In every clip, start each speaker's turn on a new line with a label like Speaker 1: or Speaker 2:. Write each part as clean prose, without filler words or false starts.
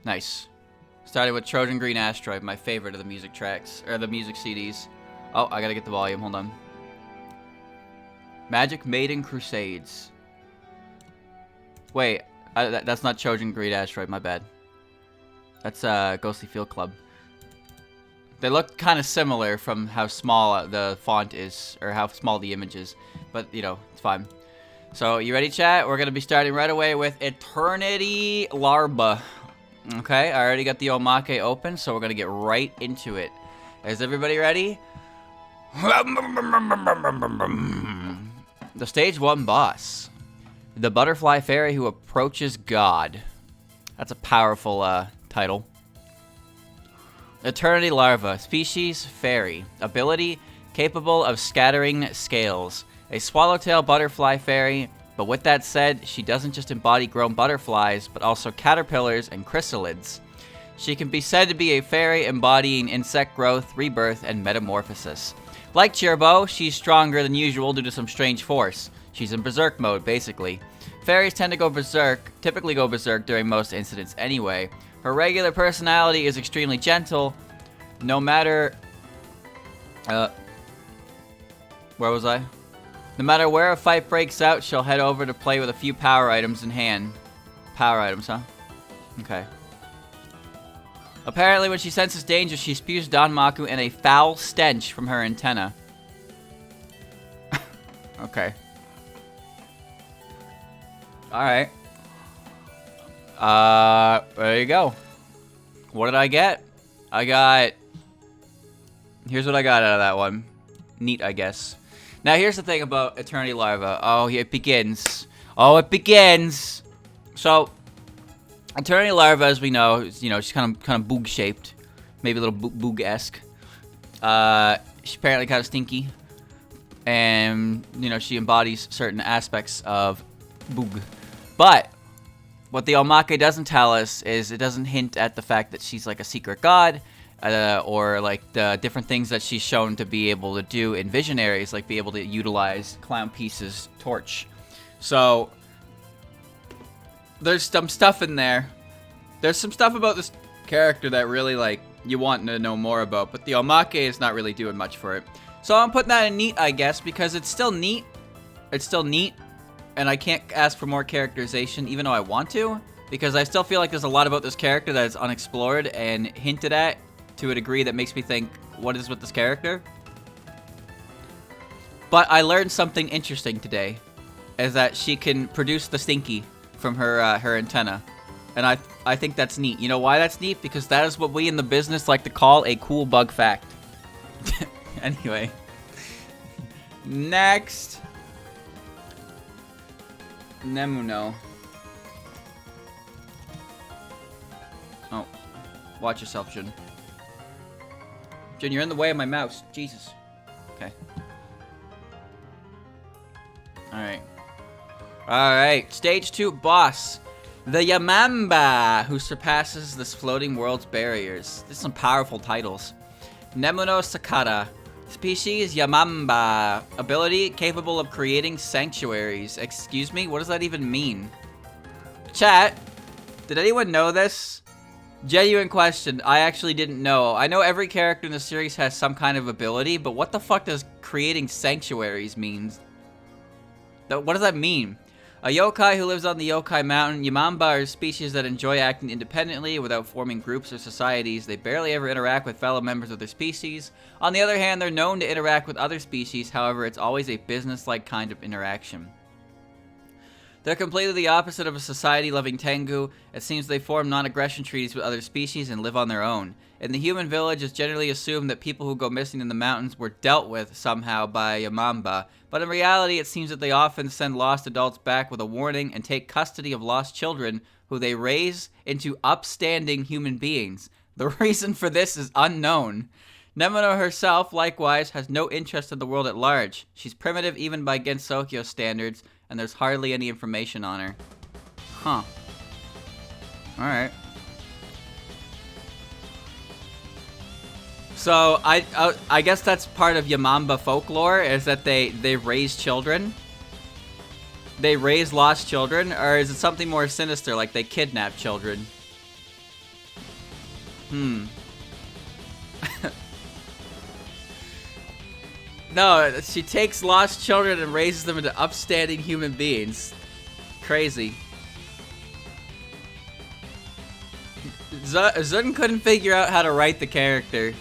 Speaker 1: Nice. Started with Trojan Green Asteroid, my favorite of the music tracks, or the music CDs. Oh, I gotta get the volume, hold on. Magic Maiden Crusades. Wait, that's not Trojan Green Asteroid, my bad. That's Ghostly Field Club. They look kind of similar from how small the font is, or how small the image is. But, you know, it's fine. So, you ready, chat? We're gonna be starting right away with Eternity Larva. Okay, I already got the Omake open, so we're gonna get right into it. Is everybody ready? The stage 1 boss. The butterfly fairy who approaches God. That's a powerful title. Eternity Larva. Species, fairy. Ability, capable of scattering scales. A swallowtail butterfly fairy. But with that said, she doesn't just embody grown butterflies, but also caterpillars and chrysalids. She can be said to be a fairy embodying insect growth, rebirth, and metamorphosis. Like Chirbo, she's stronger than usual due to some strange force. She's in berserk mode, basically. Fairies tend to go berserk, typically go berserk during most incidents anyway. Her regular personality is extremely gentle, no matter... where was I? No matter where a fight breaks out, she'll head over to play with a few power items in hand. Power items, huh? Okay. Apparently, when she senses danger, she spews Danmaku and a foul stench from her antenna. Okay. Alright. There you go. What did I get? I got... Here's what I got out of that one. Neat, I guess. Now, here's the thing about Eternity Larva. Oh, it begins. Oh, it begins! So, Eternity Larva, as we know, is, you know, she's kind of boog-shaped. Maybe a little boog-esque. She's apparently kind of stinky. And, you know, she embodies certain aspects of boog. But, what the Omake doesn't tell us is it doesn't hint at the fact that she's like a secret god. Or like the different things that she's shown to be able to do in Visionaries, like be able to utilize Clown Piece's torch. So, there's some stuff in there. There's some stuff about this character that really, like, you want to know more about, but the Omake is not really doing much for it. So I'm putting that in neat, I guess, because it's still neat. It's still neat, and I can't ask for more characterization, even though I want to, because I still feel like there's a lot about this character that is unexplored and hinted at to a degree that makes me think, what is with this character? But I learned something interesting today, is that she can produce the stinky from her her antenna. And I think that's neat. You know why that's neat? Because that is what we in the business like to call a cool bug fact. Anyway. Next. Nemuno. Oh. Watch yourself, Jun. Jun, you're in the way of my mouse. Jesus. Okay. Alright. Alright. Stage 2 boss. The Yamamba, who surpasses this floating world's barriers. These are some powerful titles. Nemuno Sakata. Species Yamamba. Ability capable of creating sanctuaries. Excuse me? What does that even mean? Chat, did anyone know this? Genuine question. I actually didn't know. I know every character in the series has some kind of ability, but what the fuck does creating sanctuaries mean? What does that mean? A yokai who lives on the yokai mountain. Yamamba are species that enjoy acting independently without forming groups or societies. They barely ever interact with fellow members of their species. On the other hand, they're known to interact with other species. However, it's always a business-like kind of interaction. They're completely the opposite of a society-loving Tengu. It seems they form non-aggression treaties with other species and live on their own. In the human village, it's generally assumed that people who go missing in the mountains were dealt with somehow by Yamamba, but in reality, it seems that they often send lost adults back with a warning and take custody of lost children, who they raise into upstanding human beings. The reason for this is unknown. Nemuno herself, likewise, has no interest in the world at large. She's primitive even by Gensokyo standards, and there's hardly any information on her. Huh. Alright. So, I guess that's part of Yamamba folklore, is that they raise children. They raise lost children, or is it something more sinister, like they kidnap children? No, she takes lost children and raises them into upstanding human beings. Crazy. Zun couldn't figure out how to write the character.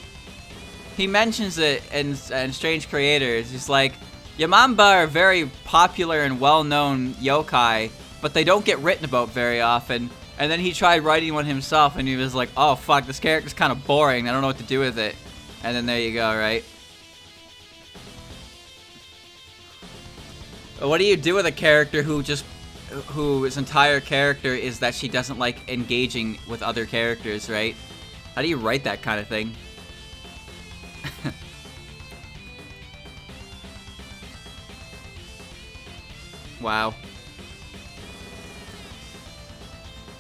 Speaker 1: He mentions it in Strange Creators. He's like, Yamamba are very popular and well-known yokai, but they don't get written about very often. And then he tried writing one himself, and he was like, oh fuck, this character's kind of boring. I don't know what to do with it. And then there you go, right? What do you do with a character whose entire character is that she doesn't like engaging with other characters, right? How do you write that kind of thing? Wow.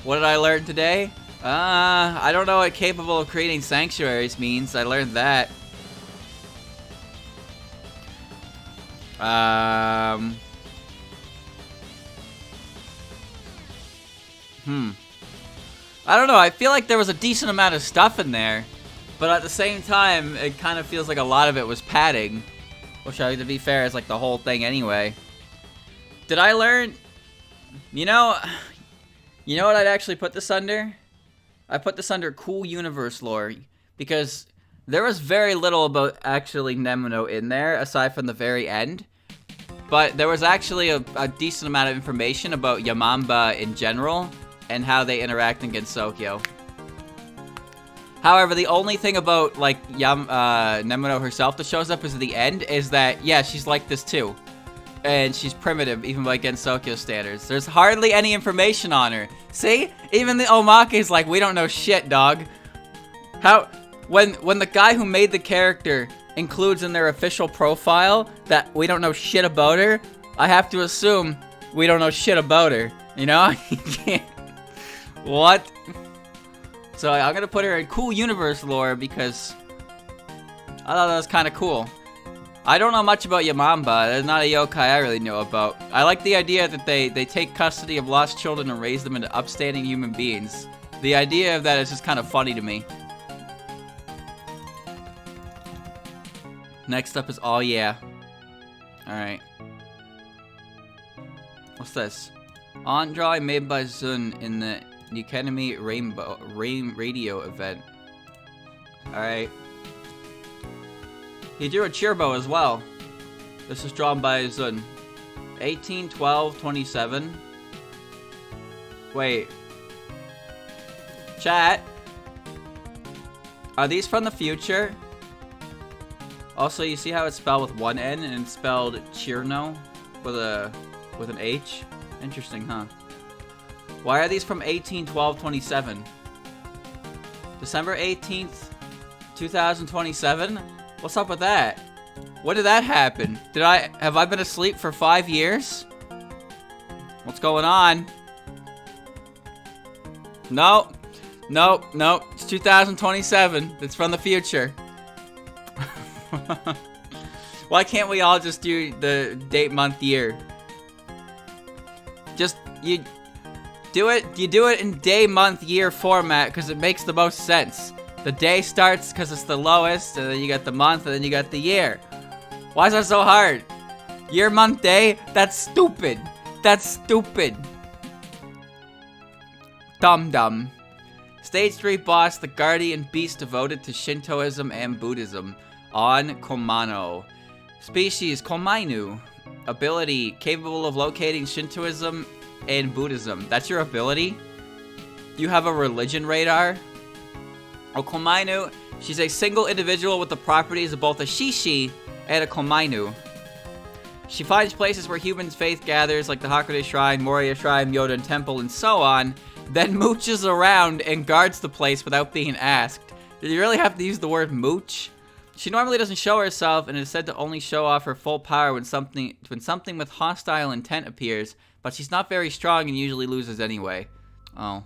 Speaker 1: What did I learn today? I don't know what capable of creating sanctuaries means. I learned that. I don't know, I feel like there was a decent amount of stuff in there, but at the same time, it kind of feels like a lot of it was padding, which, to be fair, is like the whole thing anyway. Did I learn? You know what I'd actually put this under? I put this under cool universe lore, because there was very little about actually Nemuno in there, aside from the very end. But there was actually a decent amount of information about Yamamba in general, and how they interact in Gensokyo. However, the only thing about, like, Nemuno herself that shows up is at the end, is that, yeah, she's like this too. And she's primitive, even by Gensokyo standards. There's hardly any information on her. See? Even the Omake's like, we don't know shit, dog. When the guy who made the character includes in their official profile that we don't know shit about her, I have to assume we don't know shit about her. You know? You can't... What? So I'm gonna put her in cool universe lore because I thought that was kind of cool. I don't know much about Yamamba. There's not a yokai I really know about. I like the idea that they take custody of lost children and raise them into upstanding human beings. The idea of that is just kind of funny to me. Next up is Oh Yeah. Alright. What's this? On drawing made by Zun in the Ukemi radio event. Alright. He drew a Chirbo as well. This is drawn by Zun. 18/12/27. Wait. Chat. Are these from the future? Also, you see how it's spelled with one N and it's spelled Chirno with an H? Interesting, huh? Why are these from 18/12/27? December 18th, 2027? What's up with that? When did that happen? Have I been asleep for 5 years? What's going on? No. It's 2027. It's from the future. Why can't we all just do the date, month, year? You do it in day, month, year format because it makes the most sense. The day starts because it's the lowest, and then you got the month, and then you got the year. Why is that so hard? Year, month, day? That's stupid. That's stupid. Dumb. Stage 3 boss, the guardian beast devoted to Shintoism and Buddhism. On Komainu. Species, Komainu. Ability, capable of locating Shintoism and Buddhism. That's your ability? You have a religion radar? Komainu, she's a single individual with the properties of both a Shishi and a Komainu. She finds places where human faith gathers, like the Hakude Shrine, Moria Shrine, Yoden Temple, and so on, then mooches around and guards the place without being asked. Did you really have to use the word mooch? She normally doesn't show herself and is said to only show off her full power when something with hostile intent appears, but she's not very strong and usually loses anyway. Oh.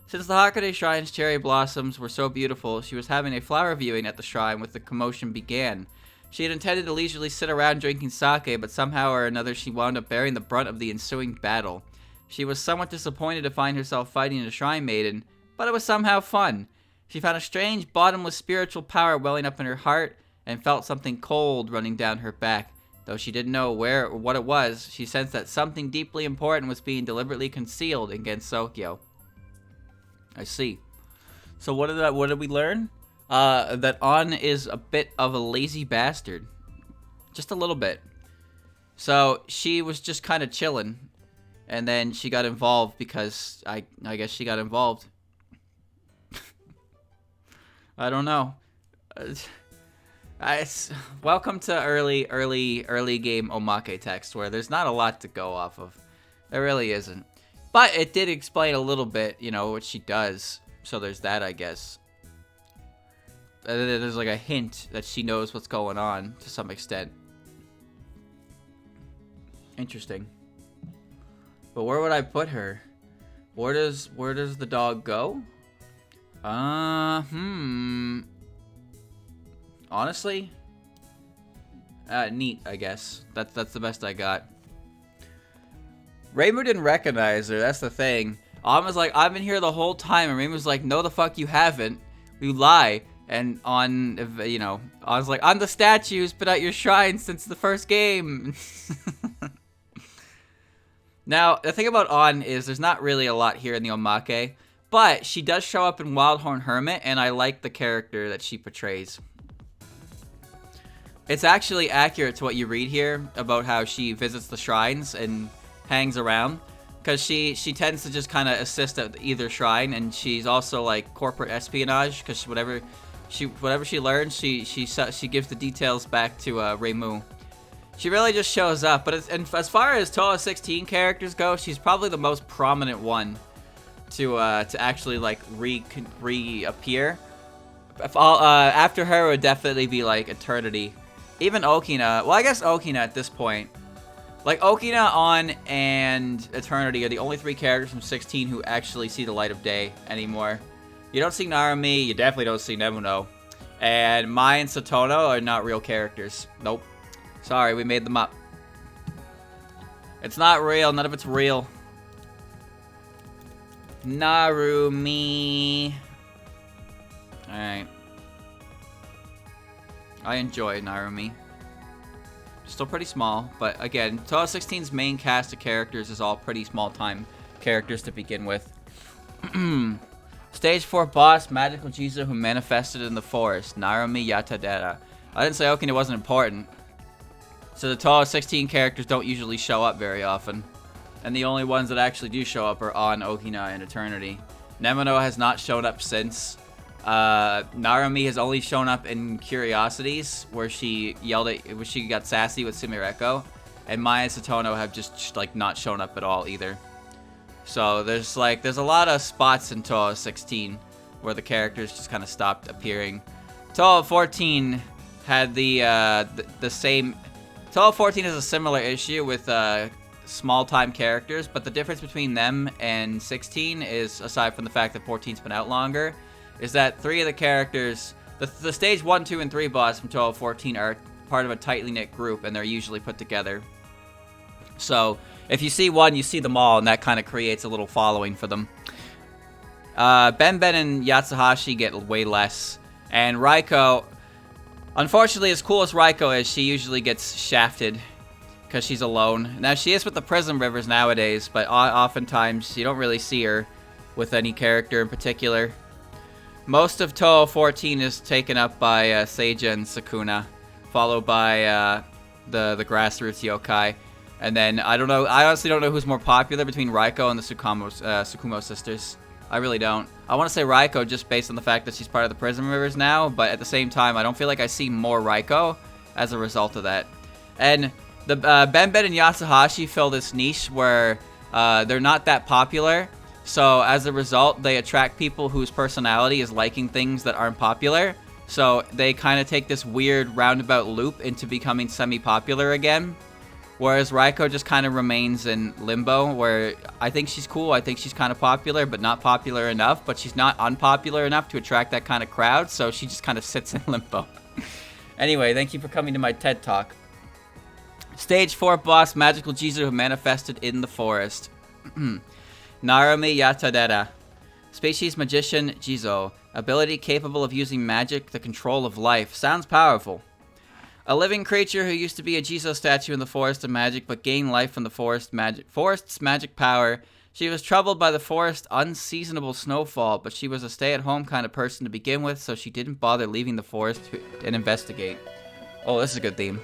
Speaker 1: Since the Hakude Shrine's cherry blossoms were so beautiful, she was having a flower viewing at the shrine when the commotion began. She had intended to leisurely sit around drinking sake, but somehow or another she wound up bearing the brunt of the ensuing battle. She was somewhat disappointed to find herself fighting a shrine maiden, but it was somehow fun. She found a strange, bottomless spiritual power welling up in her heart and felt something cold running down her back. Though she didn't know where or what it was, she sensed that something deeply important was being deliberately concealed against Sokyo. I see. So what did we learn? That On is a bit of a lazy bastard. Just a little bit. So she was just kind of chilling. And then she got involved because I guess she got involved. I don't know. Welcome to early game Omake text where there's not a lot to go off of. There really isn't. But it did explain a little bit, you know, what she does. So there's that, I guess. There's like a hint that she knows what's going on to some extent. Interesting. But where would I put her? Where does the dog go? Honestly, neat, I guess. That's the best I got. Reimu didn't recognize her. That's the thing. On was like, I've been here the whole time, and Reimu's like, no, the fuck you haven't. You lie. And On, you know, I was like, I'm the statue who's been at your shrine since the first game. Now, the thing about On is there's not really a lot here in the Omake, but she does show up in Wildhorn Hermit, and I like the character that she portrays. It's actually accurate to what you read here about how she visits the shrines and hangs around, because she tends to just kind of assist at either shrine, and she's also like corporate espionage, because whatever she learns, she gives the details back to Reimu. She really just shows up, but and as far as Touhou 16 characters go, she's probably the most prominent one to actually like reappear. After her would definitely be like Eternity, even Okina. Well, I guess Okina at this point, like Okina, On, and Eternity are the only 3 characters from 16 who actually see the light of day anymore. You don't see Narumi, you definitely don't see Nemuno, and Mai and Satono are not real characters. Nope. Sorry, we made them up. It's not real. None of it's real. Narumi. Alright. I enjoy Narumi. Still pretty small, but again, Touhou 16's main cast of characters is all pretty small-time characters to begin with. Stage 4 boss, Magical Jesus who manifested in the forest. Narumi Yatadera. I didn't say Okina wasn't important. So the Touhou 16 characters don't usually show up very often. And the only ones that actually do show up are On, Okina, and Eternity. Nemuno has not shown up since. Narumi has only shown up in Curiosities, where she got sassy with Sumireko. And Mai and Satono have just like not shown up at all either. So there's a lot of spots in Touhou 16 where the characters just kind of stopped appearing. Touhou 14 had the same. Touhou 14 has a similar issue with small-time characters, but the difference between them and 16 is, aside from the fact that 14's been out longer, is that 3 of the characters, the stage 1, 2, and 3 boss from Touhou 14 are part of a tightly knit group, and they're usually put together. So if you see one, you see them all, and that kind of creates a little following for them. Ben and Yatsuhashi get way less, and Raiko. Unfortunately, as cool as Raiko is, she usually gets shafted because she's alone. Now, she is with the Prism Rivers nowadays, but oftentimes you don't really see her with any character in particular. Most of Touhou 14 is taken up by Seija and Sukuna, followed by the grassroots yokai. And then, I honestly don't know who's more popular between Raiko and the Tsukumo sisters. I really don't. I want to say Raiko just based on the fact that she's part of the Prism Rivers now, but at the same time, I don't feel like I see more Raiko as a result of that. And the Ben and Yatsuhashi fill this niche where they're not that popular, so as a result, they attract people whose personality is liking things that aren't popular, so they kind of take this weird roundabout loop into becoming semi-popular again. Whereas Raiko just kind of remains in limbo, where I think she's cool, I think she's kind of popular, but not popular enough, but she's not unpopular enough to attract that kind of crowd, so she just kind of sits in limbo. Anyway, thank you for coming to my TED Talk. Stage 4 boss, Magical Jesus who manifested in the forest. Narumi Yatadera. Species Magician Jizo. Ability capable of using magic, the control of life. Sounds powerful. A living creature who used to be a Jizo statue in the Forest of Magic, but gained life from the forest's magic power. She was troubled by the forest's unseasonable snowfall, but she was a stay-at-home kind of person to begin with, so she didn't bother leaving the forest and investigate. Oh, this is a good theme.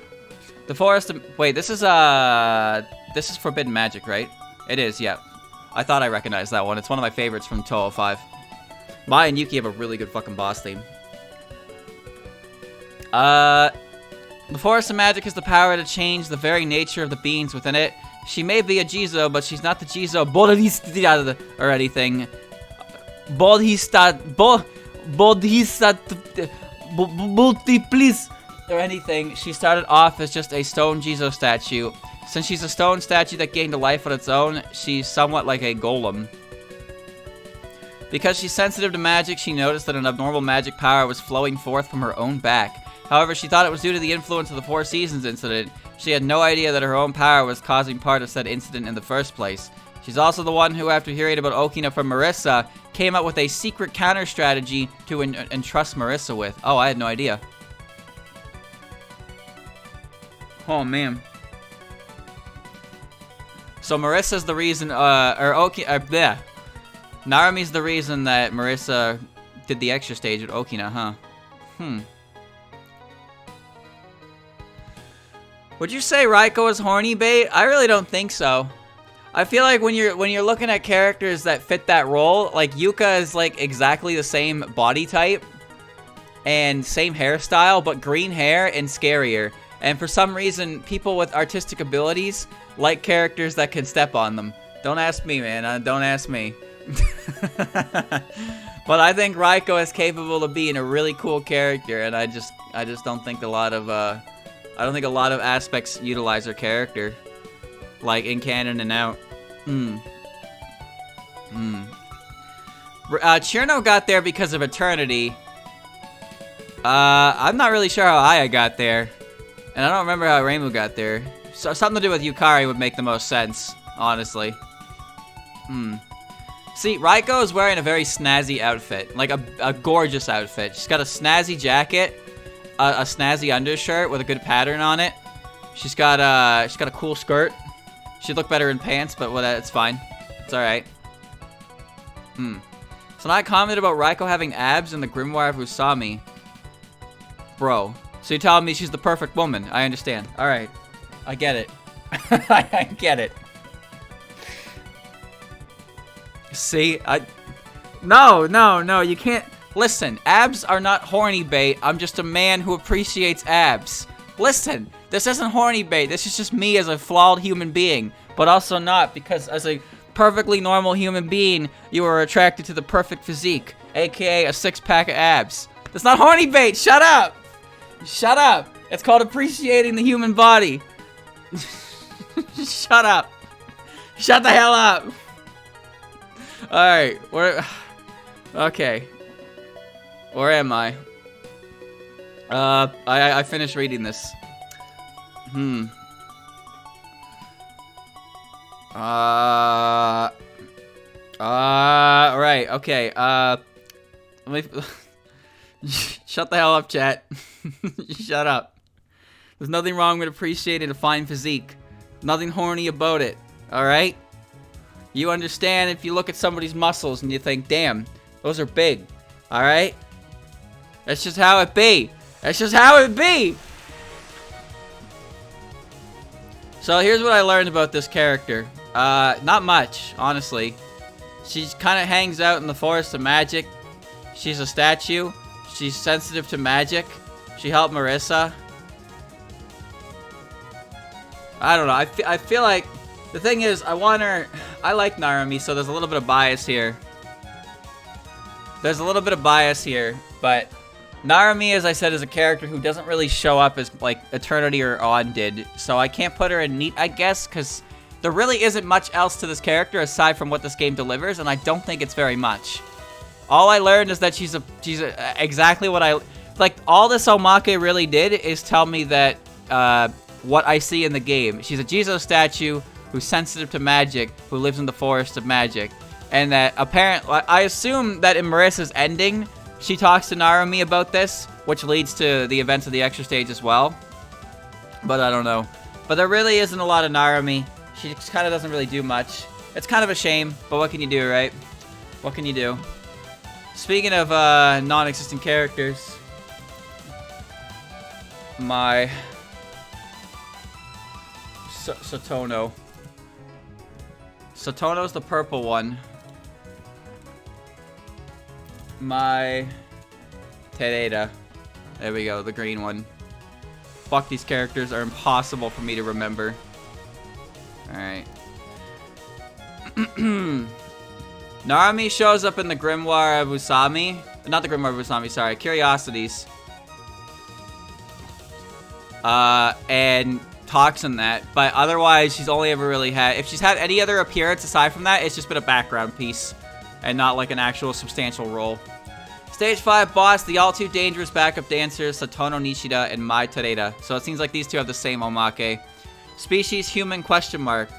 Speaker 1: The forest. Wait, this is Forbidden Magic, right? It is, yeah. I thought I recognized that one. It's one of my favorites from Touhou 5. Mai and Yuki have a really good fucking boss theme. The Forest of Magic has the power to change the very nature of the beings within it. She may be a Jizo, but she's not the Jizo Bodhisattva or anything. Please or anything. She started off as just a stone Jizo statue. Since she's a stone statue that gained a life on its own, she's somewhat like a golem. Because she's sensitive to magic, she noticed that an abnormal magic power was flowing forth from her own back. However, she thought it was due to the influence of the Four Seasons incident. She had no idea that her own power was causing part of said incident in the first place. She's also the one who, after hearing about Okina from Marissa, came up with a secret counter strategy to entrust Marissa with. Oh, I had no idea. Oh, man. So Marissa's the reason, Narumi's the reason that Marissa did the extra stage with Okina, huh? Would you say Raiko is horny bait? I really don't think so. I feel like when you're looking at characters that fit that role, like Yuka is like exactly the same body type and same hairstyle, but green hair and scarier. And for some reason, people with artistic abilities like characters that can step on them. Don't ask me, man. Don't ask me. But I think Raiko is capable of being a really cool character, and I just don't think a lot of aspects utilize her character, like in canon and out. Chirno got there because of Eternity. I'm not really sure how Aya got there, and I don't remember how Reimu got there. So something to do with Yukari would make the most sense, honestly. See, Raiko is wearing a very snazzy outfit, like a gorgeous outfit. She's got a snazzy jacket, a snazzy undershirt with a good pattern on it. She's got a cool skirt. She'd look better in pants, but it's fine. It's all right. So now I commented about Raiko having abs in the Grimoire of Usami. Bro, so you're telling me she's the perfect woman? I understand. All right, I get it. I get it. See, no, you can't. Listen, abs are not horny bait. I'm just a man who appreciates abs. Listen, this isn't horny bait. This is just me as a flawed human being, but also not, because as a perfectly normal human being, you are attracted to the perfect physique, aka a six-pack of abs. That's not horny bait. Shut up. Shut up. It's called appreciating the human body. Shut up. Shut the hell up. Alright, okay. Where am I? I finished reading this. Right, okay, let me... Shut the hell up, chat. Shut up. There's nothing wrong with appreciating a fine physique. Nothing horny about it, alright? You understand if you look at somebody's muscles and you think, damn, those are big, alright? That's just how it be. That's just how it be. So here's what I learned about this character. Not much, honestly. She kind of hangs out in the Forest of Magic. She's a statue. She's sensitive to magic. She helped Marissa. I don't know. I feel like the thing is, I like Narumi, so there's a little bit of bias here. But Narumi, as I said, is a character who doesn't really show up as, like, Eternity or On did. So I can't put her in neat, I guess, because there really isn't much else to this character aside from what this game delivers, and I don't think it's very much. All I learned is that she's exactly what all this Omake really did is tell me that, what I see in the game. She's a Jizo statue who's sensitive to magic, who lives in the Forest of Magic. And that apparently, I assume that in Marissa's ending, she talks to Narumi about this, which leads to the events of the extra stage as well. But I don't know. But there really isn't a lot of Narumi. She just kind of doesn't really do much. It's kind of a shame, but what can you do, right? What can you do? Speaking of non-existent characters, my Satono. Satono's the purple one. My Tereda. There we go, the green one. Fuck, these characters are impossible for me to remember. Alright. Narumi shows up in the Grimoire of Usami. Not the Grimoire of Usami, sorry. Curiosities. And talks in that. But otherwise, she's only ever really had... If she's had any other appearance aside from that, it's just been a background piece. And not like an actual substantial role. Stage 5 boss, the all too dangerous backup dancers, Satono Nishida and Mai Tereda. So it seems like these two have the same Omake. Species human question mark.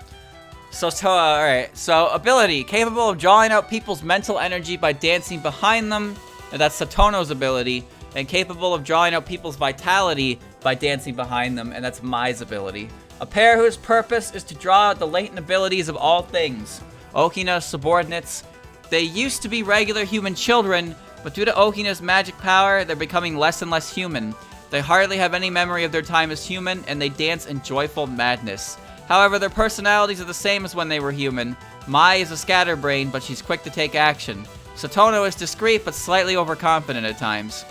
Speaker 1: So alright. So ability, capable of drawing out people's mental energy by dancing behind them. And that's Satono's ability. And capable of drawing out people's vitality by dancing behind them. And that's Mai's ability. A pair whose purpose is to draw out the latent abilities of all things. Okina's subordinates. They used to be regular human children, but due to Okina's magic power, they're becoming less and less human. They hardly have any memory of their time as human, and they dance in joyful madness. However, their personalities are the same as when they were human. Mai is a scatterbrain, but she's quick to take action. Satono is discreet, but slightly overconfident at times.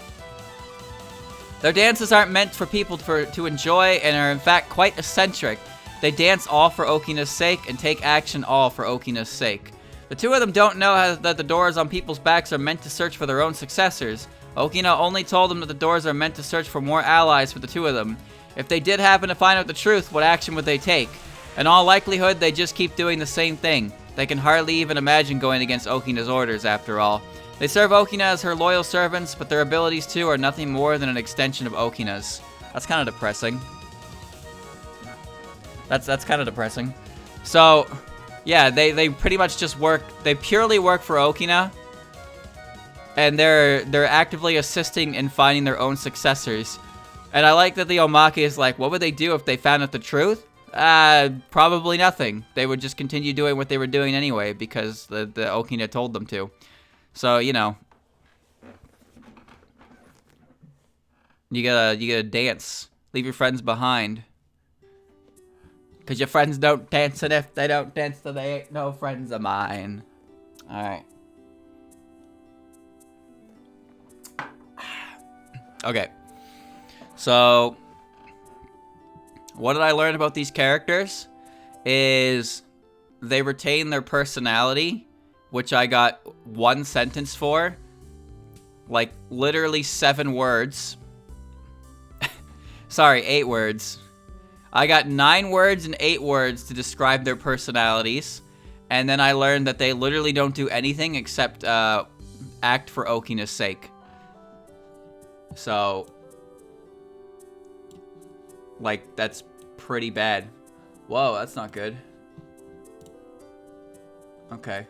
Speaker 1: Their dances aren't meant for people to enjoy, and are in fact quite eccentric. They dance all for Okina's sake, and take action all for Okina's sake. The two of them don't know that the doors on people's backs are meant to search for their own successors. Okina only told them that the doors are meant to search for more allies for the two of them. If they did happen to find out the truth, what action would they take? In all likelihood, they just keep doing the same thing. They can hardly even imagine going against Okina's orders, after all. They serve Okina as her loyal servants, but their abilities too are nothing more than an extension of Okina's. That's kind of depressing. That's kind of depressing. So... yeah, they pretty much just work, they purely work for Okina, and they're actively assisting in finding their own successors. And I like that the Omake is like, what would they do if they found out the truth? Probably nothing. They would just continue doing what they were doing anyway, because the Okina told them to. So, you know. You gotta dance. Leave your friends behind. Because your friends don't dance, and if they don't dance, then they ain't no friends of mine. Alright. Okay. So, what did I learn about these characters? Is they retain their personality, which I got one sentence for. Like, literally 7 words. Sorry, 8 words. I got 9 words and 8 words to describe their personalities. And then I learned that they literally don't do anything except act for Okina's sake. So, like, that's pretty bad. Whoa, that's not good. Okay.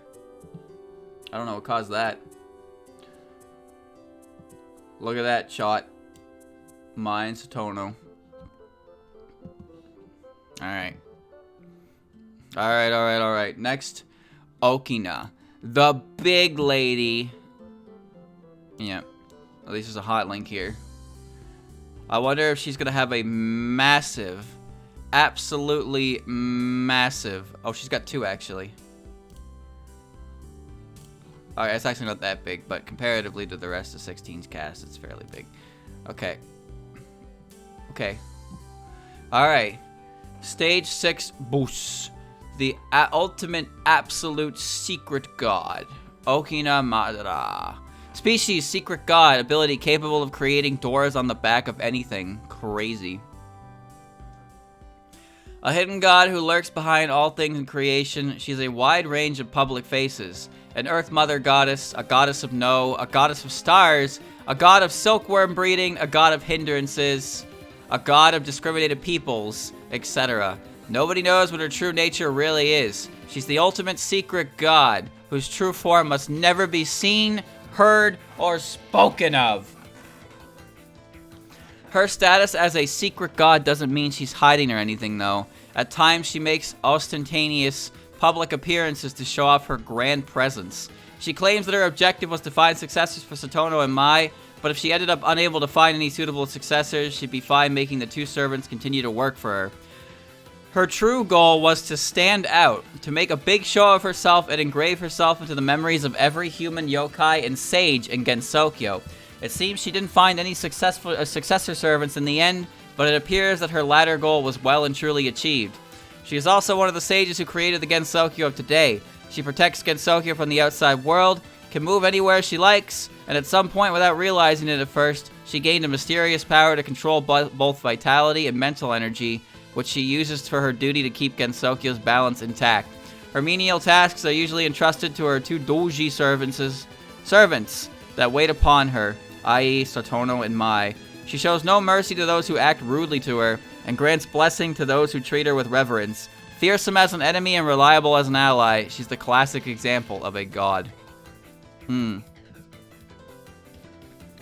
Speaker 1: I don't know what caused that. Look at that shot. Mine, Satono. Alright. Alright. Next, Okina. The big lady. Yeah. At least there's a hot link here. I wonder if she's gonna have a massive, absolutely massive... oh, she's got 2, actually. Alright, it's actually not that big, but comparatively to the rest of 16's cast, it's fairly big. Okay. Okay. Alright. Stage 6 boss. The ultimate absolute secret god. Okina Matara. Species, secret god. Ability capable of creating doors on the back of anything. Crazy. A hidden god who lurks behind all things in creation. She's a wide range of public faces. An Earth Mother goddess, a goddess of no, a goddess of stars, a god of silkworm breeding, a god of hindrances, a god of discriminated peoples, etc. Nobody knows what her true nature really is. She's the ultimate secret god. whose true form must never be seen, heard, or spoken of. Her status as a secret god doesn't mean she's hiding or anything, though. At times, she makes ostentatious public appearances to show off her grand presence. She claims that her objective was to find successors for Satono and Mai, but if she ended up unable to find any suitable successors, she'd be fine making the two servants continue to work for her. Her true goal was to stand out, to make a big show of herself and engrave herself into the memories of every human yokai and sage in Gensokyo. It seems she didn't find any successor servants in the end, but it appears that her latter goal was well and truly achieved. She is also one of the sages who created the Gensokyo of today. She protects Gensokyo from the outside world, can move anywhere she likes, and at some point, without realizing it at first, she gained a mysterious power to control both vitality and mental energy, which she uses for her duty to keep Gensokyo's balance intact. Her menial tasks are usually entrusted to her two doji servants that wait upon her, i.e. Satono and Mai. She shows no mercy to those who act rudely to her, and grants blessing to those who treat her with reverence. Fearsome as an enemy and reliable as an ally, she's the classic example of a god.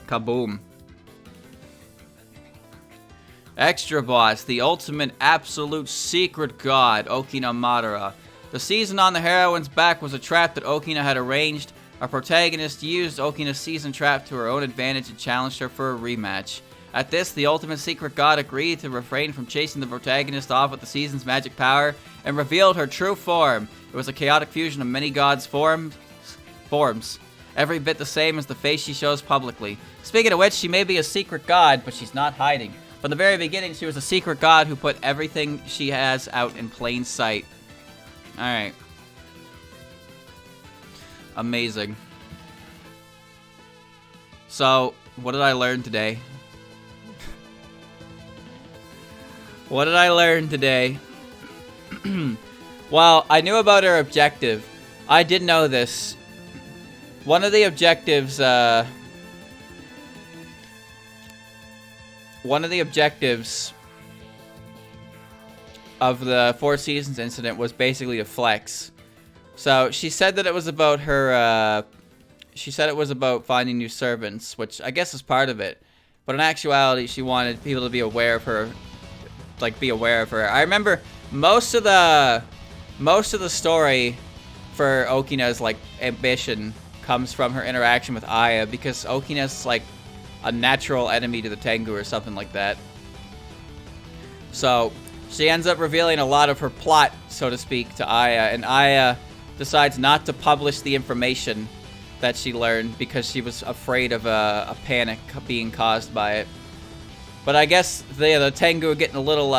Speaker 1: Kaboom. Extra boss, the ultimate absolute secret god, Okina Matara. The season on the heroine's back was a trap that Okina had arranged. Our protagonist used Okina's season trap to her own advantage and challenged her for a rematch. At this, the ultimate secret god agreed to refrain from chasing the protagonist off with the season's magic power and revealed her true form. It was a chaotic fusion of many gods' forms, every bit the same as the face she shows publicly. Speaking of which, she may be a secret god, but she's not hiding. From the very beginning, she was a secret god who put everything she has out in plain sight. Alright. Amazing. So, what did I learn today? What did I learn today? Well, I knew about her objective. I did know this. One of the objectives, of the Four Seasons incident was basically to flex. So, she said that it was about her, she said it was about finding new servants, which I guess is part of it. But in actuality, she wanted people to be aware of her, I remember most of the story for Okina's, like, ambition comes from her interaction with Aya, because Okina's, like, a natural enemy to the Tengu or something like that. So, she ends up revealing a lot of her plot, so to speak, to Aya, and Aya decides not to publish the information that she learned because she was afraid of a panic being caused by it. But I guess the Tengu are getting a little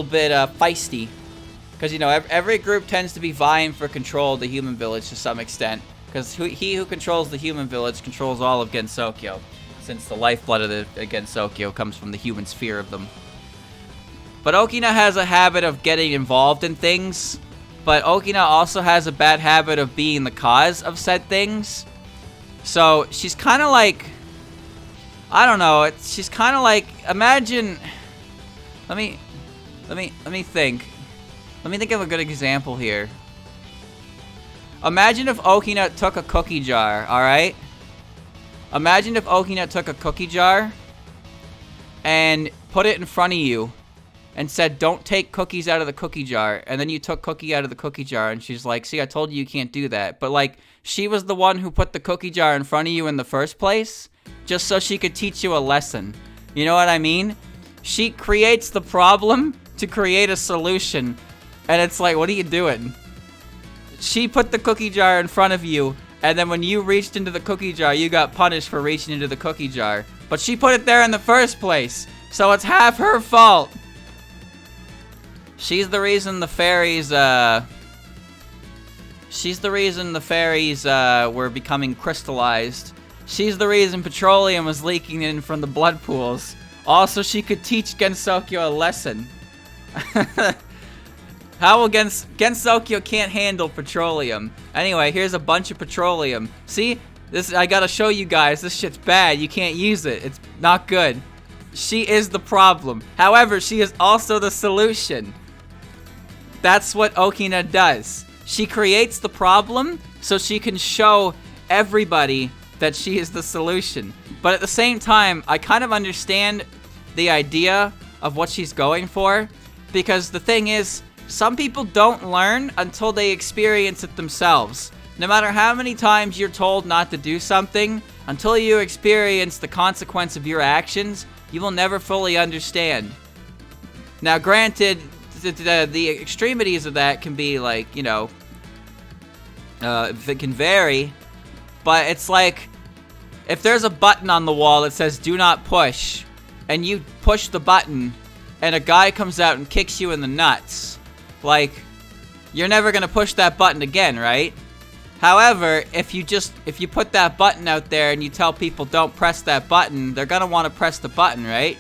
Speaker 1: bit feisty, because you know every group tends to be vying for control of the human village to some extent, because he who controls the human village controls all of Gensokyo, since the lifeblood of the Gensokyo comes from the humans' fear of them. But Okina has a habit of getting involved in things, but Okina also has a bad habit of being the cause of said things. So she's kind of like, I don't know. She's kind of like, imagine. Let me think. Let me think of a good example here. Imagine if Okina took a cookie jar. All right. Imagine if Okina took a cookie jar and put it in front of you and said, "Don't take cookies out of the cookie jar." And then you took cookie out of the cookie jar, and she's like, "See, I told you can't do that." But like, she was the one who put the cookie jar in front of you in the first place, just so she could teach you a lesson. You know what I mean? She creates the problem to create a solution. And it's like, what are you doing? She put the cookie jar in front of you, and then when you reached into the cookie jar, you got punished for reaching into the cookie jar. But she put it there in the first place, so it's half her fault. She's the reason the fairies, were becoming crystallized. She's the reason petroleum was leaking in from the blood pools. Also, she could teach Gensokyo a lesson. How will Gensokyo can't handle petroleum. Anyway, here's a bunch of petroleum. See? This, I gotta show you guys. This shit's bad. You can't use it. It's not good. She is the problem. However, she is also the solution. That's what Okina does. She creates the problem so she can show everybody that she is the solution. But at the same time, I kind of understand the idea of what she's going for, because the thing is, some people don't learn until they experience it themselves. No matter how many times you're told not to do something, until you experience the consequence of your actions, you will never fully understand. Now, granted, the extremities of that can be like, you know, it can vary, but it's like, if there's a button on the wall that says do not push, and you push the button, and a guy comes out and kicks you in the nuts, like, you're never gonna push that button again, right? However, if you put that button out there and you tell people don't press that button, they're gonna want to press the button, right?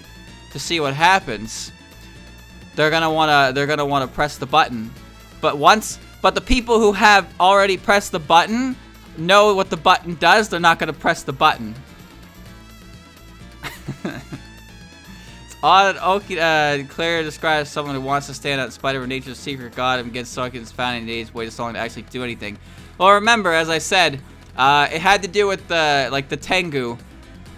Speaker 1: To see what happens. They're gonna wanna press the button. But the people who have already pressed the button know what the button does, they're not gonna press the button. It's odd. Claire describes someone who wants to stand out in spite of her nature's secret god and gets Saki and found days waited so long to actually do anything. Well, remember, as I said, it had to do with the Tengu.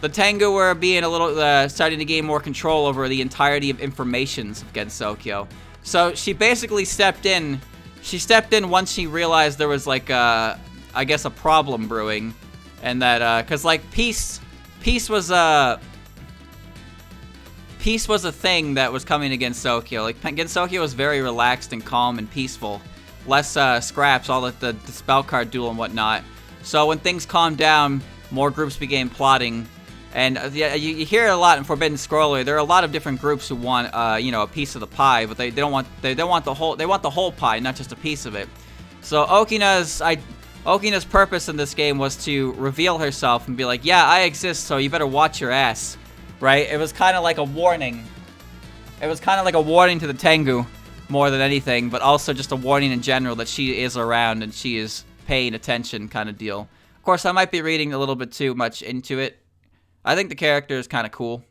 Speaker 1: The Tengu were being a little, starting to gain more control over the entirety of informations of Gensokyo. So she basically stepped in. She stepped in once she realized there was like, I guess, a problem brewing, and that, cause like peace was a thing that was coming to Gensokyo. Like Gensokyo was very relaxed and calm and peaceful. Less scraps, all the spell card duel and whatnot. So when things calmed down, more groups began plotting. And yeah, you hear it a lot in Forbidden Scroller. There are a lot of different groups who want, you know, a piece of the pie, but they don't want the whole. They want the whole pie, not just a piece of it. So Okina's purpose in this game was to reveal herself and be like, yeah, I exist, so you better watch your ass, right? It was kind of like a warning. It was kind of like a warning to the Tengu, more than anything, but also just a warning in general that she is around and she is paying attention, kind of deal. Of course, I might be reading a little bit too much into it. I think the character is kind of cool.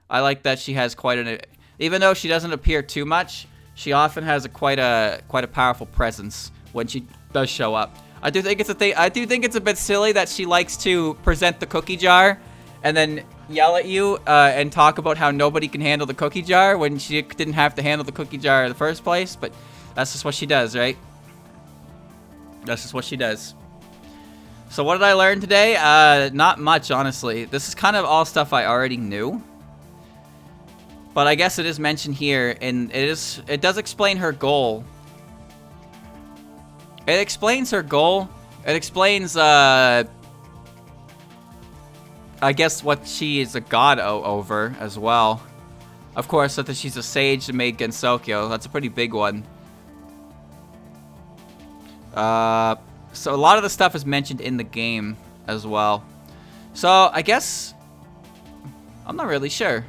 Speaker 1: I like that she has quite an, even though she doesn't appear too much, she often has quite a powerful presence when she does show up. I do think it's a thing. I do think it's a bit silly that she likes to present the cookie jar and then yell at you and talk about how nobody can handle the cookie jar when she didn't have to handle the cookie jar in the first place, but that's just what she does, right? That's just what she does. So what did I learn today? Not much, honestly. This is kind of all stuff I already knew. But I guess it is mentioned here, and it does explain her goal. It explains her goal. It explains, I guess what she is a god over as well. Of course, that she's a sage that made Gensokyo. That's a pretty big one. So a lot of the stuff is mentioned in the game as well. So I guess I'm not really sure.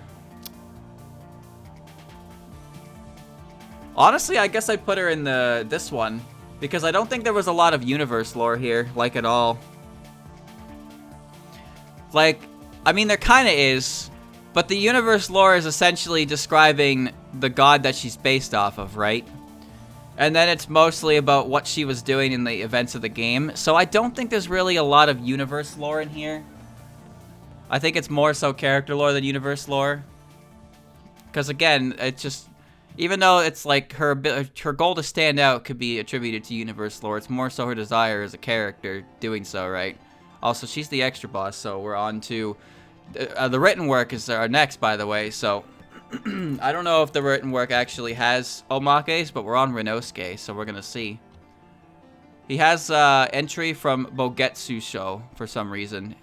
Speaker 1: Honestly, I guess I'd put her in this one because I don't think there was a lot of universe lore here, like at all. Like, I mean, there kind of is, but the universe lore is essentially describing the god that she's based off of, right? And then it's mostly about what she was doing in the events of the game. So I don't think there's really a lot of universe lore in here. I think it's more so character lore than universe lore. Because again, it's just, even though it's like her goal to stand out could be attributed to universe lore, it's more so her desire as a character doing so, right? Also, she's the extra boss, so we're on to the written work is our next, by the way. So I don't know if the written work actually has Omake's, but we're on Renosuke, so we're gonna see. He has entry from Bogetsu Show for some reason.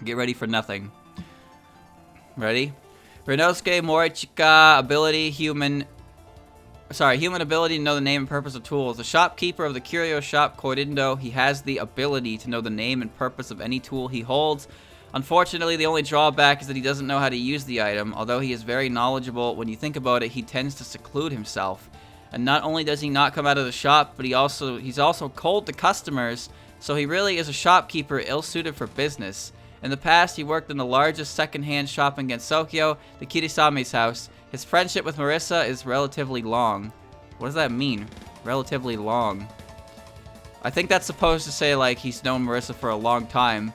Speaker 1: Get ready for nothing. Ready? Renosuke Morichika ability human ability to know the name and purpose of tools. The shopkeeper of the curio shop Koidindo, he has the ability to know the name and purpose of any tool he holds. Unfortunately, the only drawback is that he doesn't know how to use the item. Although he is very knowledgeable, when you think about it, he tends to seclude himself. And not only does he not come out of the shop, but he's also cold to customers, so he really is a shopkeeper ill-suited for business. In the past, he worked in the largest second-hand shop in Gensokyo, the Kirisame's house. His friendship with Marissa is relatively long. What does that mean? Relatively long. I think that's supposed to say, like, he's known Marissa for a long time.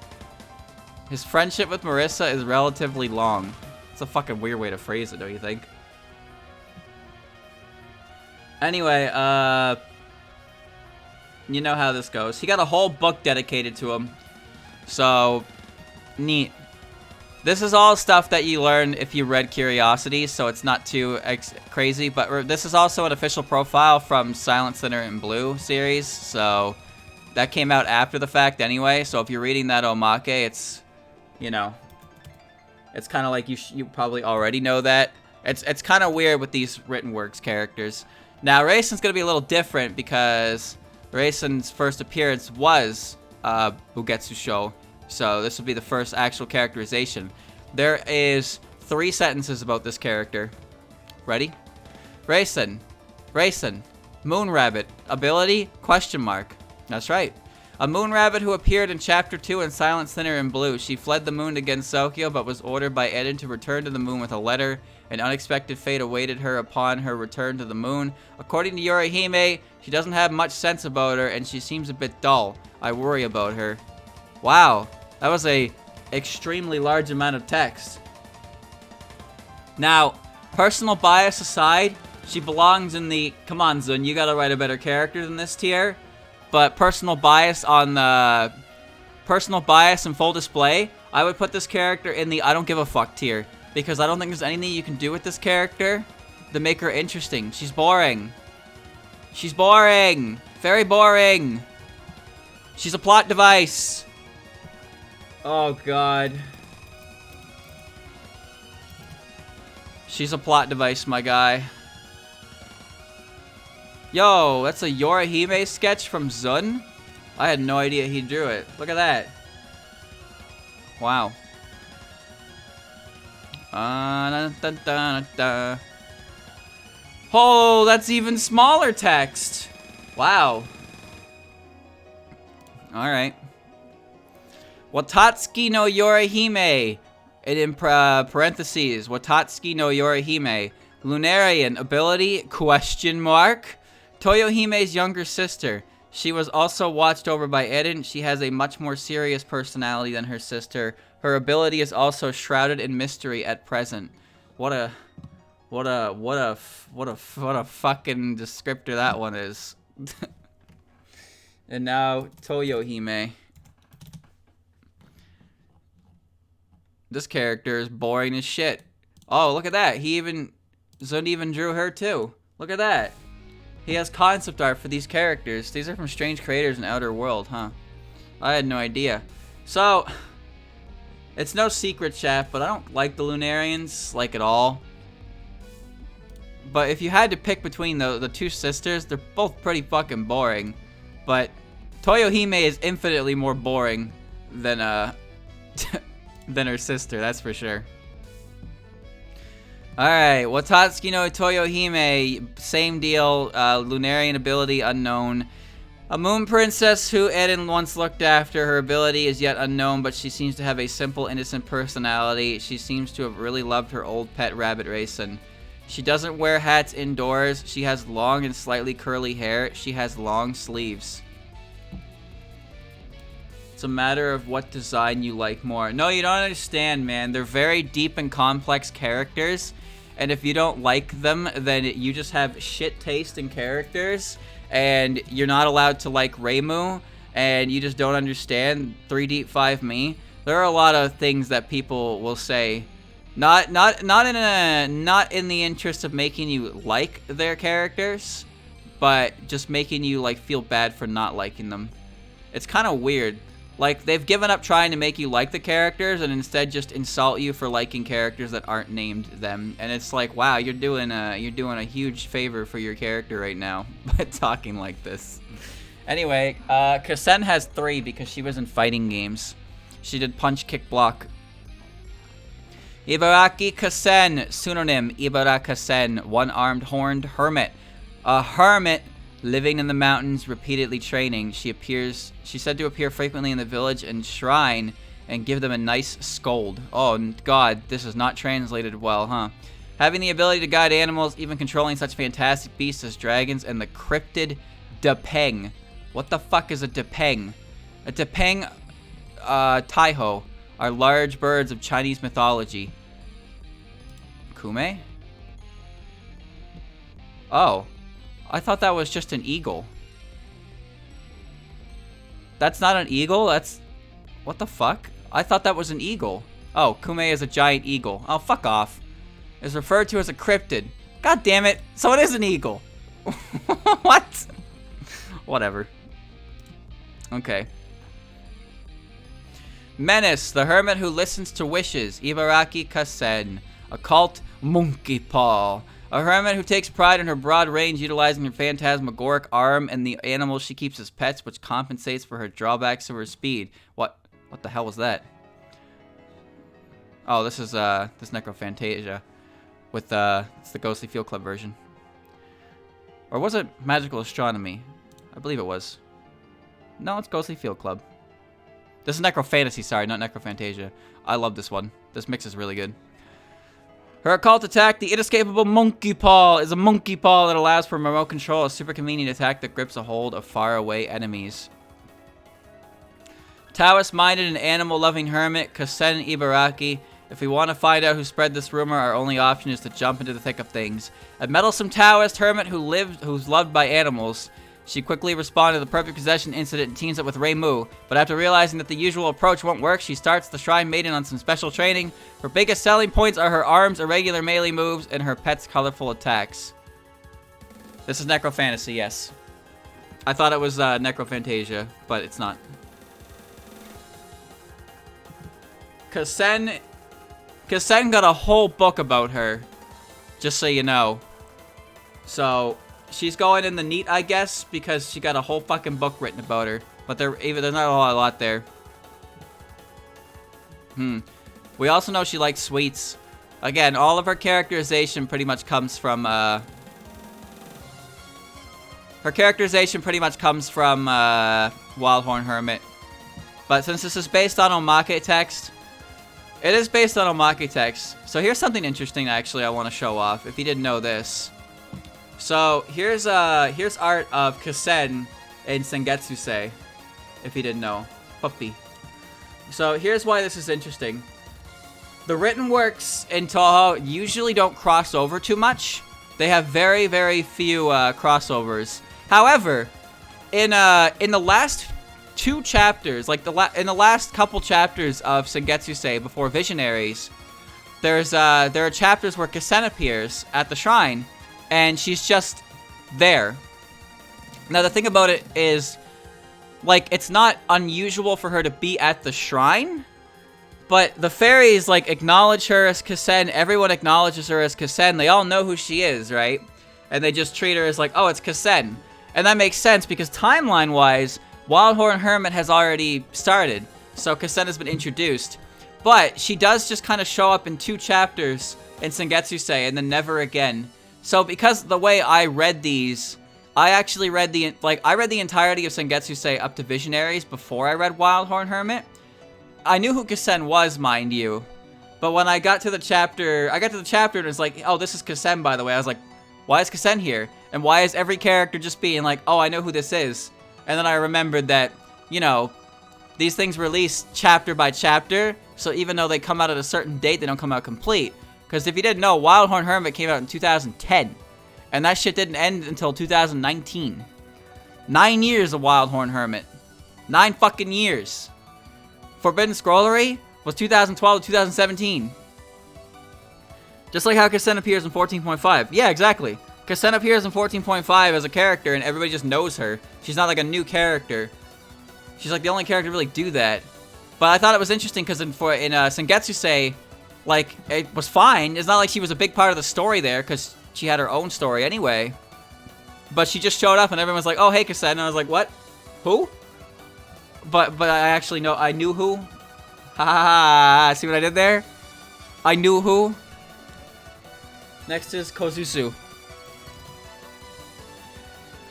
Speaker 1: His friendship with Marissa is relatively long. It's a fucking weird way to phrase it, don't you think? Anyway, you know how this goes. He got a whole book dedicated to him. So, neat. This is all stuff that you learn if you read Curiosities, so it's not too crazy. But this is also an official profile from Silent Sinner and Blue series, so that came out after the fact anyway. So if you're reading that Omake, it's, you know, it's kind of like you probably already know that. It's kind of weird with these written works characters. Now, Reisen's going to be a little different because Reisen's first appearance was Bugetsusho. So this will be the first actual characterization. There is 3 sentences about this character. Ready? Reisen. Moon Rabbit. Ability? Question mark. That's right. A moon rabbit who appeared in Chapter 2 in Silent Sinner in Blue. She fled the moon against Sokyo, but was ordered by Eden to return to the moon with a letter. An unexpected fate awaited her upon her return to the moon. According to Yorihime, she doesn't have much sense about her, and she seems a bit dull. I worry about her. Wow, that was a extremely large amount of text. Now, personal bias aside, she belongs in the, come on Zun, you gotta write a better character than this tier. But personal bias on the, personal bias and full display, I would put this character in the I don't give a fuck tier. Because I don't think there's anything you can do with this character to make her interesting. She's boring. She's boring. Very boring. She's a plot device. Oh, God. She's a plot device, my guy. Yo, that's a Yorihime sketch from Zun? I had no idea he drew it. Look at that. Wow. Oh, that's even smaller text. Wow. Alright. Watatsuki no Yorihime. And in parentheses, Watatsuki no Yorihime. Lunarian ability? Question mark. Toyohime's younger sister. She was also watched over by Eden. She has a much more serious personality than her sister. Her ability is also shrouded in mystery at present. What a fucking descriptor that one is. And now Toyohime. This character is boring as shit. Oh, look at that. Zun even drew her too. Look at that. He has concept art for these characters. These are from strange creators in Outer World, huh? I had no idea. So, it's no secret, chat, but I don't like the Lunarians, like, at all. But if you had to pick between the 2 sisters, they're both pretty fucking boring. But Toyohime is infinitely more boring than than her sister, that's for sure. Alright, Watatsuki no Toyohime, same deal, Lunarian ability unknown. A moon princess who Eden once looked after. Her ability is yet unknown, but she seems to have a simple, innocent personality. She seems to have really loved her old pet rabbit Reisen. She doesn't wear hats indoors. She has long and slightly curly hair. She has long sleeves. It's a matter of what design you like more. No, you don't understand, man. They're very deep and complex characters. And if you don't like them, then you just have shit taste in characters. And you're not allowed to like Reimu. And you just don't understand 3 Deep 5 Me. There are a lot of things that people will say. Not in the interest of making you like their characters. But just making you like feel bad for not liking them. It's kind of weird. Like, they've given up trying to make you like the characters and instead just insult you for liking characters that aren't named them. And it's like, wow, you're doing a huge favor for your character right now by talking like this. Anyway, Kasen has 3 because she was in fighting games. She did punch, kick, block. Ibaraki Kasen, pseudonym Ibara Kasen, one-armed horned hermit. A hermit living in the mountains, repeatedly training. She's said to appear frequently in the village and shrine and give them a nice scold. Oh, God, this is not translated well, huh? Having the ability to guide animals, even controlling such fantastic beasts as dragons and the cryptid Depeng. What the fuck is a Depeng? A Depeng Touhou are large birds of Chinese mythology. Kume? Oh. I thought that was just an eagle. That's not an eagle? That's... What the fuck? I thought that was an eagle. Oh, Kume is a giant eagle. Oh, fuck off. Is referred to as a cryptid. God damn it. So it is an eagle. What? Whatever. Okay. Menace, the hermit who listens to wishes. Ibaraki Kasen. Occult monkey paw. A hermit who takes pride in her broad range, utilizing her phantasmagoric arm and the animals she keeps as pets, which compensates for her drawbacks of her speed. What the hell was that? Oh, this is this Necrophantasia. With it's the Ghostly Field Club version. Or was it Magical Astronomy? I believe it was. No, it's Ghostly Field Club. This is Necrofantasy, sorry, not Necrophantasia. I love this one. This mix is really good. Her occult attack, the inescapable monkey paw, is a monkey paw that allows for remote control, a super convenient attack that grips a hold of faraway enemies. Taoist-minded and animal-loving hermit, Kasen Ibaraki. If we want to find out who spread this rumor, our only option is to jump into the thick of things. A meddlesome Taoist hermit who's loved by animals. She quickly responded to the perfect possession incident and teams up with Reimu, but after realizing that the usual approach won't work, she starts the Shrine Maiden on some special training. Her biggest selling points are her arms' irregular melee moves and her pet's colorful attacks. This is Necrofantasy, yes. I thought it was Necrophantasia, but it's not. Kasen got a whole book about her, just so you know. So she's going in the neat, I guess, because she got a whole fucking book written about her. But there's not a lot there. We also know she likes sweets. Again, all of her characterization pretty much comes from Wildhorn Hermit. But since this is based on Omake text, it is based on Omake text. So here's something interesting actually I want to show off, if you didn't know this. So here's art of Kasen in Sengetsusei, if you didn't know. Puppy. So here's why this is interesting. The written works in Touhou usually don't cross over too much. They have very, very few crossovers. However, in the last 2 chapters, like in the last couple chapters of Sengetsusei before Visionaries, there are chapters where Kasen appears at the shrine, and she's just there. Now the thing about it is, like, it's not unusual for her to be at the shrine, but the fairies, like, acknowledge her as Kasen. Everyone acknowledges her as Kasen. They all know who she is, right? And they just treat her as like, oh, it's Kasen. And that makes sense because timeline-wise, Wildhorn Hermit has already started, so Kasen has been introduced. But she does just kind of show up in 2 chapters in Sengetsusei and then never again. So because the way I read these, I actually read the entirety of Sengetsusei up to Visionaries before I read Wildhorn Hermit. I knew who Kasen was, mind you, but when I got to the chapter, and it was like, oh, this is Kasen, by the way. I was like, why is Kasen here? And why is every character just being like, oh, I know who this is? And then I remembered that, you know, these things release chapter by chapter, so even though they come out at a certain date, they don't come out complete. Because if you didn't know, Wildhorn Hermit came out in 2010, and that shit didn't end until 2019. 9 years of Wildhorn Hermit. 9 fucking years. Forbidden Scrollery was 2012 to 2017. Just like how Kasen appears in 14.5. Yeah, exactly. Kasen appears in 14.5 as a character, and everybody just knows her. She's not like a new character. She's like the only character to really do that. But I thought it was interesting because in Sengetsusei, like, it was fine. It's not like she was a big part of the story there because she had her own story anyway. But she just showed up and everyone was like, oh, hey, Kasen. And I was like, what? Who? But I actually know, I knew who. Ha ha ha, see what I did there? I knew who. Next is Kozusu.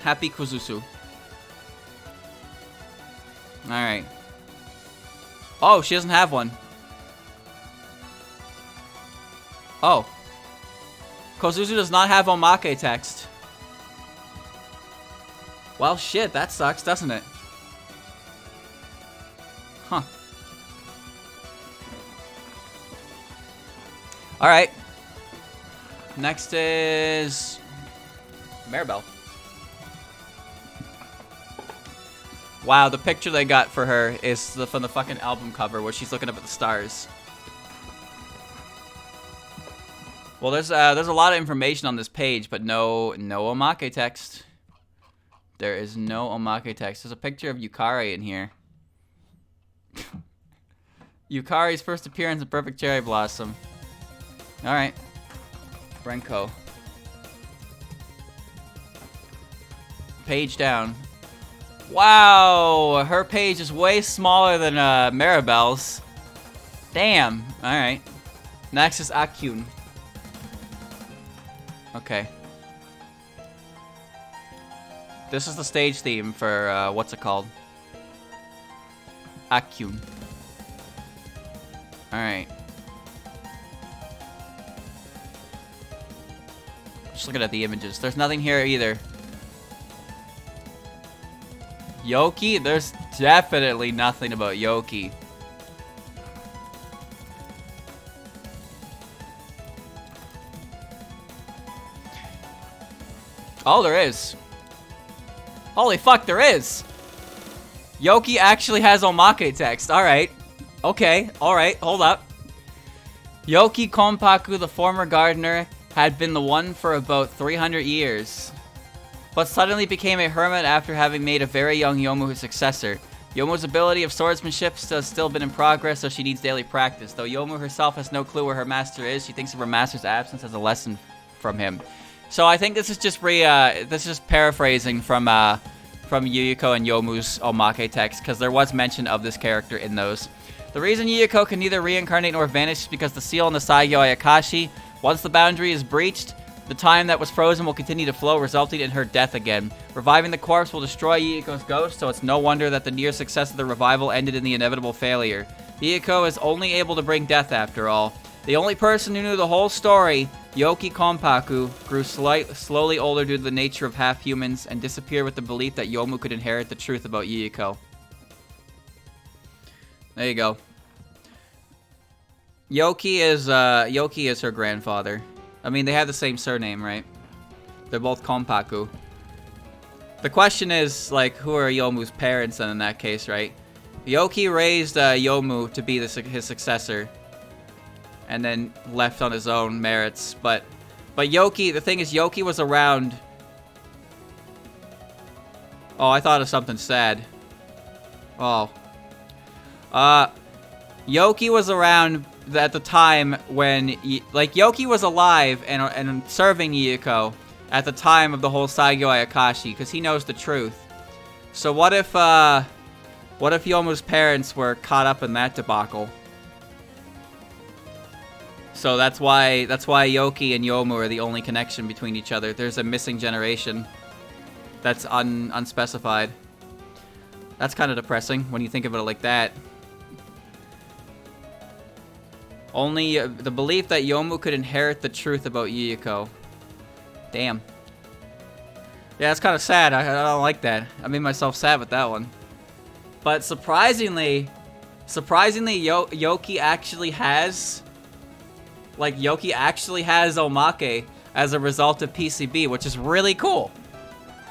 Speaker 1: Happy Kozusu. Alright. Oh, she doesn't have one. Oh. Kozuzu does not have Omake text. Well, shit, that sucks, doesn't it? Huh. Alright. Next is... Maribel. Wow, the picture they got for her is from the fucking album cover where she's looking up at the stars. Well, there's a lot of information on this page, but no Omake text. There is no Omake text. There's a picture of Yukari in here. Yukari's first appearance in Perfect Cherry Blossom. Alright. Renko. Page down. Wow! Her page is way smaller than Maribel's. Damn. Alright. Next is Akyun. Okay. This is the stage theme for, what's it called? Akyun. Alright. Just looking at the images. There's nothing here either. Yoki? There's definitely nothing about Yoki. Oh, there is. Holy fuck, there is! Yoki actually has Omake text. Alright. Okay, alright, hold up. Yoki Konpaku, the former gardener, had been the one for about 300 years, but suddenly became a hermit after having made a very young Yomu his successor. Yomu's ability of swordsmanship has still been in progress, so she needs daily practice. Though Yomu herself has no clue where her master is, she thinks of her master's absence as a lesson from him. So I think this is just paraphrasing from Yuyuko and Yomu's Omake text, because there was mention of this character in those. The reason Yuyuko can neither reincarnate nor vanish is because the seal on the Saigyo Ayakashi, once the boundary is breached, the time that was frozen will continue to flow, resulting in her death again. Reviving the corpse will destroy Yuyuko's ghost, so it's no wonder that the near success of the revival ended in the inevitable failure. Yuyuko is only able to bring death after all. The only person who knew the whole story, Yoki Konpaku, grew slowly older due to the nature of half-humans and disappeared with the belief that Yomu could inherit the truth about Yuyuko. There you go. Yoki is her grandfather. I mean, they have the same surname, right? They're both Konpaku. The question is, like, who are Yomu's parents then in that case, right? Yoki raised Yomu to be his successor, and then left on his own merits. But Yoki, the thing is, Yoki was around... Oh, I thought of something sad. Oh. Yoki was around at the time when... Yoki was alive and serving Yuyuko at the time of the whole Saigyo Ayakashi, because he knows the truth. So what if Yomu's parents were caught up in that debacle? So that's why Yoki and Yomu are the only connection between each other. There's a missing generation that's unspecified. That's kind of depressing when you think of it like that. Only the belief that Yomu could inherit the truth about Yuyuko. Damn. Yeah, that's kind of sad. I don't like that. I made myself sad with that one. But surprisingly, Yoki actually has... Yoki actually has Omake as a result of PCB, which is really cool.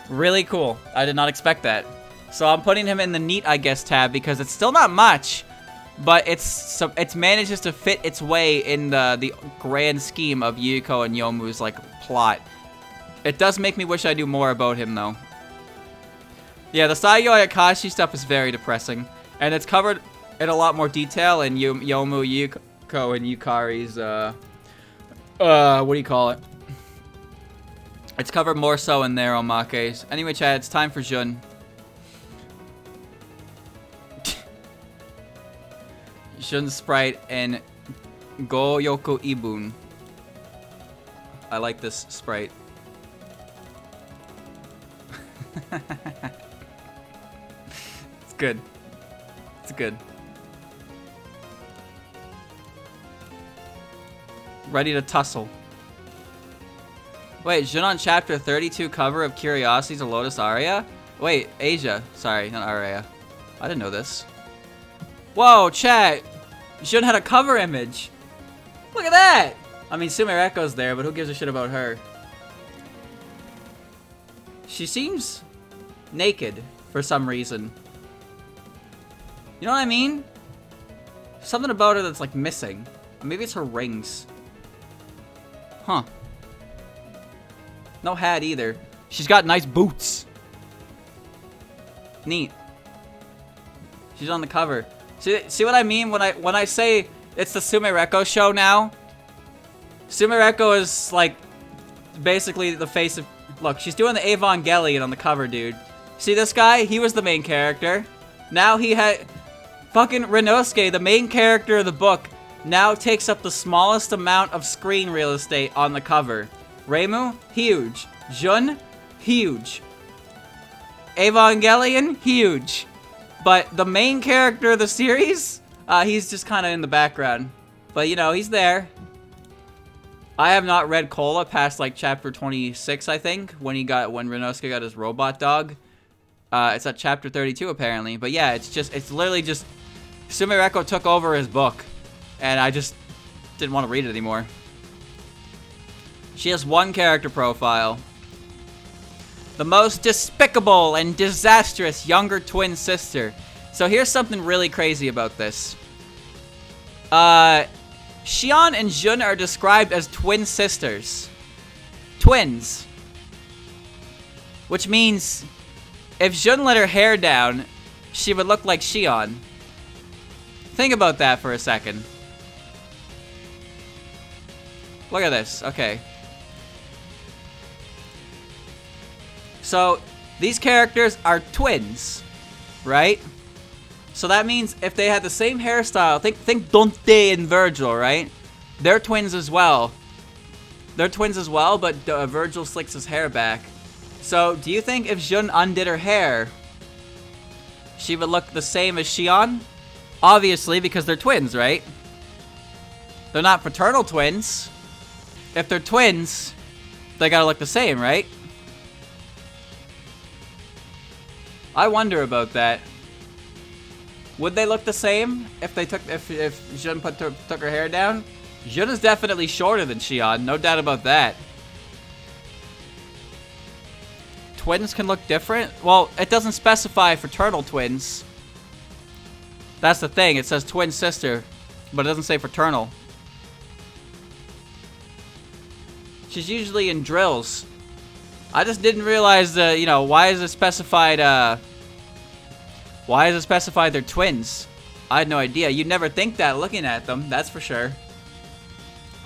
Speaker 1: Really cool. I did not expect that. So I'm putting him in the neat, I guess, tab, because it's still not much, but it manages to fit its way in the grand scheme of Yuyuko and Yomu's, plot. It does make me wish I knew more about him, though. Yeah, the Saigyo Ayakashi stuff is very depressing, and it's covered in a lot more detail in Yomu, Yuyuko, and Yukari's, what do you call it? It's covered more so in their Omakes. Anyway, Chad, it's time for Jun. Jun's sprite and Go Yoko Ibun. I like this sprite. It's good. It's good. Ready to tussle. Wait, Jun on chapter 32 cover of Curiosities of Lotus Aria? Wait, Asia. Sorry, not Aria. I didn't know this. Whoa, chat! Jun had a cover image! Look at that! I mean, Sumireko's there, but who gives a shit about her? She seems naked for some reason. You know what I mean? Something about her that's like missing. Maybe it's her rings. Huh. No hat either. She's got nice boots. Neat. She's on the cover. See what I mean when I say it's the Sumireko show now? Sumireko is like basically the face of... Look, she's doing the Evangelion on the cover, dude. See this guy? He was the main character. Now he had... Fucking Renosuke, the main character of the book, now takes up the smallest amount of screen real estate on the cover. Reimu, huge. Jun, huge. Evangelion, huge. But the main character of the series, he's just kind of in the background. But, you know, he's there. I have not read Cola past, like, chapter 26, I think, when Renosuke got his robot dog. It's at chapter 32, apparently. But, yeah, it's literally just... Sumireko took over his book. And I just didn't want to read it anymore. She has one character profile. The most despicable and disastrous younger twin sister. So here's something really crazy about this. Shion and Joon are described as twin sisters. Twins. Which means if Joon let her hair down, she would look like Shion. Think about that for a second. Look at this. Okay. So, these characters are twins, right? So that means if they had the same hairstyle, think Dante and Virgil, right? They're twins as well. They're twins as well, but Virgil slicks his hair back. So, do you think if Joon undid her hair, she would look the same as Shion? Obviously, because they're twins, right? They're not fraternal twins. If they're twins, they gotta look the same, right? I wonder about that. Would they look the same if they if Joon took her hair down? Joon is definitely shorter than Shion, no doubt about that. Twins can look different? Well, it doesn't specify fraternal twins. That's the thing, it says twin sister, but it doesn't say fraternal. She's usually in drills. I just didn't realize, you know, why is it specified they're twins? I had no idea. You'd never think that looking at them, that's for sure.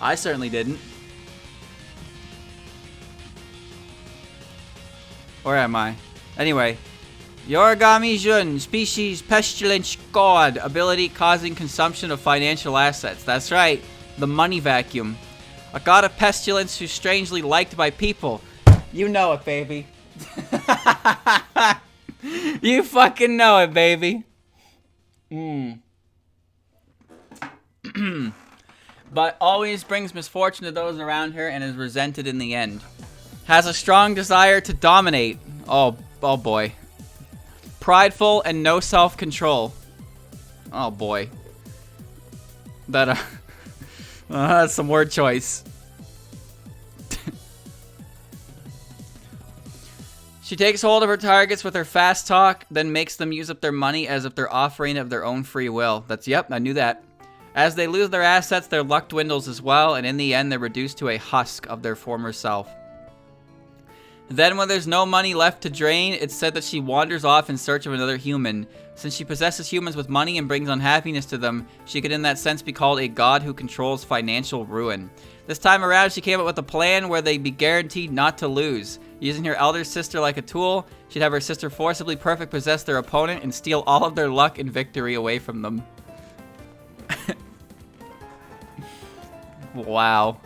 Speaker 1: I certainly didn't. Where am I? Anyway. Yorigami Jun, species pestilence god, ability causing consumption of financial assets. That's right, the money vacuum. A god of pestilence who's strangely liked by people. You know it, baby. You fucking know it, baby. But always brings misfortune to those around her and is resented in the end. Has a strong desire to dominate. Oh boy. Prideful and no self-control. Oh boy. That's some word choice. She takes hold of her targets with her fast talk, then makes them use up their money as if they're offering of their own free will. Yep, I knew that. As they lose their assets, their luck dwindles as well, and in the end, they're reduced to a husk of their former self. Then when there's no money left to drain, it's said that she wanders off in search of another human. Since she possesses humans with money and brings unhappiness to them, she could in that sense be called a god who controls financial ruin. This time around, she came up with a plan where they'd be guaranteed not to lose. Using her elder sister like a tool, she'd have her sister forcibly perfect possess their opponent and steal all of their luck and victory away from them. Wow.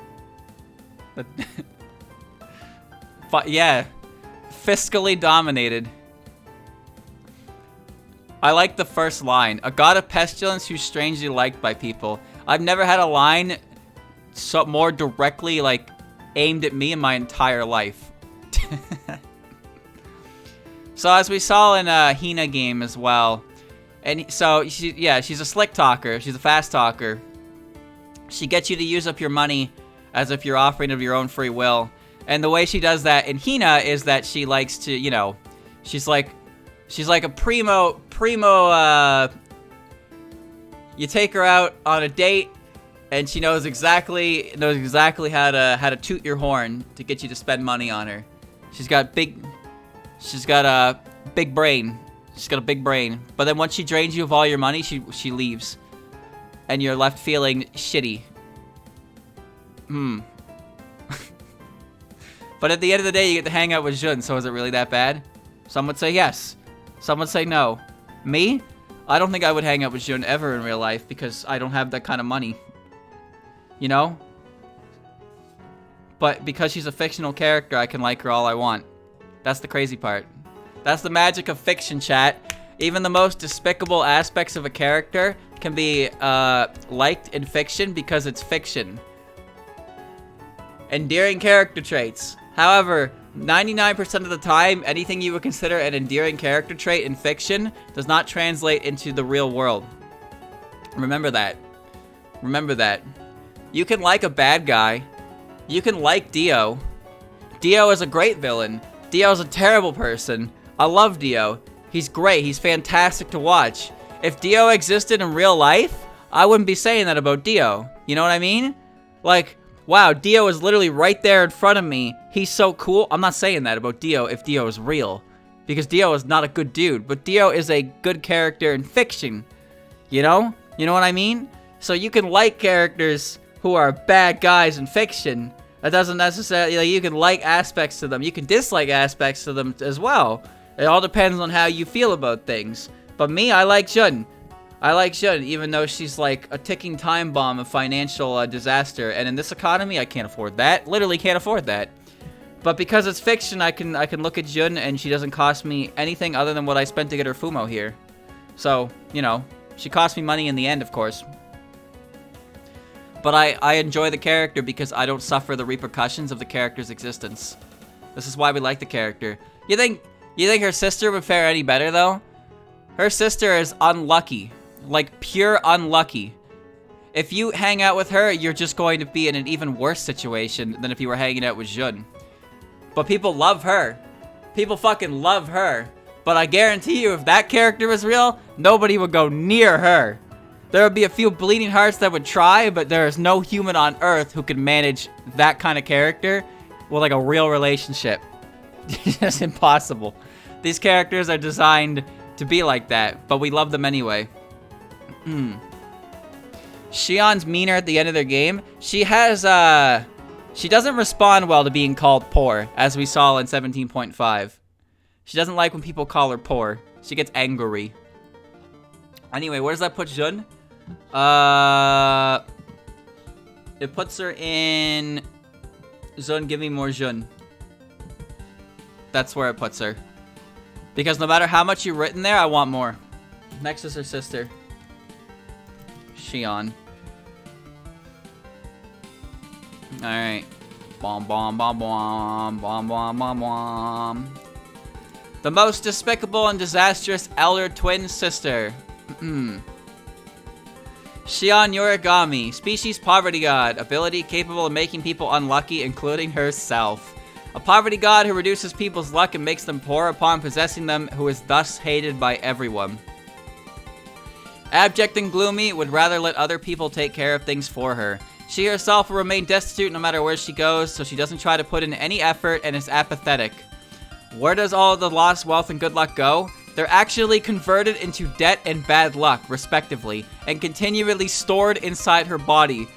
Speaker 1: But yeah, fiscally dominated. I like the first line. A god of pestilence who's strangely liked by people. I've never had a line so more directly like aimed at me in my entire life. So as we saw in Hina game as well, and so she's a slick talker. She's a fast talker. She gets you to use up your money as if you're offering of your own free will. And the way she does that in Hina is that she likes to, you know, she's like a primo. You take her out on a date, and she knows exactly how to toot your horn to get you to spend money on her. She's got a big brain. She's got a big brain. But then once she drains you of all your money, she leaves, and you're left feeling shitty. But at the end of the day, you get to hang out with Joon, so is it really that bad? Some would say yes. Some would say no. Me? I don't think I would hang out with Joon ever in real life because I don't have that kind of money. You know? But because she's a fictional character, I can like her all I want. That's the crazy part. That's the magic of fiction, chat. Even the most despicable aspects of a character can be liked in fiction because it's fiction. Endearing character traits. However, 99% of the time, anything you would consider an endearing character trait in fiction does not translate into the real world. Remember that. Remember that. You can like a bad guy. You can like Dio. Dio is a great villain. Dio is a terrible person. I love Dio. He's great. He's fantastic to watch. If Dio existed in real life, I wouldn't be saying that about Dio. You know what I mean? Like, wow, Dio is literally right there in front of me. He's so cool. I'm not saying that about Dio if Dio is real, because Dio is not a good dude, but Dio is a good character in fiction. You know? You know what I mean? So you can like characters who are bad guys in fiction. That doesn't necessarily, like, you can like aspects to them. You can dislike aspects to them as well. It all depends on how you feel about things. But me, I like Joon. I like Joon, even though she's like a ticking time bomb of financial disaster. And in this economy, I can't afford that. Literally can't afford that. But because it's fiction, I can look at Joon and she doesn't cost me anything other than what I spent to get her Fumo here. So, you know, she cost me money in the end, of course. But I enjoy the character because I don't suffer the repercussions of the character's existence. This is why we like the character. You think her sister would fare any better, though? Her sister is unlucky. Like, pure unlucky. If you hang out with her, you're just going to be in an even worse situation than if you were hanging out with Joon. But people love her. People fucking love her. But I guarantee you, if that character was real, nobody would go near her. There would be a few bleeding hearts that would try, but there is no human on Earth who could manage that kind of character with, like, a real relationship. It's just impossible. These characters are designed to be like that, but we love them anyway. Shion's meaner at the end of their game. She has, she doesn't respond well to being called poor, as we saw in 17.5. She doesn't like when people call her poor. She gets angry. Anyway, where does that put Joon? It puts her in Joon, give me more Joon. That's where it puts her. Because no matter how much you've written there, I want more. Next is her sister, Shion. Alright. Bomb, bomb, bomb, bomb, bomb, bomb, bomb, bomb. The most despicable and disastrous elder twin sister. Shion Yorigami, species poverty god, ability capable of making people unlucky, including herself. A poverty god who reduces people's luck and makes them poor upon possessing them, who is thus hated by everyone. Abject and gloomy, would rather let other people take care of things for her. She herself will remain destitute no matter where she goes, so she doesn't try to put in any effort and is apathetic. Where does all of the lost wealth and good luck go? They're actually converted into debt and bad luck, respectively, and continually stored inside her body.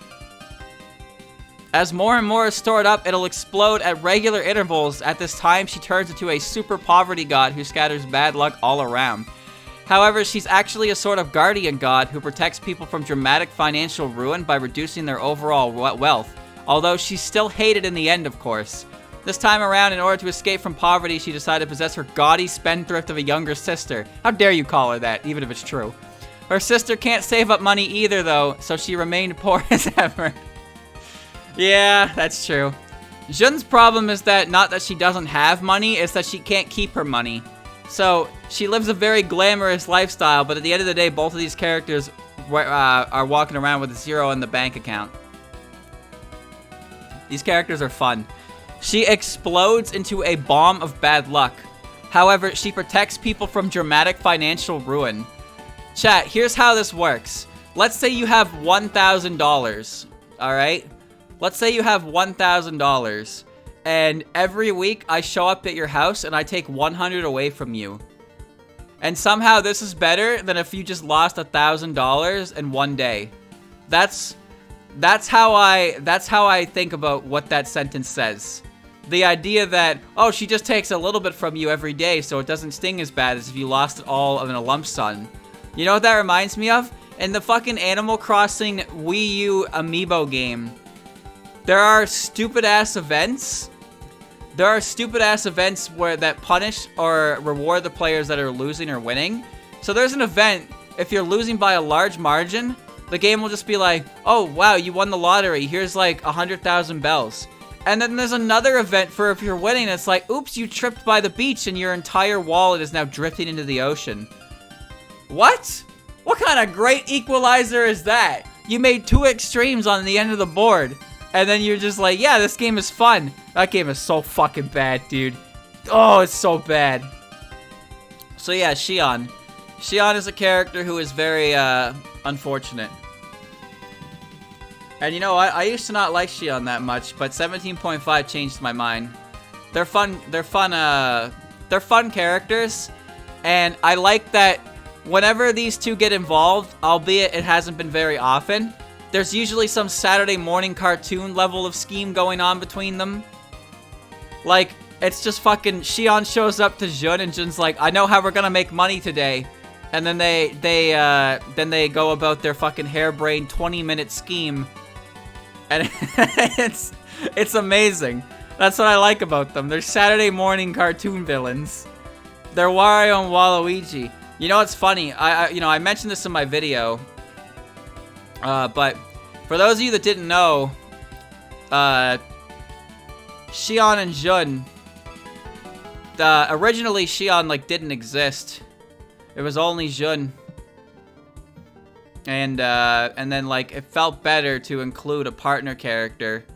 Speaker 1: As more and more is stored up, it'll explode at regular intervals. At this time, she turns into a super poverty god who scatters bad luck all around. However, she's actually a sort of guardian god who protects people from dramatic financial ruin by reducing their overall wealth, although she's still hated in the end, of course. This time around, in order to escape from poverty, she decided to possess her gaudy spendthrift of a younger sister. How dare you call her that, even if it's true. Her sister can't save up money either, though, so she remained poor as ever. Yeah, that's true. Jun's problem is that not that she doesn't have money, it's that she can't keep her money. So, she lives a very glamorous lifestyle, but at the end of the day, both of these characters are walking around with 0 in the bank account. These characters are fun. She explodes into a bomb of bad luck. However, she protects people from dramatic financial ruin. Chat, here's how this works. Let's say you have $1,000, alright? Let's say you have $1,000, and every week I show up at your house and I take 100 away from you. And somehow this is better than if you just lost $1,000 in one day. That's how I think about what that sentence says. The idea that, oh, she just takes a little bit from you every day, so it doesn't sting as bad as if you lost it all in a lump sum. You know what that reminds me of? In the fucking Animal Crossing Wii U amiibo game, there are stupid-ass events. There are stupid-ass events that punish or reward the players that are losing or winning. So there's an event, if you're losing by a large margin, the game will just be like, oh, wow, you won the lottery. Here's like 100,000 bells. And then there's another event for if you're winning, it's like, oops, you tripped by the beach and your entire wallet is now drifting into the ocean. What? What kind of great equalizer is that? You made two extremes on the end of the board. And then you're just like, yeah, this game is fun. That game is so fucking bad, dude. Oh, it's so bad. So yeah, Shion. Shion is a character who is very, unfortunate. And you know what? I used to not like Shion that much, but 17.5 changed my mind. They're fun characters, and I like that whenever these two get involved, albeit it hasn't been very often, there's usually some Saturday morning cartoon level of scheme going on between them. Like, it's just fucking Shion shows up to Joon, and Joon's like, I know how we're gonna make money today. And then they go about their fucking harebrained 20-minute scheme. And it's amazing. That's what I like about them. They're Saturday morning cartoon villains. They're Wario and Waluigi. You know what's funny? I mentioned this in my video. But for those of you that didn't know, Shion and Joon, originally Shion didn't exist. It was only Joon. And then it felt better to include a partner character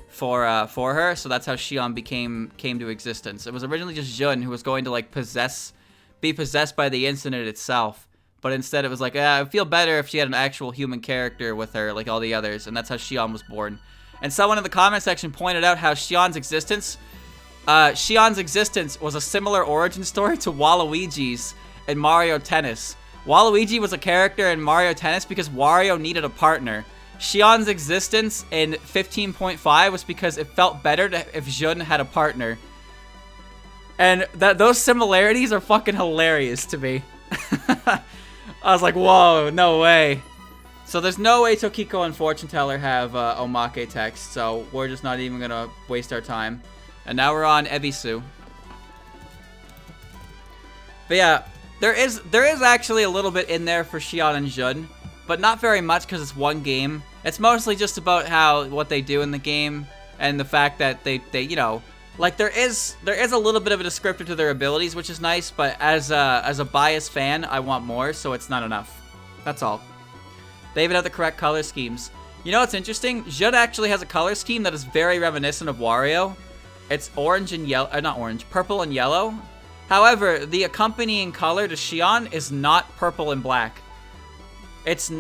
Speaker 1: for her, so that's how Shion came to existence. It was originally just Joon who was going to be possessed by the incident itself, but instead it was I feel better if she had an actual human character with her like all the others, and that's how Shion was born. And someone in the comment section pointed out how Shion's existence was a similar origin story to Waluigi's in Mario Tennis. Waluigi was a character in Mario Tennis because Wario needed a partner. Shion's existence in 15.5 was because it felt better if Joon had a partner. And those similarities are fucking hilarious to me. I was like, whoa, no way. So there's no way Tokiko and Fortune Teller have Omake text, so we're just not even gonna waste our time. And now we're on Ebisu. But yeah, there is actually a little bit in there for Shion and Joon, but not very much because it's one game. It's mostly just about what they do in the game and the fact that they there is a little bit of a descriptor to their abilities, which is nice, but as a biased fan, I want more, so it's not enough. That's all. They even have the correct color schemes. You know what's interesting? Joon actually has a color scheme that is very reminiscent of Wario. It's orange and yellow, not orange, purple and yellow. However, the accompanying color to Shion is not purple and black. It's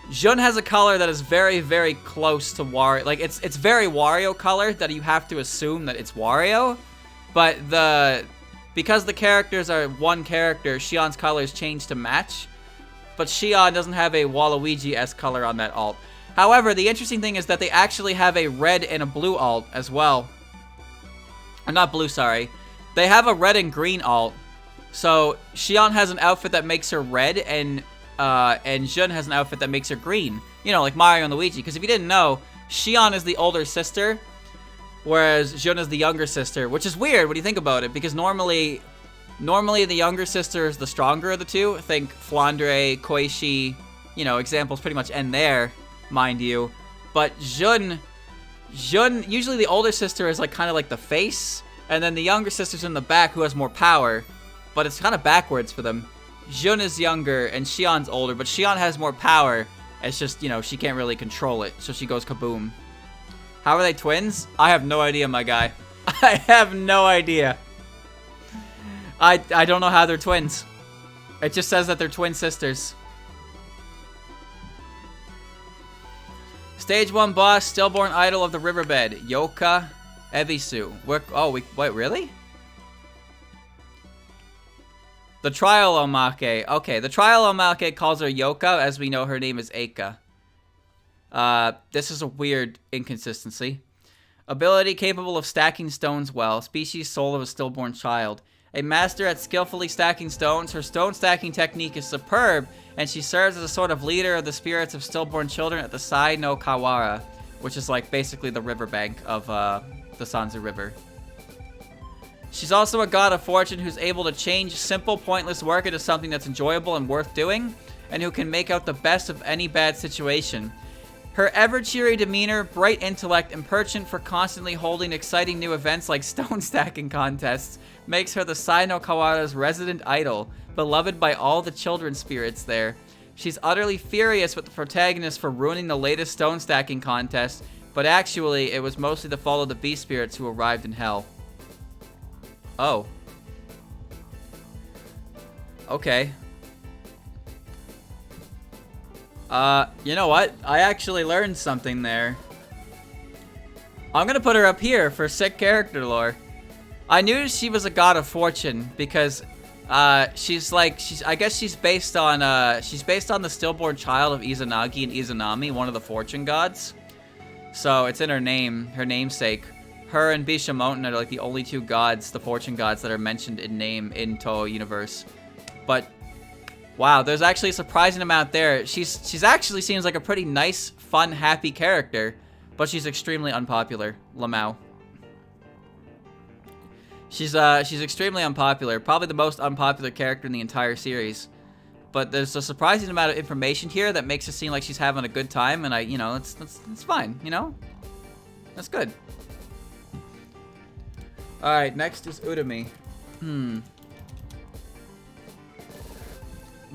Speaker 1: Joon has a color that is very, very close to Wario. It's very Wario color that you have to assume that it's Wario. But because the characters are one character, Shion's colors change to match. But Shion doesn't have a Waluigi-esque color on that alt. However, the interesting thing is that they actually have a red and a blue alt as well. Or not blue, sorry. They have a red and green alt. So Shion has an outfit that makes her red, and Joon has an outfit that makes her green. You know, like Mario and Luigi. Because if you didn't know, Shion is the older sister, whereas Joon is the younger sister. Which is weird when you think about it, because normally the younger sister is the stronger of the two. Think Flandre, Koishi, examples pretty much end there, mind you. But Joon Joon, usually the older sister is like kind of like the face, and then the younger sister's in the back who has more power, but it's kind of backwards for them. Joon is younger and Shion's older, but Shion has more power. It's just, you know, she can't really control it, so she goes kaboom. How are they twins? I have no idea, my guy. I have no idea. I don't know how they're twins. It just says that they're twin sisters. Stage 1 boss, stillborn idol of the riverbed, Yoka Ebisu. Wait, really? The trial Omake. Okay, the trial Omake calls her Yoka, as we know her name is Eika. This is a weird inconsistency. Ability capable of stacking stones well. Species soul of a stillborn child. A master at skillfully stacking stones. Her stone stacking technique is superb, and she serves as a sort of leader of the spirits of stillborn children at the Sai no Kawara, which is like basically the riverbank of the Sanzu River. She's also a god of fortune who's able to change simple, pointless work into something that's enjoyable and worth doing, and who can make out the best of any bad situation. Her ever-cheery demeanor, bright intellect, and penchant for constantly holding exciting new events like stone stacking contests makes her the Sai no Kawara's resident idol, beloved by all the children spirits there. She's utterly furious with the protagonist for ruining the latest stone stacking contest, but actually it was mostly the fault of the beast spirits who arrived in hell. Oh. Okay. You know what? I actually learned something there. I'm gonna put her up here for sick character lore. I knew she was a god of fortune because I guess she's based on the stillborn child of Izanagi and Izanami, one of the fortune gods. So it's in her name, her namesake. Her and Bishamoten are like the only two gods, the fortune gods, that are mentioned in name in Touhou universe. But wow, there's actually a surprising amount there. She's actually seems like a pretty nice, fun, happy character, but she's extremely unpopular. Lamau. She's extremely unpopular, probably the most unpopular character in the entire series. But there's a surprising amount of information here that makes it seem like she's having a good time, and it's fine, you know? That's good. Alright, next is Utami.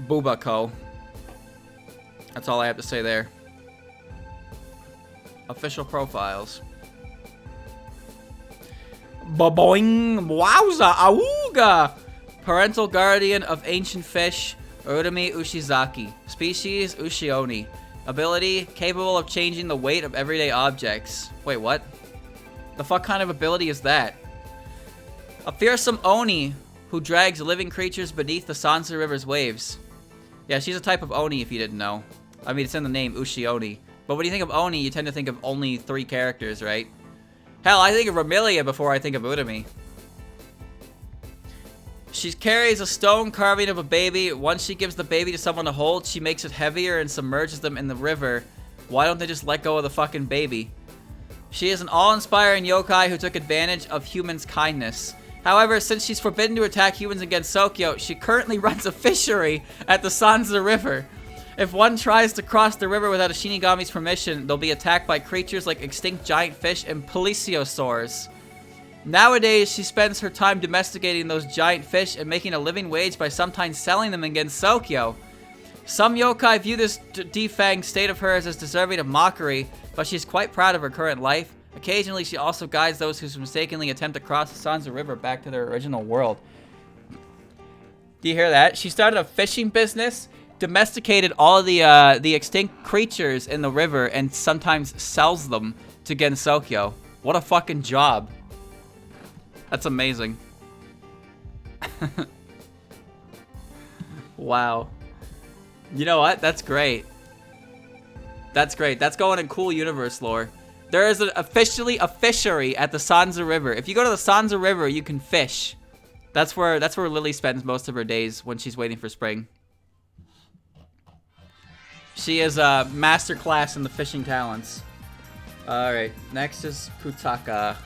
Speaker 1: Bubako. That's all I have to say there. Official profiles. Boing! Wowza! Awooga! Parental guardian of ancient fish, Urumi Ushizaki. Species, Ushioni. Ability, capable of changing the weight of everyday objects. Wait, what? The fuck kind of ability is that? A fearsome Oni who drags living creatures beneath the Sanzu River's waves. Yeah, she's a type of Oni if you didn't know. I mean, it's in the name, Ushioni. But when you think of Oni, you tend to think of only 3 characters, right? Hell, I think of Romilia before I think of Utami. She carries a stone carving of a baby. Once she gives the baby to someone to hold, she makes it heavier and submerges them in the river. Why don't they just let go of the fucking baby? She is an awe-inspiring yokai who took advantage of humans' kindness. However, since she's forbidden to attack humans against Sokyo, she currently runs a fishery at the Sanzu River. If one tries to cross the river without a Shinigami's permission, they'll be attacked by creatures like extinct giant fish and plesiosaurs. Nowadays, she spends her time domesticating those giant fish and making a living wage by sometimes selling them against Sokyo. Some yokai view this defanged state of hers as deserving of mockery, but she's quite proud of her current life. Occasionally, she also guides those who mistakenly attempt to cross the Sanzu River back to their original world. Do you hear that? She started a fishing business, domesticated all of the extinct creatures in the river, and sometimes sells them to Gensokyo. What a fucking job. That's amazing. Wow. You know what? That's great. That's great. That's going in cool universe lore. There is officially a fishery at the Sanzu River. If you go to the Sanzu River, you can fish. That's where Lily spends most of her days when she's waiting for spring. She is a master class in the fishing talents. Alright, next is Kutaka.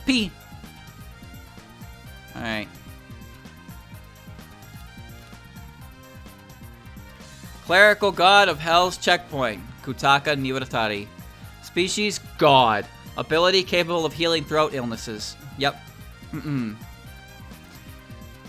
Speaker 1: P. Alright. Clerical god of Hell's checkpoint, Kutaka Niwaratari. Species, God. Ability, capable of healing throat illnesses. Yep.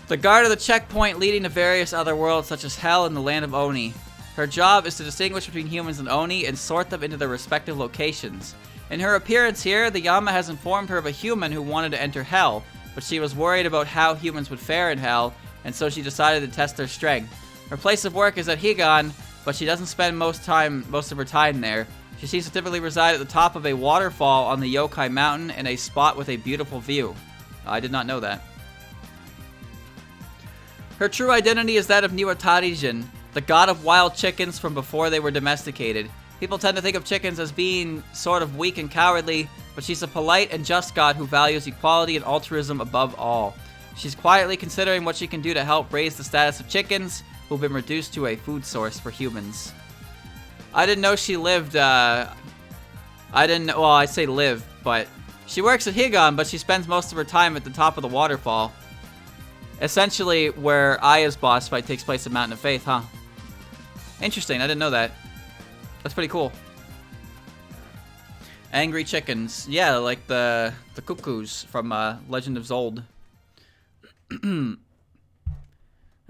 Speaker 1: The guard of the checkpoint leading to various other worlds such as Hell and the land of Oni. Her job is to distinguish between humans and Oni and sort them into their respective locations. In her appearance here, the Yama has informed her of a human who wanted to enter Hell, but she was worried about how humans would fare in Hell, and so she decided to test their strength. Her place of work is at Higan, but she doesn't spend most of her time there. She seems to typically reside at the top of a waterfall on the Yokai Mountain in a spot with a beautiful view. I did not know that. Her true identity is that of Niwatarijin, the god of wild chickens from before they were domesticated. People tend to think of chickens as being sort of weak and cowardly, but she's a polite and just god who values equality and altruism above all. She's quietly considering what she can do to help raise the status of chickens, who've been reduced to a food source for humans. I didn't know she lived, well, I say live, but she works at Higan, but she spends most of her time at the top of the waterfall. Essentially where Aya's boss fight takes place in Mountain of Faith, huh? Interesting, I didn't know that. That's pretty cool. Angry chickens. Yeah, like the cuckoos from Legend of Zold.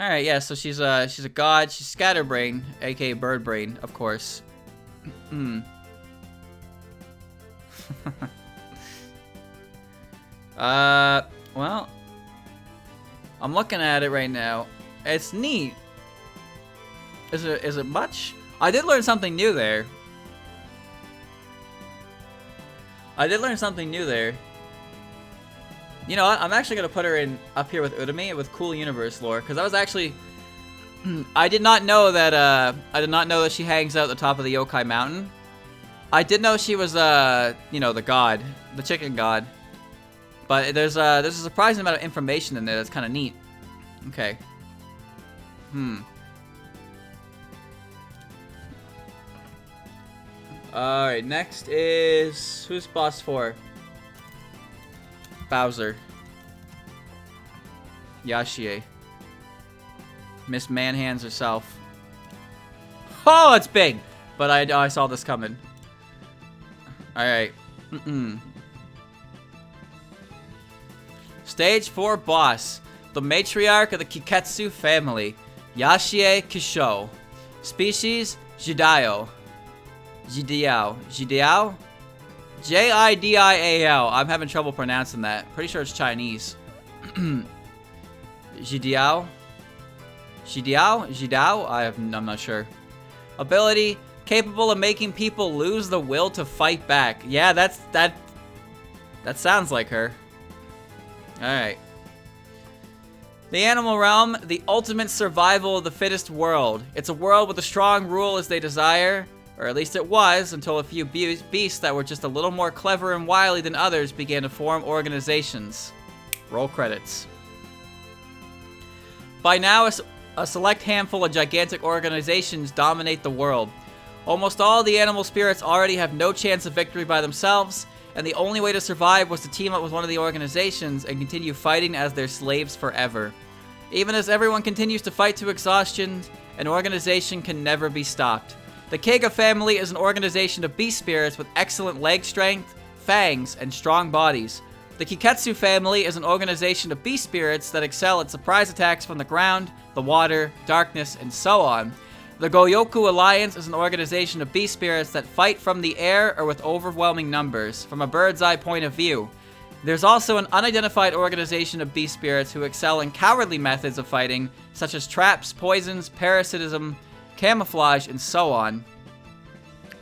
Speaker 1: Alright, yeah, so she's a god. She's Scatterbrain, aka Birdbrain, of course. Well, I'm looking at it right now. It's neat. Is it much? I did learn something new there. You know what? I'm actually gonna put her in up here with Utami with cool universe lore, because I was actually I did not know that she hangs out at the top of the Yokai Mountain. I did know she was you know, the god, the chicken god. But there's a surprising amount of information in there that's kind of neat. Okay. Alright, next is... Who's boss 4? Bowser. Yashiya. Miss Manhands herself. Oh, it's big! But I saw this coming. Alright. Stage 4 boss. The matriarch of the Kiketsu family. Yashiya Kisho. Species, Jidiao. Jidiao? Jidiao. I'm having trouble pronouncing that. Pretty sure it's Chinese. Jidiao? I'm not sure. Ability, capable of making people lose the will to fight back. Yeah, that sounds like her. Alright. The animal realm, the ultimate survival of the fittest world. It's a world with a strong rule as they desire, or at least it was, until a few beasts that were just a little more clever and wily than others began to form organizations. Roll credits. By now, a select handful of gigantic organizations dominate the world. Almost all the animal spirits already have no chance of victory by themselves, and the only way to survive was to team up with one of the organizations and continue fighting as their slaves forever. Even as everyone continues to fight to exhaustion, an organization can never be stopped. The Keiga family is an organization of beast spirits with excellent leg strength, fangs, and strong bodies. The Kiketsu family is an organization of beast spirits that excel at surprise attacks from the ground, the water, darkness, and so on. The Goyoku Alliance is an organization of beast spirits that fight from the air or with overwhelming numbers, from a bird's eye point of view. There's also an unidentified organization of beast spirits who excel in cowardly methods of fighting, such as traps, poisons, parasitism, camouflage, and so on.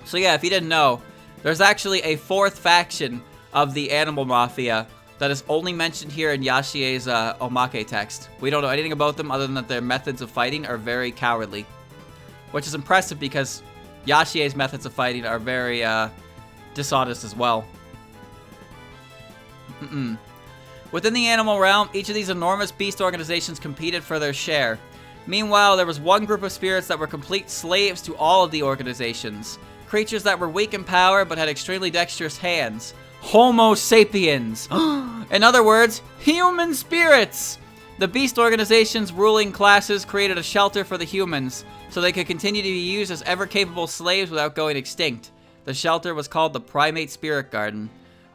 Speaker 1: So yeah, if you didn't know, there's actually a fourth faction of the Animal Mafia that is only mentioned here in Yashiya's Omake text. We don't know anything about them other than that their methods of fighting are very cowardly. Which is impressive because Yashiya's methods of fighting are very dishonest as well. Within the animal realm, each of these enormous beast organizations competed for their share. Meanwhile, there was one group of spirits that were complete slaves to all of the organizations. Creatures that were weak in power but had extremely dexterous hands. Homo sapiens! In other words, human spirits! The beast organization's ruling classes created a shelter for the humans, so they could continue to be used as ever-capable slaves without going extinct. The shelter was called the Primate Spirit Garden.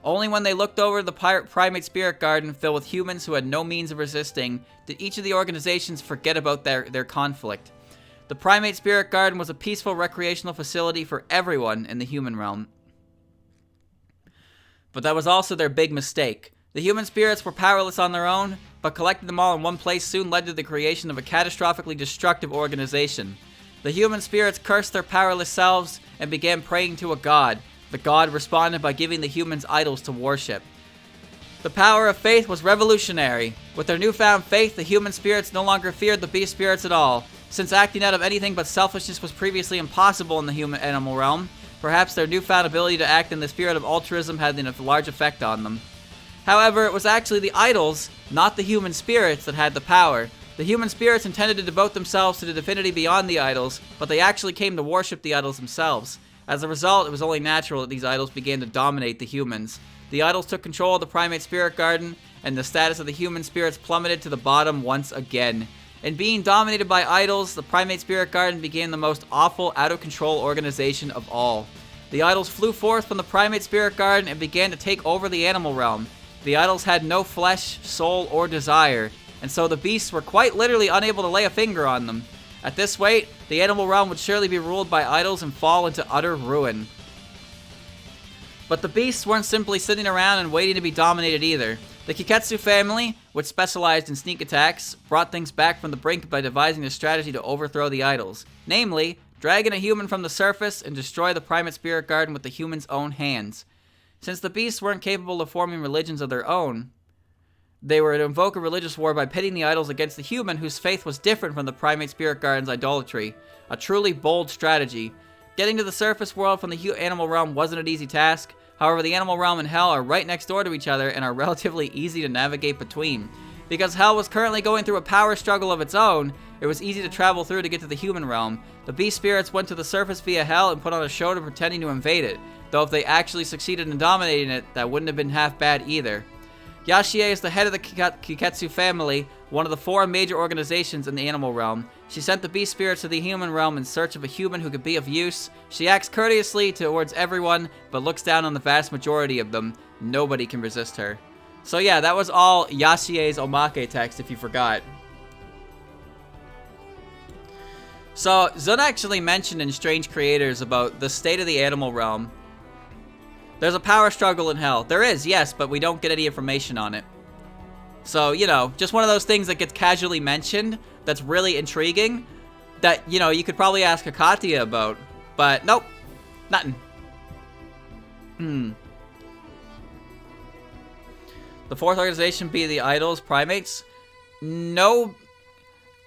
Speaker 1: Only when they looked over the Primate Spirit Garden filled with humans who had no means of resisting did each of the organizations forget about their conflict. The Primate Spirit Garden was a peaceful recreational facility for everyone in the human realm. But that was also their big mistake. The human spirits were powerless on their own, but collecting them all in one place soon led to the creation of a catastrophically destructive organization. The human spirits cursed their powerless selves and began praying to a god. The god responded by giving the humans idols to worship. The power of faith was revolutionary. With their newfound faith, the human spirits no longer feared the beast spirits at all. Since acting out of anything but selfishness was previously impossible in the human animal realm, perhaps their newfound ability to act in the spirit of altruism had a large effect on them. However, it was actually the idols, not the human spirits, that had the power. The human spirits intended to devote themselves to the divinity beyond the idols, but they actually came to worship the idols themselves. As a result, it was only natural that these idols began to dominate the humans. The idols took control of the Primate Spirit Garden, and the status of the human spirits plummeted to the bottom once again. In being dominated by idols, the Primate Spirit Garden became the most awful, out-of-control organization of all. The idols flew forth from the Primate Spirit Garden and began to take over the animal realm. The idols had no flesh, soul, or desire, and so the beasts were quite literally unable to lay a finger on them. At this rate, the animal realm would surely be ruled by idols and fall into utter ruin. But the beasts weren't simply sitting around and waiting to be dominated either. The Kiketsu family, which specialized in sneak attacks, brought things back from the brink by devising a strategy to overthrow the idols. Namely, dragging a human from the surface and destroy the Primate Spirit Garden with the human's own hands. Since the beasts weren't capable of forming religions of their own, they were to invoke a religious war by pitting the idols against the human whose faith was different from the Primate Spirit Garden's idolatry. A truly bold strategy. Getting to the surface world from the animal realm wasn't an easy task. However, the animal realm and hell are right next door to each other and are relatively easy to navigate between. Because hell was currently going through a power struggle of its own, it was easy to travel through to get to the human realm. The beast spirits went to the surface via hell and put on a show to pretending to invade it. Though if they actually succeeded in dominating it, that wouldn't have been half bad either. Yashiya is the head of the Kiketsu family, one of the 4 major organizations in the animal realm. She sent the beast spirits to the human realm in search of a human who could be of use. She acts courteously towards everyone, but looks down on the vast majority of them. Nobody can resist her. So yeah, that was all Yashiya's Omake text, if you forgot. So, Zun actually mentioned in Strange Creators about the state of the animal realm. There's a power struggle in hell. There is, yes, but we don't get any information on it. So, you know, just one of those things that gets casually mentioned that's really intriguing that, you know, you could probably ask Akatia about. But, nope. Nothing. The 4th organization be the idols, primates? No.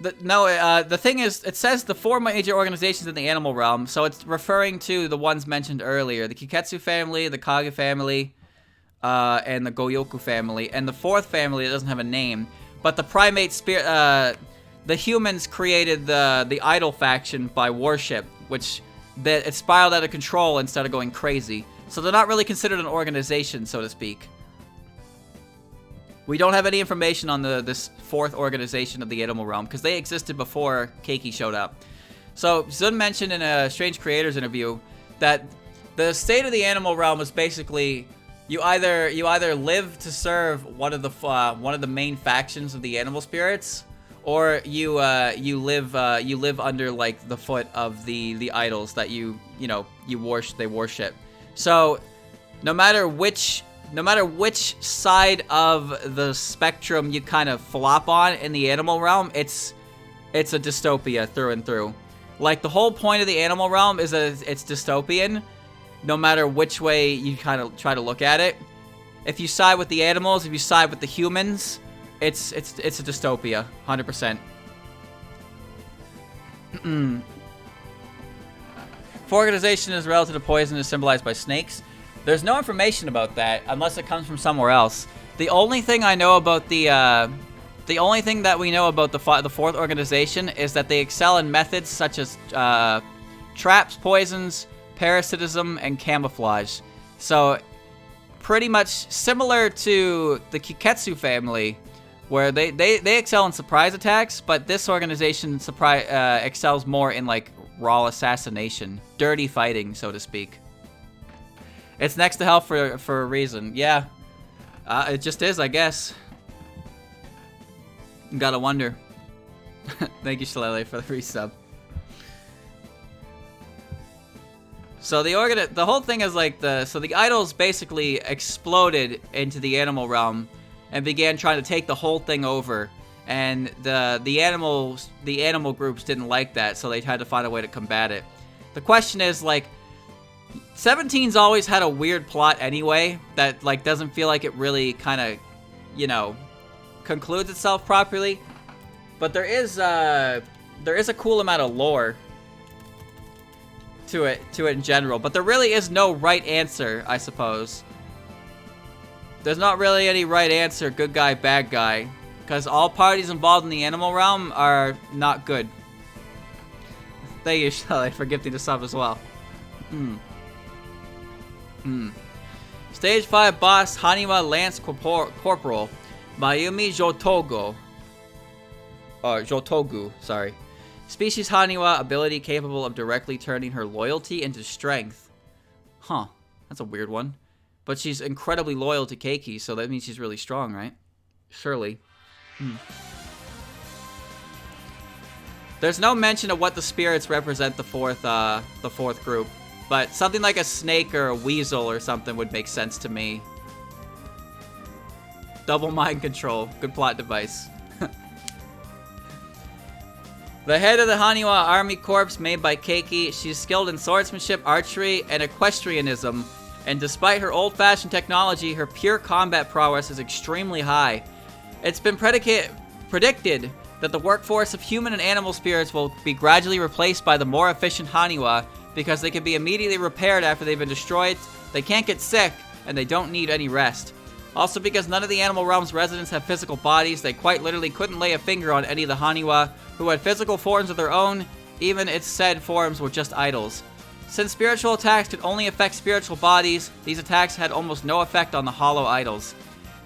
Speaker 1: The thing is, it says the 4 major organizations in the animal realm, so it's referring to the ones mentioned earlier. The Kiketsu family, the Kage family, and the Goyoku family. And the 4th family, it doesn't have a name. But the primate spirit, the humans created the idol faction by worship, which it spiraled out of control and started going crazy. So they're not really considered an organization, so to speak. We don't have any information on this 4th organization of the animal realm, because they existed before Keiki showed up. So, Zun mentioned in a Strange Creators interview that the state of the animal realm is basically you either live to serve one of the main factions of the animal spirits, or you live under like the foot of the idols that they worship. So, no matter which side of the spectrum you kind of flop on in the animal realm, it's a dystopia through and through. Like, the whole point of the animal realm is that it's dystopian, no matter which way you kind of try to look at it. If you side with the animals, if you side with the humans, it's a dystopia, 100%. 4 organization is relative to poison is symbolized by snakes. There's no information about that unless it comes from somewhere else. The only thing I know about the only thing that we know about the 4th organization is that they excel in methods such as traps, poisons, parasitism, and camouflage. So pretty much similar to the Kiketsu family, where they excel in surprise attacks, but this organization excels more in like raw assassination, dirty fighting, so to speak. It's next to hell for a reason. Yeah. It just is, I guess. Gotta wonder. Thank you, Shalele, for the resub. So the whole thing is like the idols basically exploded into the animal realm and began trying to take the whole thing over. And the animal groups didn't like that, so they had to find a way to combat it. The question is, like, 17's always had a weird plot anyway that, like, doesn't feel like it really kind of, you know, concludes itself properly. But there is a cool amount of lore to it in general. But there really is no right answer, I suppose. There's not really any right answer, good guy, bad guy. Because all parties involved in the animal realm are not good. Thank you, Shelly, for gifting the sub as well. Stage 5 boss, Haniwa Lance Corporal, Mayumi Jotogu, sorry. Species Haniwa, ability capable of directly turning her loyalty into strength. Huh, that's a weird one. But she's incredibly loyal to Keiki, so that means she's really strong, right? Surely. There's no mention of what the spirits represent the fourth group, but something like a snake or a weasel or something would make sense to me. Double mind control, good plot device. The head of the Haniwa Army Corps made by Keiki, she's skilled in swordsmanship, archery, and equestrianism, and despite her old-fashioned technology, her pure combat prowess is extremely high. It's been predicted that the workforce of human and animal spirits will be gradually replaced by the more efficient Haniwa because they can be immediately repaired after they've been destroyed, they can't get sick, and they don't need any rest. Also, because none of the animal realm's residents have physical bodies, they quite literally couldn't lay a finger on any of the Haniwa who had physical forms of their own, even its said forms were just idols. Since spiritual attacks could only affect spiritual bodies, these attacks had almost no effect on the hollow idols.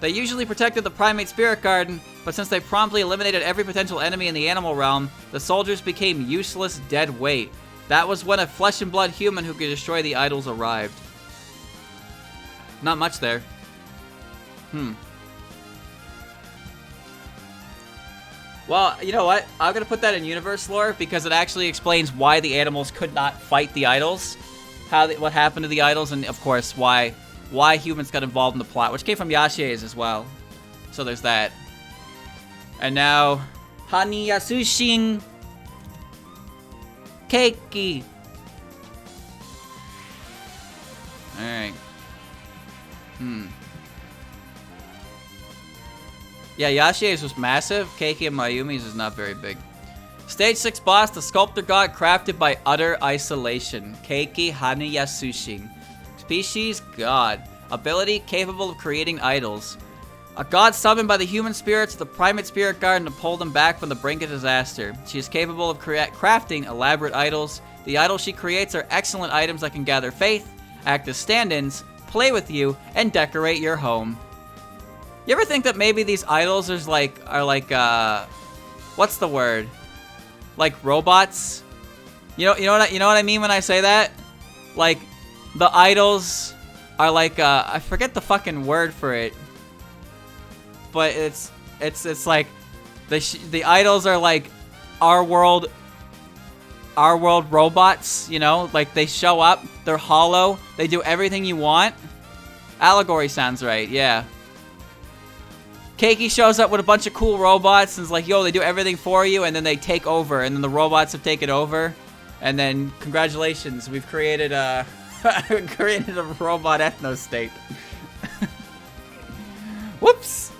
Speaker 1: They usually protected the primate spirit garden, but since they promptly eliminated every potential enemy in the animal realm, the soldiers became useless dead weight. That was when a flesh and blood human who could destroy the idols arrived. Not much there. Well, you know what? I'm gonna put that in universe lore because it actually explains why the animals could not fight the idols, what happened to the idols, and of course why humans got involved in the plot, which came from Yashiya's as well. So there's that. And now, Hani Yasushin Keiki. Alright. Yeah, Yashiya's was massive. Keiki and Mayumi's is not very big. Stage 6 boss, the sculptor god crafted by utter isolation. Keiki Hani Yasushin. Species, god. Ability, capable of creating idols. A god summoned by the human spirits of the primate spirit garden to pull them back from the brink of disaster. She is capable of crafting elaborate idols. The idols she creates are excellent items that can gather faith, act as stand-ins, play with you, and decorate your home. You ever think that maybe these idols are like what's the word? Like robots? You know what I mean when I say that? Like the idols are like I forget the fucking word for it. But it's like the idols are like our world robots, you know? Like they show up, they're hollow, they do everything you want. Allegory sounds right, yeah. Keiki shows up with a bunch of cool robots and is like, yo, they do everything for you, and then they take over, and then the robots have taken over, and then congratulations, we've created a robot ethno state. Whoops.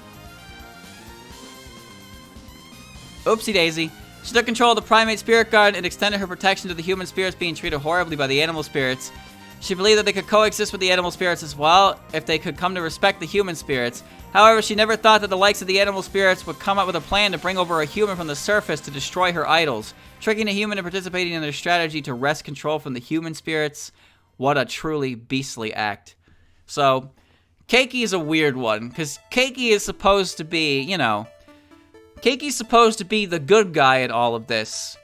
Speaker 1: Oopsie daisy. She took control of the primate spirit garden and extended her protection to the human spirits being treated horribly by the animal spirits. She believed that they could coexist with the animal spirits as well if they could come to respect the human spirits. However, she never thought that the likes of the animal spirits would come up with a plan to bring over a human from the surface to destroy her idols, tricking a human into participating in their strategy to wrest control from the human spirits. What a truly beastly act. So, Keiki is a weird one, because Keiki is supposed to be, you know, Keiki's supposed to be the good guy in all of this,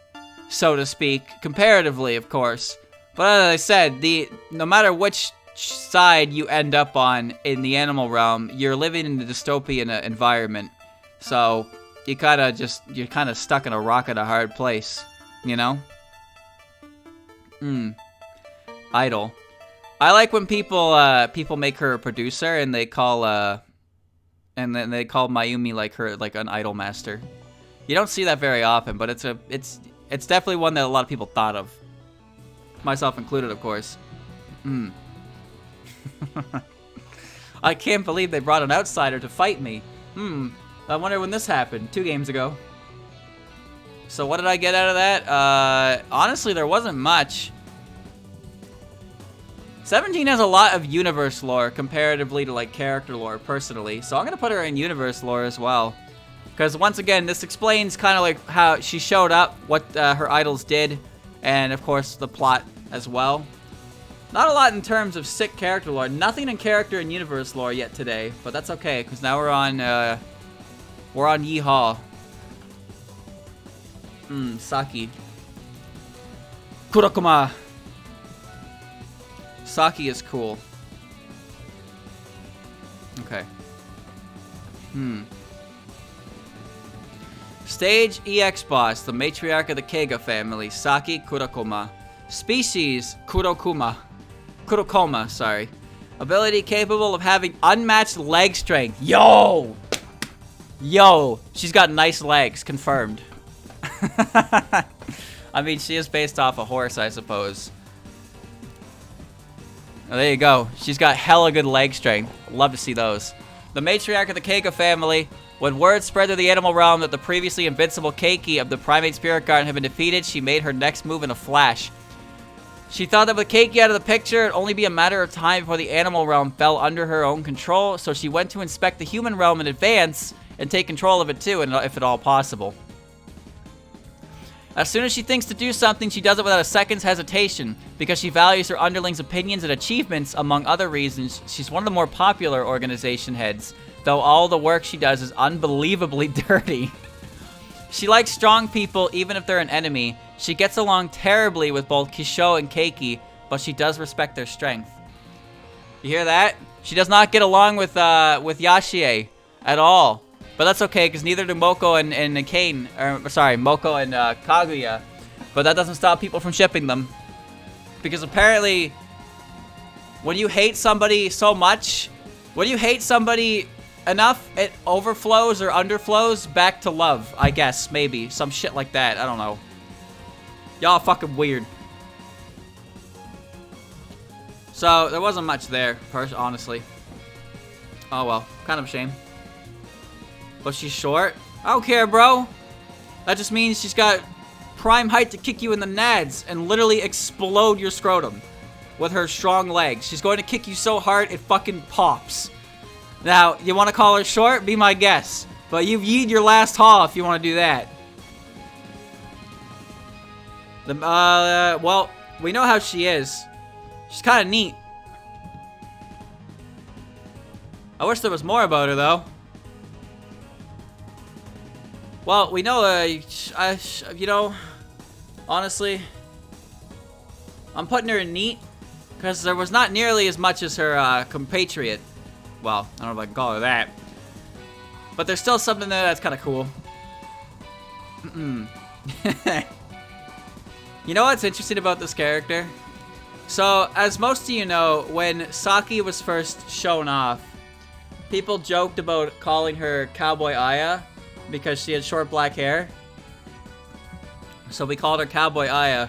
Speaker 1: so to speak, comparatively, of course. But as I said, no matter which side you end up on in the animal realm, you're living in a dystopian environment. So you're kind of stuck in a rock and a hard place, you know? Idol. I like when people make her a producer and they call and then they call Mayumi like her like an idol master. You don't see that very often, but it's definitely one that a lot of people thought of. Myself included, of course. I can't believe they brought an outsider to fight me. I wonder when this happened. 2 games ago. So what did I get out of that? Honestly, there wasn't much. 17 has a lot of universe lore comparatively to like character lore, personally. So I'm gonna put her in universe lore as well. Because once again, this explains kind of like how she showed up, what her idols did, and of course the plot as well. Not a lot in terms of sick character lore. Nothing in character and universe lore yet today, but that's okay because now we're on Yeehaw. Saki. Kurokuma. Saki is cool. Okay. Stage EX boss, the matriarch of the Keiga family, Saki Kurokuma. Species, Kurokoma, sorry. Ability capable of having unmatched leg strength. Yo! Yo! She's got nice legs, confirmed. I mean, she is based off a horse, I suppose. Oh, there you go. She's got hella good leg strength. Love to see those. The matriarch of the Keiga family. When word spread through the animal realm that the previously invincible Keiki of the Primate Spirit Garden had been defeated, she made her next move in a flash. She thought that with Keiki out of the picture, it'd only be a matter of time before the animal realm fell under her own control, so she went to inspect the human realm in advance and take control of it too, if at all possible. As soon as she thinks to do something, she does it without a second's hesitation. Because she values her underlings' opinions and achievements, among other reasons, she's one of the more popular organization heads, though all the work she does is unbelievably dirty. She likes strong people, even if they're an enemy. She gets along terribly with both Kisho and Keiki, but she does respect their strength. You hear that? She does not get along with Yashiya at all. But that's okay, because neither do Moko and Kane, or sorry, Moko and Kaguya. But that doesn't stop people from shipping them. Because apparently, when you hate somebody so much, when you hate somebody enough, it overflows or underflows back to love, I guess, maybe. Some shit like that, I don't know. Y'all fucking weird. So, there wasn't much there, honestly. Oh well, kind of a shame. Was she short? I don't care, bro. That just means she's got prime height to kick you in the nads and literally explode your scrotum with her strong legs. She's going to kick you so hard it fucking pops. Now, you want to call her short? Be my guest. But you've yeed your last haul if you want to do that. Well, we know how she is. She's kind of neat. I wish there was more about her, though. Well, we know, you know, honestly, I'm putting her in neat because there was not nearly as much as her compatriot. Well, I don't know if I can call her that. But there's still something there that's kind of cool. You know what's interesting about this character? So, as most of you know, when Saki was first shown off, people joked about calling her Cowboy Aya because she had short black hair. So we called her Cowboy Aya.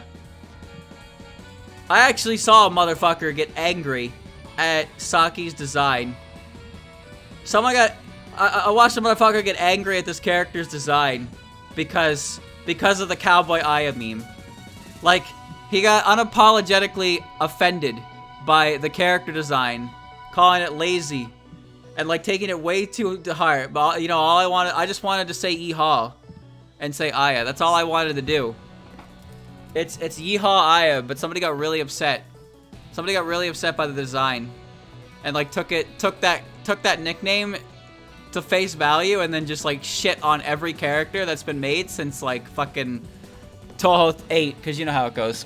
Speaker 1: I actually saw a motherfucker get angry at Saki's design. I watched a motherfucker get angry at this character's design because of the Cowboy Aya meme. Like, he got unapologetically offended by the character design, calling it lazy. And like taking it way too to heart. But you know, I just wanted to say Yeehaw and say Aya. That's all I wanted to do. It's Yeehaw Aya, but somebody got really upset. Somebody got really upset by the design. And like took that nickname to face value and then just like shit on every character that's been made since like fucking Touhou 8, because you know how it goes.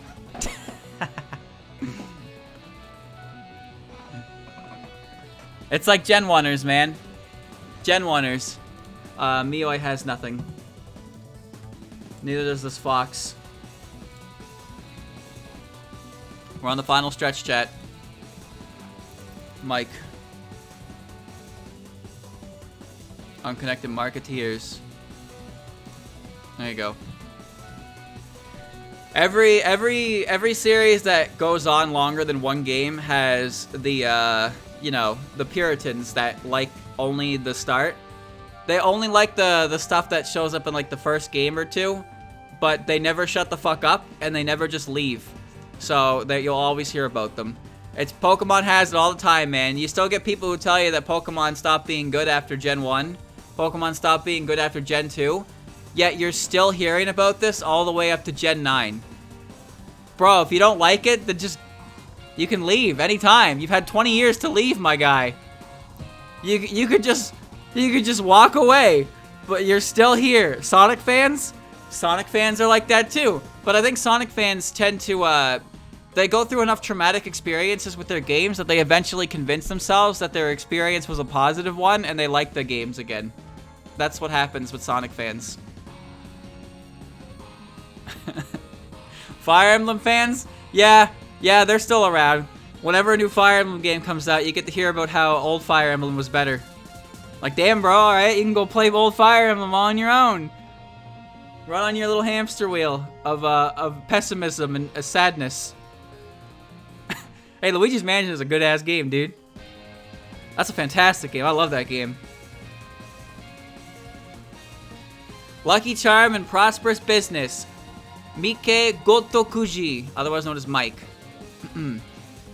Speaker 1: It's like Gen 1ers, man. Gen 1ers. Mioi has nothing. Neither does this fox. We're on the final stretch, chat. Mike. Unconnected marketeers. There you go. Every series that goes on longer than one game has the you know, the Puritans that like only the start. They only like the stuff that shows up in like the first game or two, but they never shut the fuck up and they never just leave. So that you'll always hear about them. It's Pokemon has it all the time, man. You still get people who tell you that Pokemon stopped being good after Gen 1. Pokemon stopped being good after Gen 2. Yet you're still hearing about this all the way up to Gen 9. Bro, if you don't like it, then just... You can leave anytime. You've had 20 years to leave, my guy. You could just walk away. But you're still here. Sonic fans? Sonic fans are like that too. But I think Sonic fans tend to... They go through enough traumatic experiences with their games that they eventually convince themselves that their experience was a positive one and they like the games again. That's what happens with Sonic fans. Fire Emblem fans? Yeah, they're still around. Whenever a new Fire Emblem game comes out, you get to hear about how old Fire Emblem was better. Like, damn, bro, alright, you can go play old Fire Emblem on your own. Run on your little hamster wheel of pessimism and sadness. Hey, Luigi's Mansion is a good-ass game, dude. That's a fantastic game. I love that game. Lucky Charm and Prosperous Business. Mike Gotokuji, otherwise known as Mike.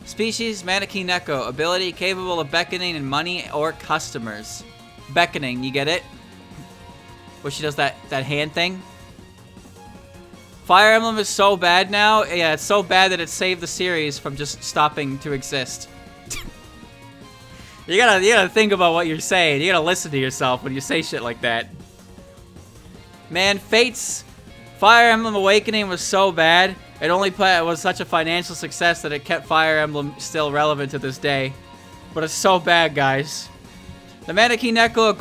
Speaker 1: Species, Maneki Neko. Ability, capable of beckoning in money or customers. Beckoning, you get it? Where she does that hand thing. Fire Emblem is so bad now. Yeah, it's so bad that it saved the series from just stopping to exist. You gotta think about what you're saying. You gotta listen to yourself when you say shit like that. Man, Fate's Fire Emblem Awakening was so bad. It was such a financial success that it kept Fire Emblem still relevant to this day. But it's so bad, guys. The Maneki Neko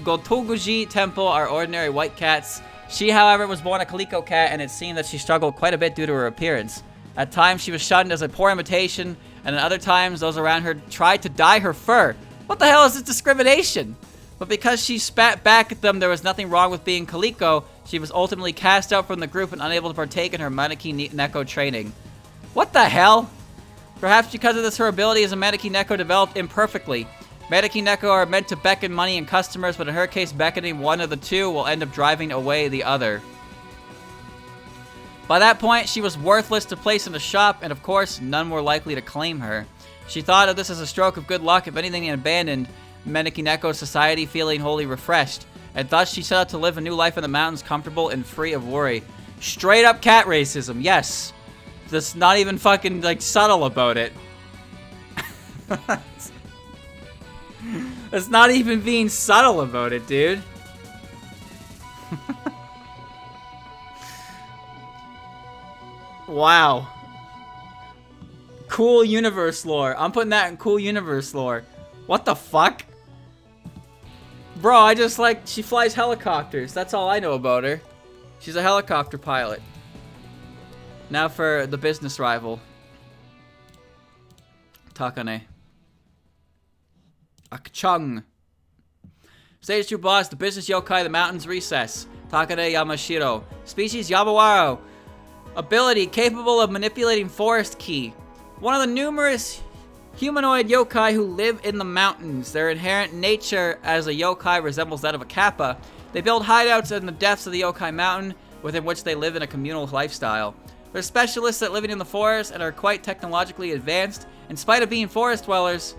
Speaker 1: Gotoguji Temple are ordinary white cats. She, however, was born a calico cat, and it seemed that she struggled quite a bit due to her appearance. At times, she was shunned as a poor imitation, and at other times, those around her tried to dye her fur. What the hell is this discrimination? But because she spat back at them there was nothing wrong with being calico, she was ultimately cast out from the group and unable to partake in her Maneki Neko training. What the hell? Perhaps because of this, her ability as a Maneki Neko developed imperfectly. Maneki Neko are meant to beckon money and customers, but in her case, beckoning one of the two will end up driving away the other. By that point, she was worthless to place in a shop, and of course, none were likely to claim her. She thought of this as a stroke of good luck, if anything, and abandoned Maneki Neko's society feeling wholly refreshed, and thus she set out to live a new life in the mountains, comfortable and free of worry. Straight up cat racism, yes. That's not even fucking, like, subtle about it. It's not even being subtle about it, dude. Wow. Cool universe lore. I'm putting that in cool universe lore. What the fuck? Bro, I just like, she flies helicopters. That's all I know about her. She's a helicopter pilot. Now for the business rival. Takane. Akchung. Stage 2 boss, the business yokai, the mountain's recess. Takane Yamashiro. Species Yamawaro. Ability, capable of manipulating forest ki. One of the numerous humanoid yokai who live in the mountains. Their inherent nature as a yokai resembles that of a kappa. They build hideouts in the depths of the yokai mountain, within which they live in a communal lifestyle. They're specialists at living in the forest and are quite technologically advanced. In spite of being forest dwellers,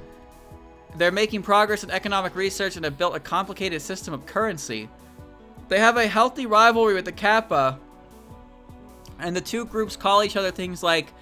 Speaker 1: they're making progress in economic research and have built a complicated system of currency. They have a healthy rivalry with the Kappa, and the two groups call each other things like,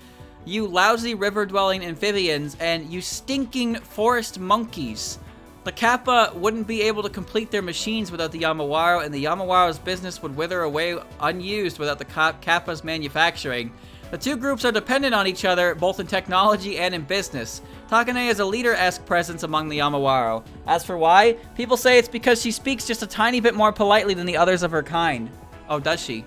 Speaker 1: "You lousy river-dwelling amphibians," and "You stinking forest monkeys." The Kappa wouldn't be able to complete their machines without the Yamawaro, and the Yamawaro's business would wither away unused without the Kappa's manufacturing. The two groups are dependent on each other, both in technology and in business. Takane is a leader-esque presence among the Yamawaro. As for why, people say it's because she speaks just a tiny bit more politely than the others of her kind. Oh, does she?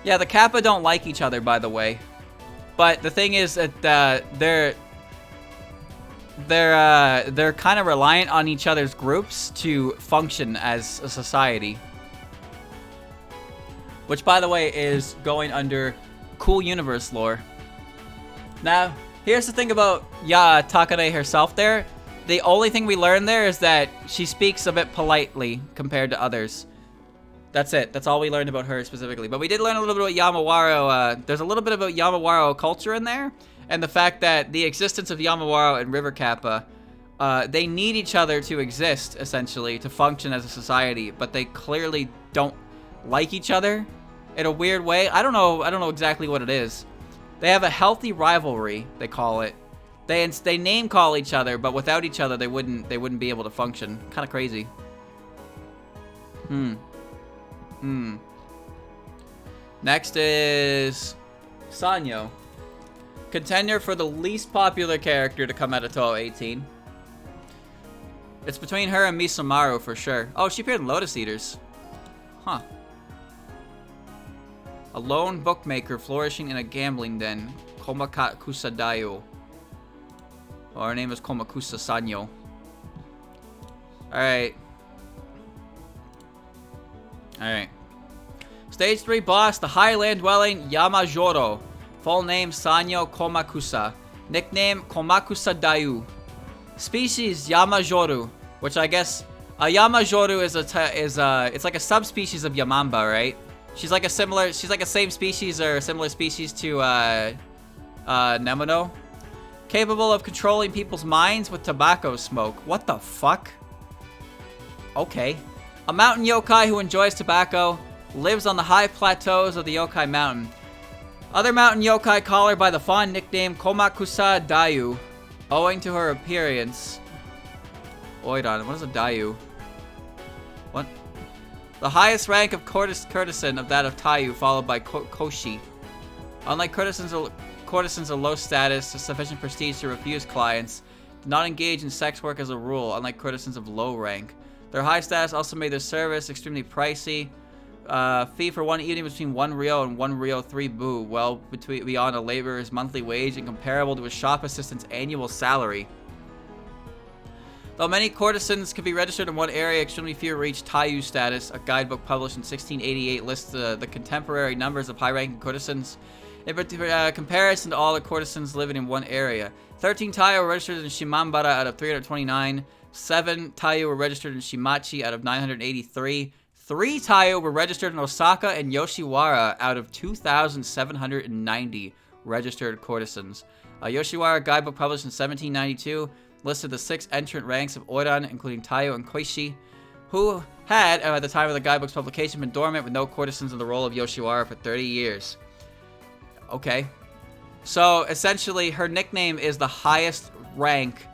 Speaker 1: Yeah, the Kappa don't like each other, by the way. But the thing is that they're kind of reliant on each other's groups to function as a society. Which, by the way, is going under cool universe lore. Now, here's the thing about Takane herself there. The only thing we learn there is that she speaks a bit politely compared to others. That's it. That's all we learned about her specifically. But we did learn a little bit about Yamawaro. There's a little bit about Yamawaro culture in there. And the fact that the existence of Yamawaro and River Kappa, they need each other to exist, essentially, to function as a society. But they clearly don't like each other in a weird way. I don't know exactly what it is. They have a healthy rivalry, they call it. They name call each other, but without each other they wouldn't be able to function. Kind of crazy. Next is Sanyo. Contender for the least popular character to come out of Touhou 18. It's between her and Misamaru for sure. Oh, she appeared in Lotus Eaters. Huh. A lone bookmaker flourishing in a gambling den. Komakusa Dayo. Well, her name is Komakusa Sanyo. Alright. Stage 3 boss, the highland dwelling Yamajoro. Full name Sanyo Komakusa. Nickname Komakusa Dayu. Species Yamajoru, which I guess a Yamajoru is it's like a subspecies of Yamamba, right? She's like a same species or similar species to Nemuno. Capable of controlling people's minds with tobacco smoke. What the fuck? Okay. A mountain yokai who enjoys tobacco, lives on the high plateaus of the yokai mountain. Other mountain yokai call her by the fond nickname Komakusa Dayu, owing to her appearance. Wait on, what is a Dayu? What? The highest rank of courtesan of that of Taiyu, followed by Koshi. Unlike courtesans of low status, sufficient prestige to refuse clients, do not engage in sex work as a rule, unlike courtesans of low rank. Their high status also made their service extremely pricey. Fee for one evening between 1 ryo and 1 ryo 3 bu, well beyond a laborer's monthly wage and comparable to a shop assistant's annual salary. Though many courtesans can be registered in one area, extremely few reach Taiyu status. A guidebook published in 1688 lists the contemporary numbers of high-ranking courtesans in comparison to all the courtesans living in one area. 13 Taiyu were registered in Shimambara out of 329. 7 Taiyu were registered in Shimachi out of 983. 3 Taiyu were registered in Osaka and Yoshiwara out of 2,790 registered courtesans. A Yoshiwara guidebook published in 1792 listed the 6 entrant ranks of Oiran, including Taiyu and Koishi, who had, at the time of the guidebook's publication, been dormant with no courtesans in the role of Yoshiwara for 30 years. Okay. So, essentially, her nickname is the highest rank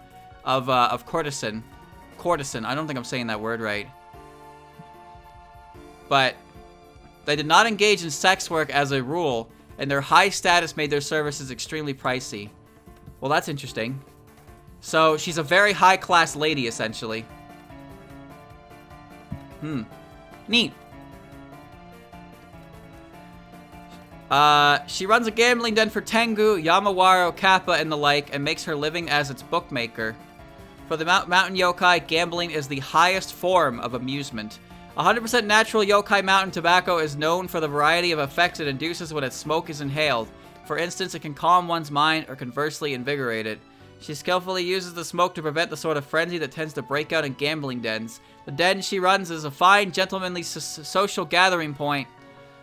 Speaker 1: of courtesan. Courtesan. I don't think I'm saying that word right. But they did not engage in sex work as a rule, and their high status made their services extremely pricey. Well, that's interesting. So, she's a very high-class lady, essentially. Neat. She runs a gambling den for Tengu, Yamawaro, Kappa, and the like, and makes her living as its bookmaker. For the mountain yokai, gambling is the highest form of amusement. 100% natural yokai mountain tobacco is known for the variety of effects it induces when its smoke is inhaled. For instance, it can calm one's mind or conversely invigorate it. She skillfully uses the smoke to prevent the sort of frenzy that tends to break out in gambling dens. The den she runs is a fine, gentlemanly social gathering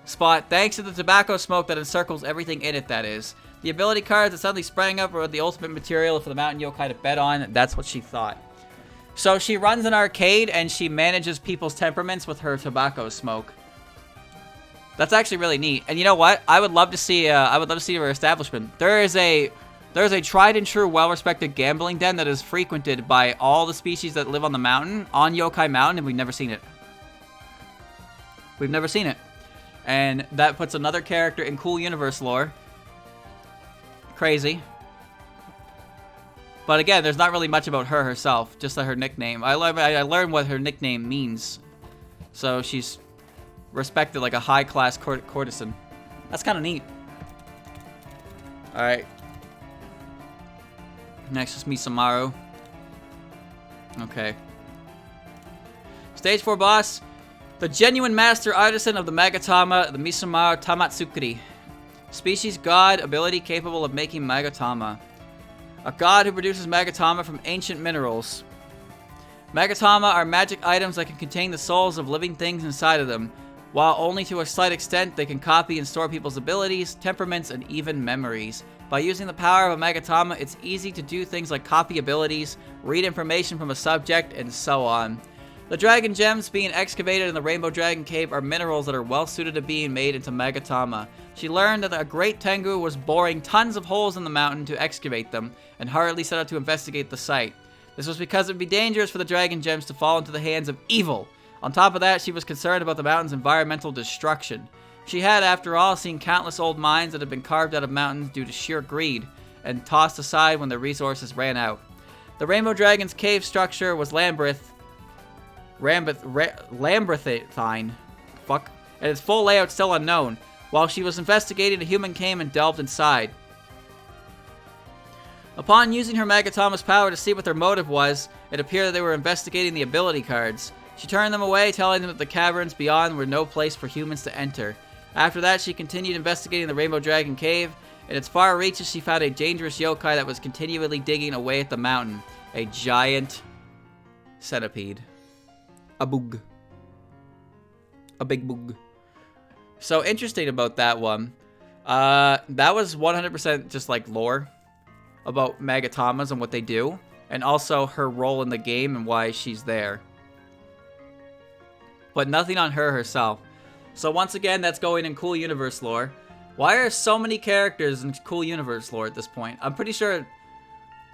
Speaker 1: spot thanks to the tobacco smoke that encircles everything in it, that is. The ability cards that suddenly sprang up are the ultimate material for the mountain yokai to bet on. That's what she thought. So she runs an arcade and she manages people's temperaments with her tobacco smoke. That's actually really neat. And you know what? I would love to see her establishment. There's a tried and true, well-respected gambling den that is frequented by all the species that live on the mountain, on Yokai Mountain, and we've never seen it. We've never seen it. And that puts another character in Cool Universe lore. Crazy. But again, there's not really much about her herself, just her nickname. I learned what her nickname means. So she's respected like a high-class courtesan. That's kind of neat. Alright. Next is Misamaru. Okay. Stage 4 boss. The genuine master artisan of the Magatama, the Misamaru Tamatsukuri. Species god, ability capable of making Magatama. A god who produces Magatama from ancient minerals. Magatama are magic items that can contain the souls of living things inside of them. While only to a slight extent, they can copy and store people's abilities, temperaments, and even memories. By using the power of a Magatama, it's easy to do things like copy abilities, read information from a subject, and so on. The dragon gems being excavated in the Rainbow Dragon Cave are minerals that are well suited to being made into Magatama. She learned that a great Tengu was boring tons of holes in the mountain to excavate them, and hurriedly set out to investigate the site. This was because it would be dangerous for the dragon gems to fall into the hands of evil. On top of that, she was concerned about the mountain's environmental destruction. She had, after all, seen countless old mines that had been carved out of mountains due to sheer greed, and tossed aside when their resources ran out. The Rainbow Dragon's cave structure was labyrinthine. Fuck. And its full layout still unknown. While she was investigating, a human came and delved inside. Upon using her Magatama's power to see what their motive was, it appeared that they were investigating the ability cards. She turned them away, telling them that the caverns beyond were no place for humans to enter. After that, she continued investigating the Rainbow Dragon Cave. In its far reaches, she found a dangerous yokai that was continually digging away at the mountain. A giant centipede. A boog. A big boog. So interesting about that one. That was 100% just like lore about Magatamas and what they do. And also her role in the game and why she's there. But nothing on her herself. So once again, that's going in Cool Universe lore. Why are so many characters in Cool Universe lore at this point? I'm pretty sure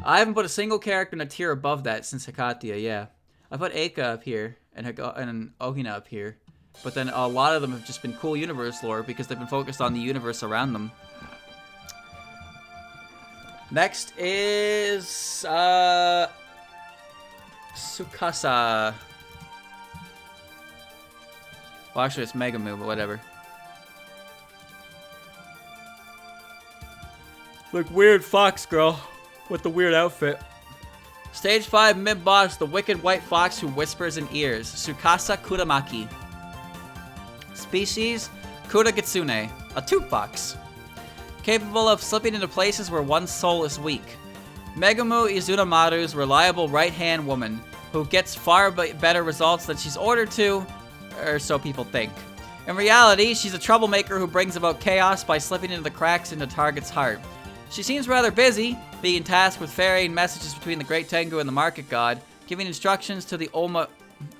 Speaker 1: I haven't put a single character in a tier above that since Hikatia, yeah. I put Eika up here and Okina up here. But then a lot of them have just been Cool Universe lore because they've been focused on the universe around them. Next is Tsukasa. Well, actually, it's Megumu, but whatever. Like weird fox girl with the weird outfit. Stage 5 mid-boss, the wicked white fox who whispers in ears. Tsukasa Kuramaki. Species, Kuragitsune, a tube fox. Capable of slipping into places where one's soul is weak. Megumu is Unamaru's reliable right-hand woman, who gets far better results than she's ordered to, or so people think. In reality, she's a troublemaker who brings about chaos by slipping into the cracks in the target's heart. She seems rather busy, being tasked with ferrying messages between the Great Tengu and the Market God, giving instructions to the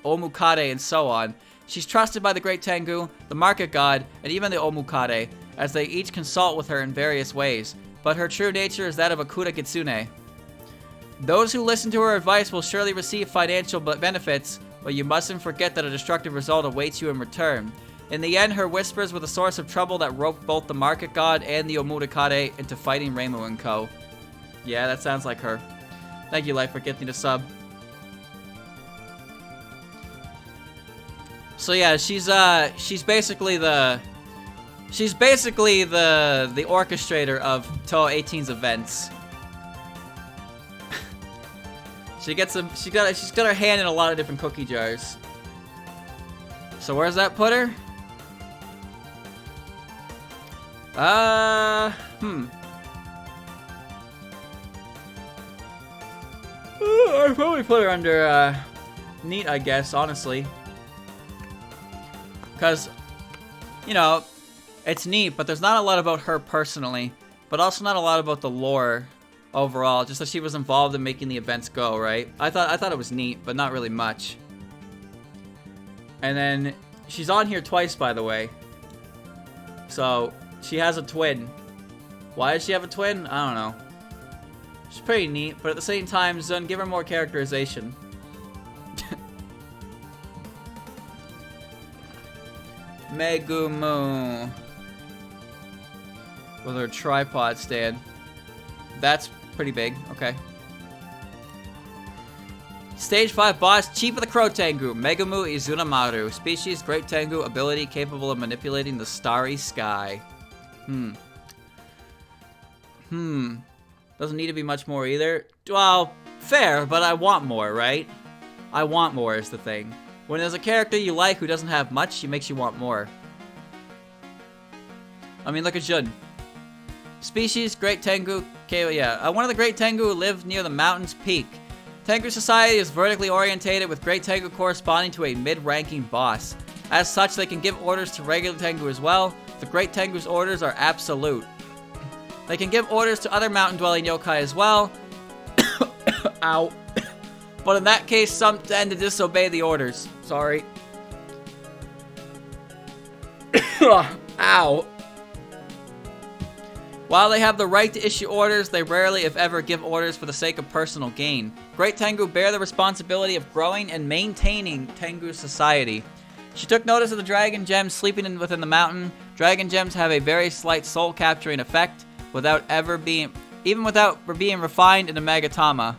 Speaker 1: Omukade and so on. She's trusted by the Great Tengu, the Market God, and even the Omukade, as they each consult with her in various ways, but her true nature is that of a Kuragitsune. Those who listen to her advice will surely receive financial benefits, but you mustn't forget that a destructive result awaits you in return. In the end, her whispers were the source of trouble that roped both the Market God and the Omukade into fighting Rainbow and Co. Yeah, that sounds like her. Thank you, Life, for getting the sub. So yeah, she's basically the orchestrator of Touhou 18's events. She's got her hand in a lot of different cookie jars. So where's that put her? I'd probably put her under neat, I guess, honestly. Because, you know, it's neat, but there's not a lot about her personally, but also not a lot about the lore overall, just that she was involved in making the events go, right? I thought it was neat, but not really much. And then she's on here twice, by the way. So she has a twin. Why does she have a twin? I don't know. She's pretty neat, but at the same time, Zun, give her more characterization. Megumu. With her tripod stand. That's pretty big. Okay. Stage 5 boss, Chief of the Crow Tengu, Megumu Izunamaru. Species, Great Tengu, ability capable of manipulating the starry sky. Doesn't need to be much more either. Well, fair, but I want more, right? I want more is the thing. When there's a character you like who doesn't have much, it makes you want more. I mean, look at Jun. Species, Great Tengu. Okay, yeah. One of the Great Tengu who live near the mountain's peak. Tengu society is vertically orientated, with Great Tengu corresponding to a mid-ranking boss. As such, they can give orders to regular Tengu as well. The Great Tengu's orders are absolute. They can give orders to other mountain-dwelling yokai as well. Ow. But in that case, some tend to disobey the orders. Sorry. Ow. While they have the right to issue orders, they rarely, if ever, give orders for the sake of personal gain. Great Tengu bear the responsibility of growing and maintaining Tengu society. She took notice of the dragon gems sleeping within the mountain. Dragon gems have a very slight soul-capturing effect, without being refined in a Magatama.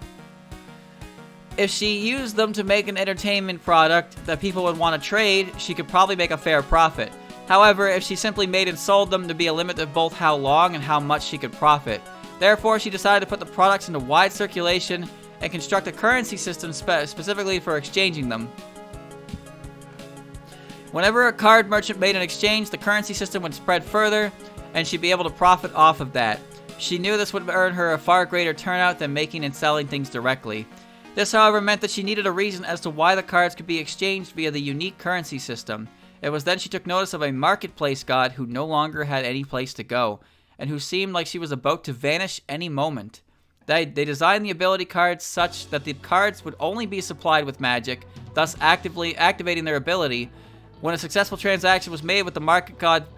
Speaker 1: If she used them to make an entertainment product that people would want to trade, she could probably make a fair profit. However, if she simply made and sold them, there'd be a limit of both how long and how much she could profit. Therefore, she decided to put the products into wide circulation and construct a currency system specifically for exchanging them. Whenever a card merchant made an exchange, the currency system would spread further, and she'd be able to profit off of that. She knew this would earn her a far greater turnout than making and selling things directly. This, however, meant that she needed a reason as to why the cards could be exchanged via the unique currency system. It was then she took notice of a marketplace god who no longer had any place to go, and who seemed like she was about to vanish any moment. They designed the ability cards such that the cards would only be supplied with magic, thus actively activating their ability. When a successful transaction was made with the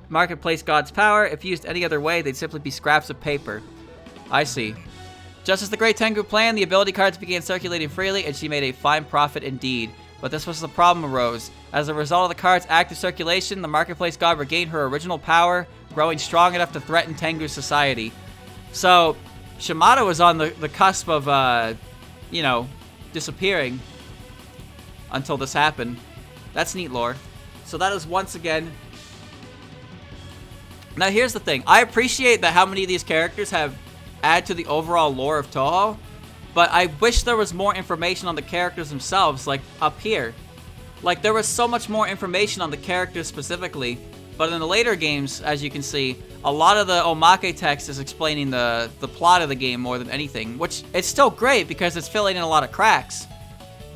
Speaker 1: marketplace god's power, if used any other way, they'd simply be scraps of paper. I see. Just as the Great Tengu planned, the ability cards began circulating freely, and she made a fine profit indeed. But this was the problem arose. As a result of the card's active circulation, the marketplace god regained her original power, growing strong enough to threaten Tengu society. So, Shimada was on the cusp of, disappearing until this happened. That's neat lore. So that is once again... Now here's the thing. I appreciate that how many of these characters have added to the overall lore of Touhou, but I wish there was more information on the characters themselves, like up here. Like, there was so much more information on the characters specifically, but in the later games, as you can see, a lot of the Omake text is explaining the plot of the game more than anything, which it's still great because it's filling in a lot of cracks.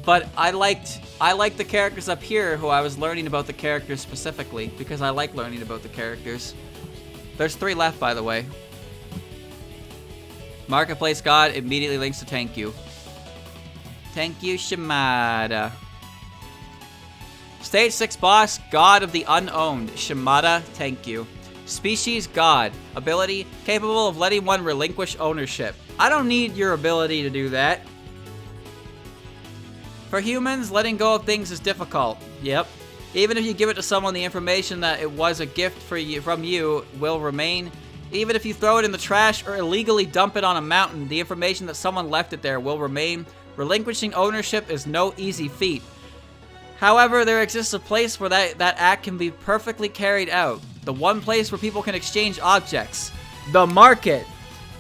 Speaker 1: But I liked the characters up here who I was learning about the characters specifically, because I like learning about the characters. There's 3 left, by the way. Marketplace God immediately links to Tengu. Thank you, Shimada. Stage 6 boss, God of the Unowned, Shimada, thank you. Species, God. Ability, capable of letting one relinquish ownership. I don't need your ability to do that. For humans, letting go of things is difficult. Yep. Even if you give it to someone, the information that it was a gift from you will remain. Even if you throw it in the trash or illegally dump it on a mountain, the information that someone left it there will remain. Relinquishing ownership is no easy feat. However, there exists a place where that act can be perfectly carried out. The one place where people can exchange objects. The market.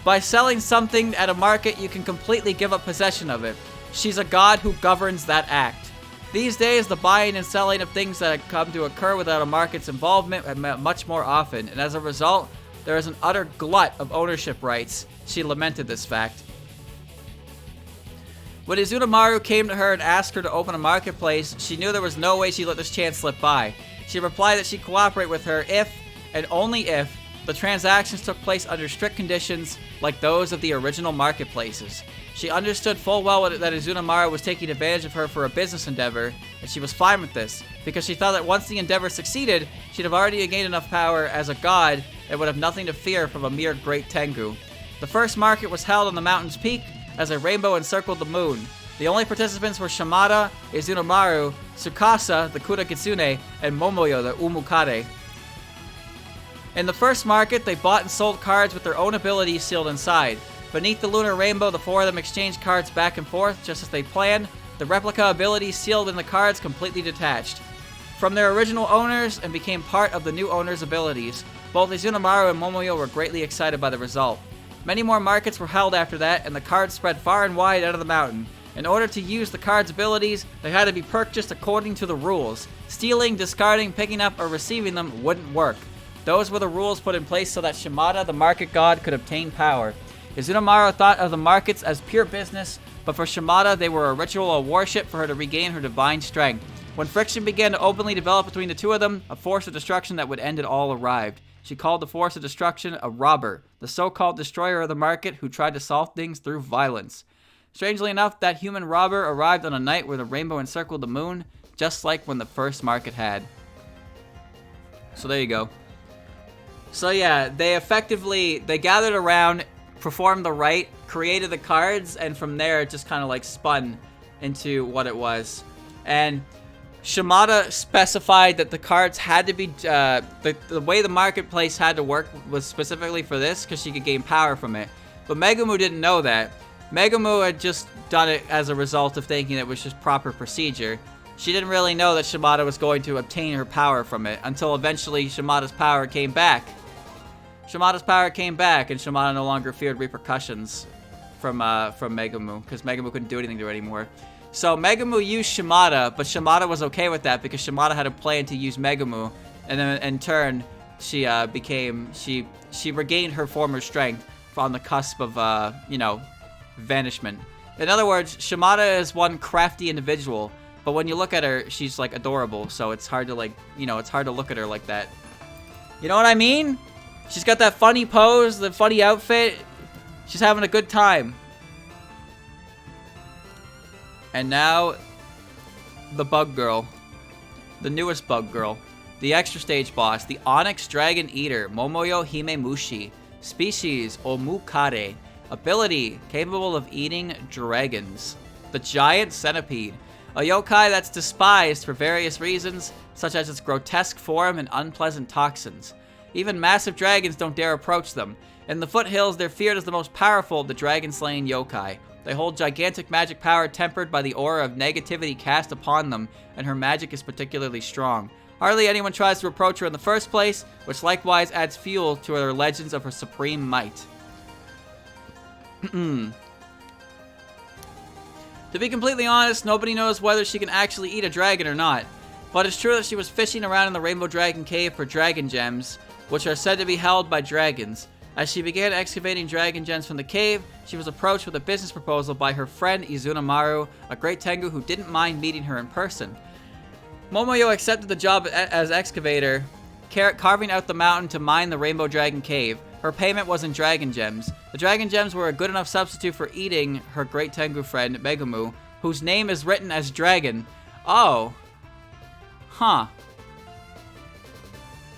Speaker 1: By selling something at a market, you can completely give up possession of it. She's a god who governs that act. These days, the buying and selling of things that come to occur without a market's involvement are much more often, and as a result, there is an utter glut of ownership rights. She lamented this fact. When Izunamaru came to her and asked her to open a marketplace, she knew there was no way she'd let this chance slip by. She replied that she'd cooperate with her if, and only if, the transactions took place under strict conditions like those of the original marketplaces. She understood full well that Izunamaru was taking advantage of her for a business endeavor, and she was fine with this, because she thought that once the endeavor succeeded, she'd have already gained enough power as a god and would have nothing to fear from a mere great Tengu. The first market was held on the mountain's peak as a rainbow encircled the moon. The only participants were Shimada, Izunomaru, Tsukasa, the Kura Kitsune, and Momoyo, the Umukare. In the first market, they bought and sold cards with their own abilities sealed inside. Beneath the lunar rainbow, the four of them exchanged cards back and forth, just as they planned. The replica abilities sealed in the cards completely detached from their original owners and became part of the new owner's abilities. Both Izunomaru and Momoyo were greatly excited by the result. Many more markets were held after that, and the cards spread far and wide out of the mountain. In order to use the cards' abilities, they had to be purchased according to the rules. Stealing, discarding, picking up, or receiving them wouldn't work. Those were the rules put in place so that Shimada, the market god, could obtain power. Izunomaru thought of the markets as pure business, but for Shimada, they were a ritual or worship for her to regain her divine strength. When friction began to openly develop between the two of them, a force of destruction that would end it all arrived. She called the force of destruction a robber, the so-called destroyer of the market who tried to solve things through violence. Strangely enough, that human robber arrived on a night where the rainbow encircled the moon, just like when the first market had. So there you go. So yeah, they gathered around, performed the rite, created the cards, and from there it just kind of like spun into what it was. And Shimada specified that the cards had to be, the way the marketplace had to work was specifically for this, because she could gain power from it. But Megumu didn't know that. Megumu had just done it as a result of thinking it was just proper procedure. She didn't really know that Shimada was going to obtain her power from it, until eventually Shimada's power came back. Shimada's power came back, and Shimada no longer feared repercussions from Megumu, because Megumu couldn't do anything to her anymore. So Megumu used Shimada, but Shimada was okay with that because Shimada had a plan to use Megumu, and then in turn, she regained her former strength on the cusp of, vanishment. In other words, Shimada is one crafty individual, but when you look at her, she's like adorable, so it's hard to it's hard to look at her like that. You know what I mean? She's got that funny pose, the funny outfit. She's having a good time. And now, the Bug Girl. The newest Bug Girl. The Extra Stage boss, the Onyx Dragon Eater, Momoyo Himemushi. Species, Omukare. Ability, capable of eating dragons. The Giant Centipede. A yokai that's despised for various reasons, such as its grotesque form and unpleasant toxins. Even massive dragons don't dare approach them. In the foothills, they're feared as the most powerful of the dragon-slaying yokai. They hold gigantic magic power tempered by the aura of negativity cast upon them, and her magic is particularly strong. Hardly anyone tries to approach her in the first place, which likewise adds fuel to her legends of her supreme might. To be completely honest, nobody knows whether she can actually eat a dragon or not. But it's true that she was fishing around in the Rainbow Dragon Cave for dragon gems, which are said to be held by dragons. As she began excavating dragon gems from the cave, she was approached with a business proposal by her friend Izunomaru, a great Tengu who didn't mind meeting her in person. Momoyo accepted the job as excavator, carving out the mountain to mine the Rainbow Dragon Cave. Her payment was in dragon gems. The dragon gems were a good enough substitute for eating her great Tengu friend, Megumu, whose name is written as Dragon. Oh. Huh.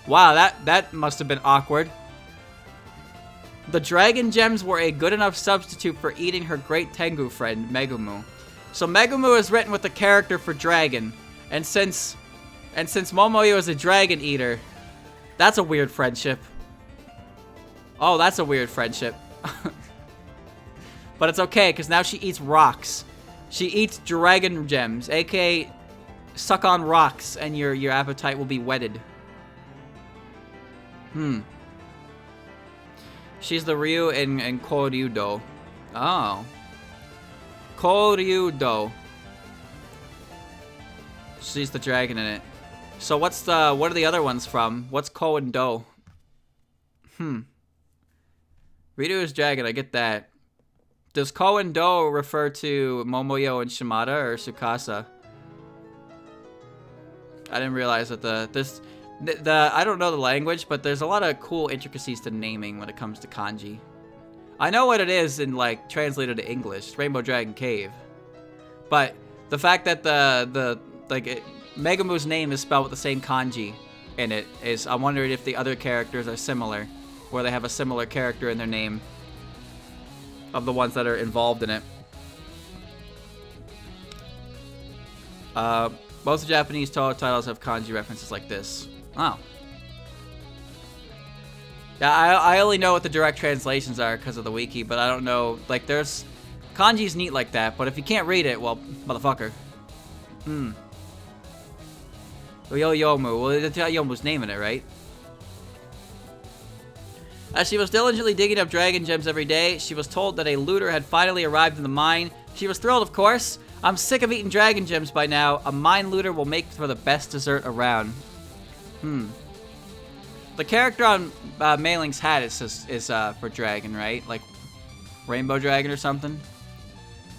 Speaker 1: Wow, that must have been awkward. The dragon gems were a good enough substitute for eating her great Tengu friend, Megumu. So Megumu is written with the character for dragon, and since Momoyo is a dragon eater, that's a weird friendship. Oh, that's a weird friendship. But it's okay, because now she eats rocks. She eats dragon gems, aka suck on rocks, and your appetite will be whetted. She's the Ryu in Koryudo. Oh. Koryudo. She's the dragon in it. So what are the other ones from? What's Ko and Do? Ryu is dragon, I get that. Does Ko and Do refer to Momoyo and Shimada or Tsukasa? I didn't realize that I don't know the language, but there's a lot of cool intricacies to naming when it comes to kanji. I know what it is in, like, translated to English, Rainbow Dragon Cave. But the fact that Megumu's name is spelled with the same kanji in it is, I'm wondering if the other characters are similar, where they have a similar character in their name of the ones that are involved in it. Most of the Japanese Touhou titles have kanji references like this. Oh. Yeah, I only know what the direct translations are because of the wiki, but I don't know. Like, there's kanji's neat like that, but if you can't read it, well, motherfucker. Yomu. Well, that's Yomu's naming it, right? As she was diligently digging up dragon gems every day, she was told that a looter had finally arrived in the mine. She was thrilled, of course. I'm sick of eating dragon gems by now. A mine looter will make for the best dessert around. The character on Mei Ling's hat is for dragon, right? Like rainbow dragon or something?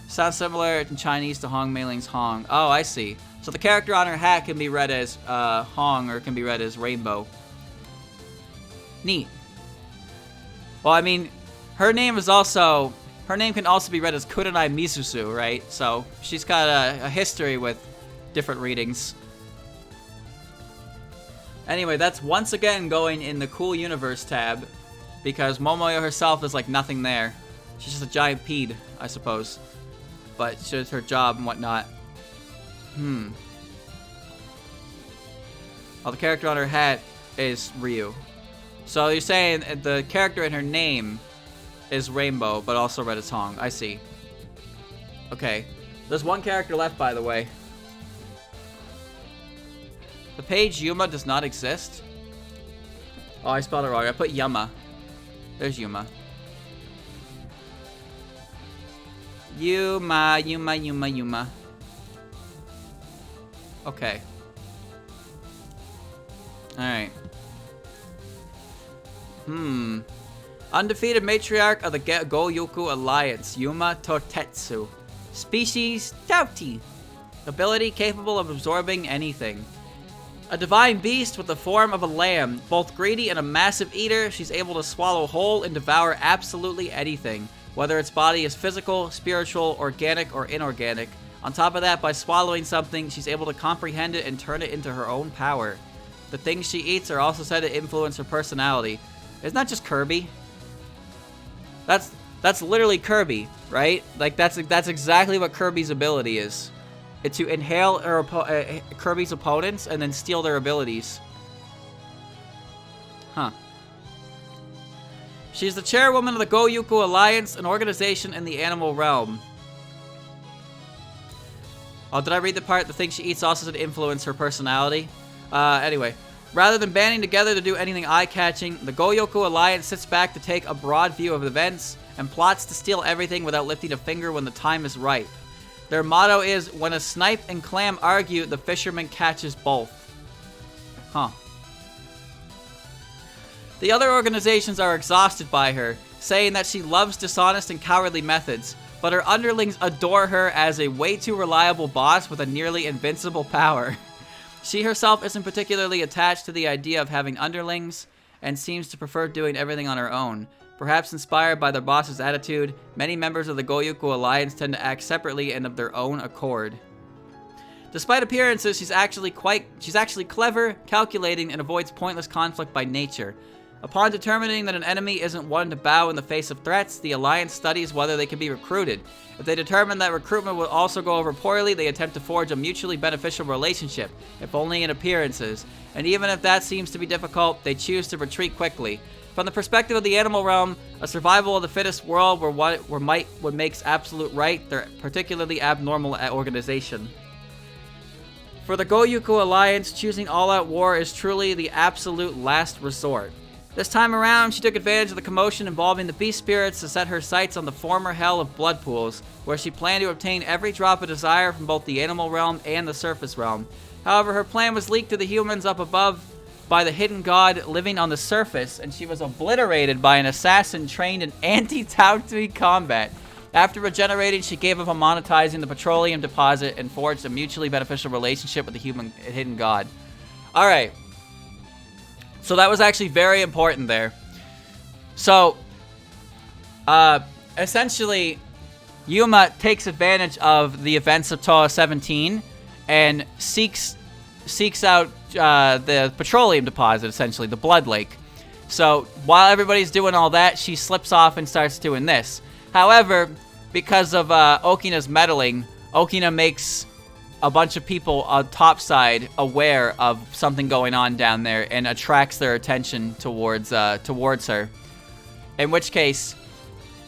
Speaker 1: Sounds similar in Chinese to Hong Mei Ling's Hong. Oh, I see. So the character on her hat can be read as Hong or it can be read as rainbow. Neat. Well, I mean, her name can also be read as Kurenai Misusu, right? So she's got a history with different readings. Anyway, that's once again going in the Cool Universe tab, because Momoyo herself is like nothing there. She's just a giant peed, I suppose. But she does her job and whatnot. Well, the character on her hat is Ryu. So you're saying the character in her name is Rainbow, but also read as Hong. I see. Okay. There's one character left, by the way. The page Yuma does not exist. Oh, I spelled it wrong. I put Yuma. There's Yuma. Yuma. Okay. Alright. Undefeated matriarch of the Goyoku Alliance, Yuma Totetsu. Species, Touti. Ability capable of absorbing anything. A divine beast with the form of a lamb. Both greedy and a massive eater, she's able to swallow whole and devour absolutely anything. Whether its body is physical, spiritual, organic, or inorganic. On top of that, by swallowing something, she's able to comprehend it and turn it into her own power. The things she eats are also said to influence her personality. Isn't that just Kirby? That's literally Kirby, right? Like that's exactly what Kirby's ability is. It's to inhale Kirby's opponents and then steal their abilities. Huh. She's the chairwoman of the Goyoku Alliance, an organization in the animal realm. Oh, did I read the part? The thing she eats also to influence her personality? Anyway. Rather than banding together to do anything eye-catching, the Goyoku Alliance sits back to take a broad view of events and plots to steal everything without lifting a finger when the time is ripe. Their motto is, when a snipe and clam argue, the fisherman catches both. Huh. The other organizations are exhausted by her, saying that she loves dishonest and cowardly methods, but her underlings adore her as a way too reliable boss with a nearly invincible power. She herself isn't particularly attached to the idea of having underlings, and seems to prefer doing everything on her own. Perhaps inspired by their boss's attitude, many members of the Goyoku Alliance tend to act separately and of their own accord. Despite appearances, she's actually clever, calculating, and avoids pointless conflict by nature. Upon determining that an enemy isn't one to bow in the face of threats, the Alliance studies whether they can be recruited. If they determine that recruitment will also go over poorly, they attempt to forge a mutually beneficial relationship, if only in appearances. And even if that seems to be difficult, they choose to retreat quickly. From the perspective of the animal realm, a survival of the fittest world where what makes absolute right, they're particularly abnormal organization. For the Goyoku Alliance, choosing all-out war is truly the absolute last resort. This time around, she took advantage of the commotion involving the beast spirits to set her sights on the former hell of blood pools, where she planned to obtain every drop of desire from both the animal realm and the surface realm. However, her plan was leaked to the humans up above by the hidden god living on the surface, and she was obliterated by an assassin trained in anti-Touhou combat. After regenerating, she gave up on monetizing the petroleum deposit and forged a mutually beneficial relationship with the hidden god. Alright. So that was actually very important there. So, essentially, Yuma takes advantage of the events of Touhou 17 and seeks out the petroleum deposit, essentially, the blood lake. So, while everybody's doing all that, she slips off and starts doing this. However, because of Okina's meddling, Okina makes a bunch of people on topside aware of something going on down there and attracts their attention towards her. In which case,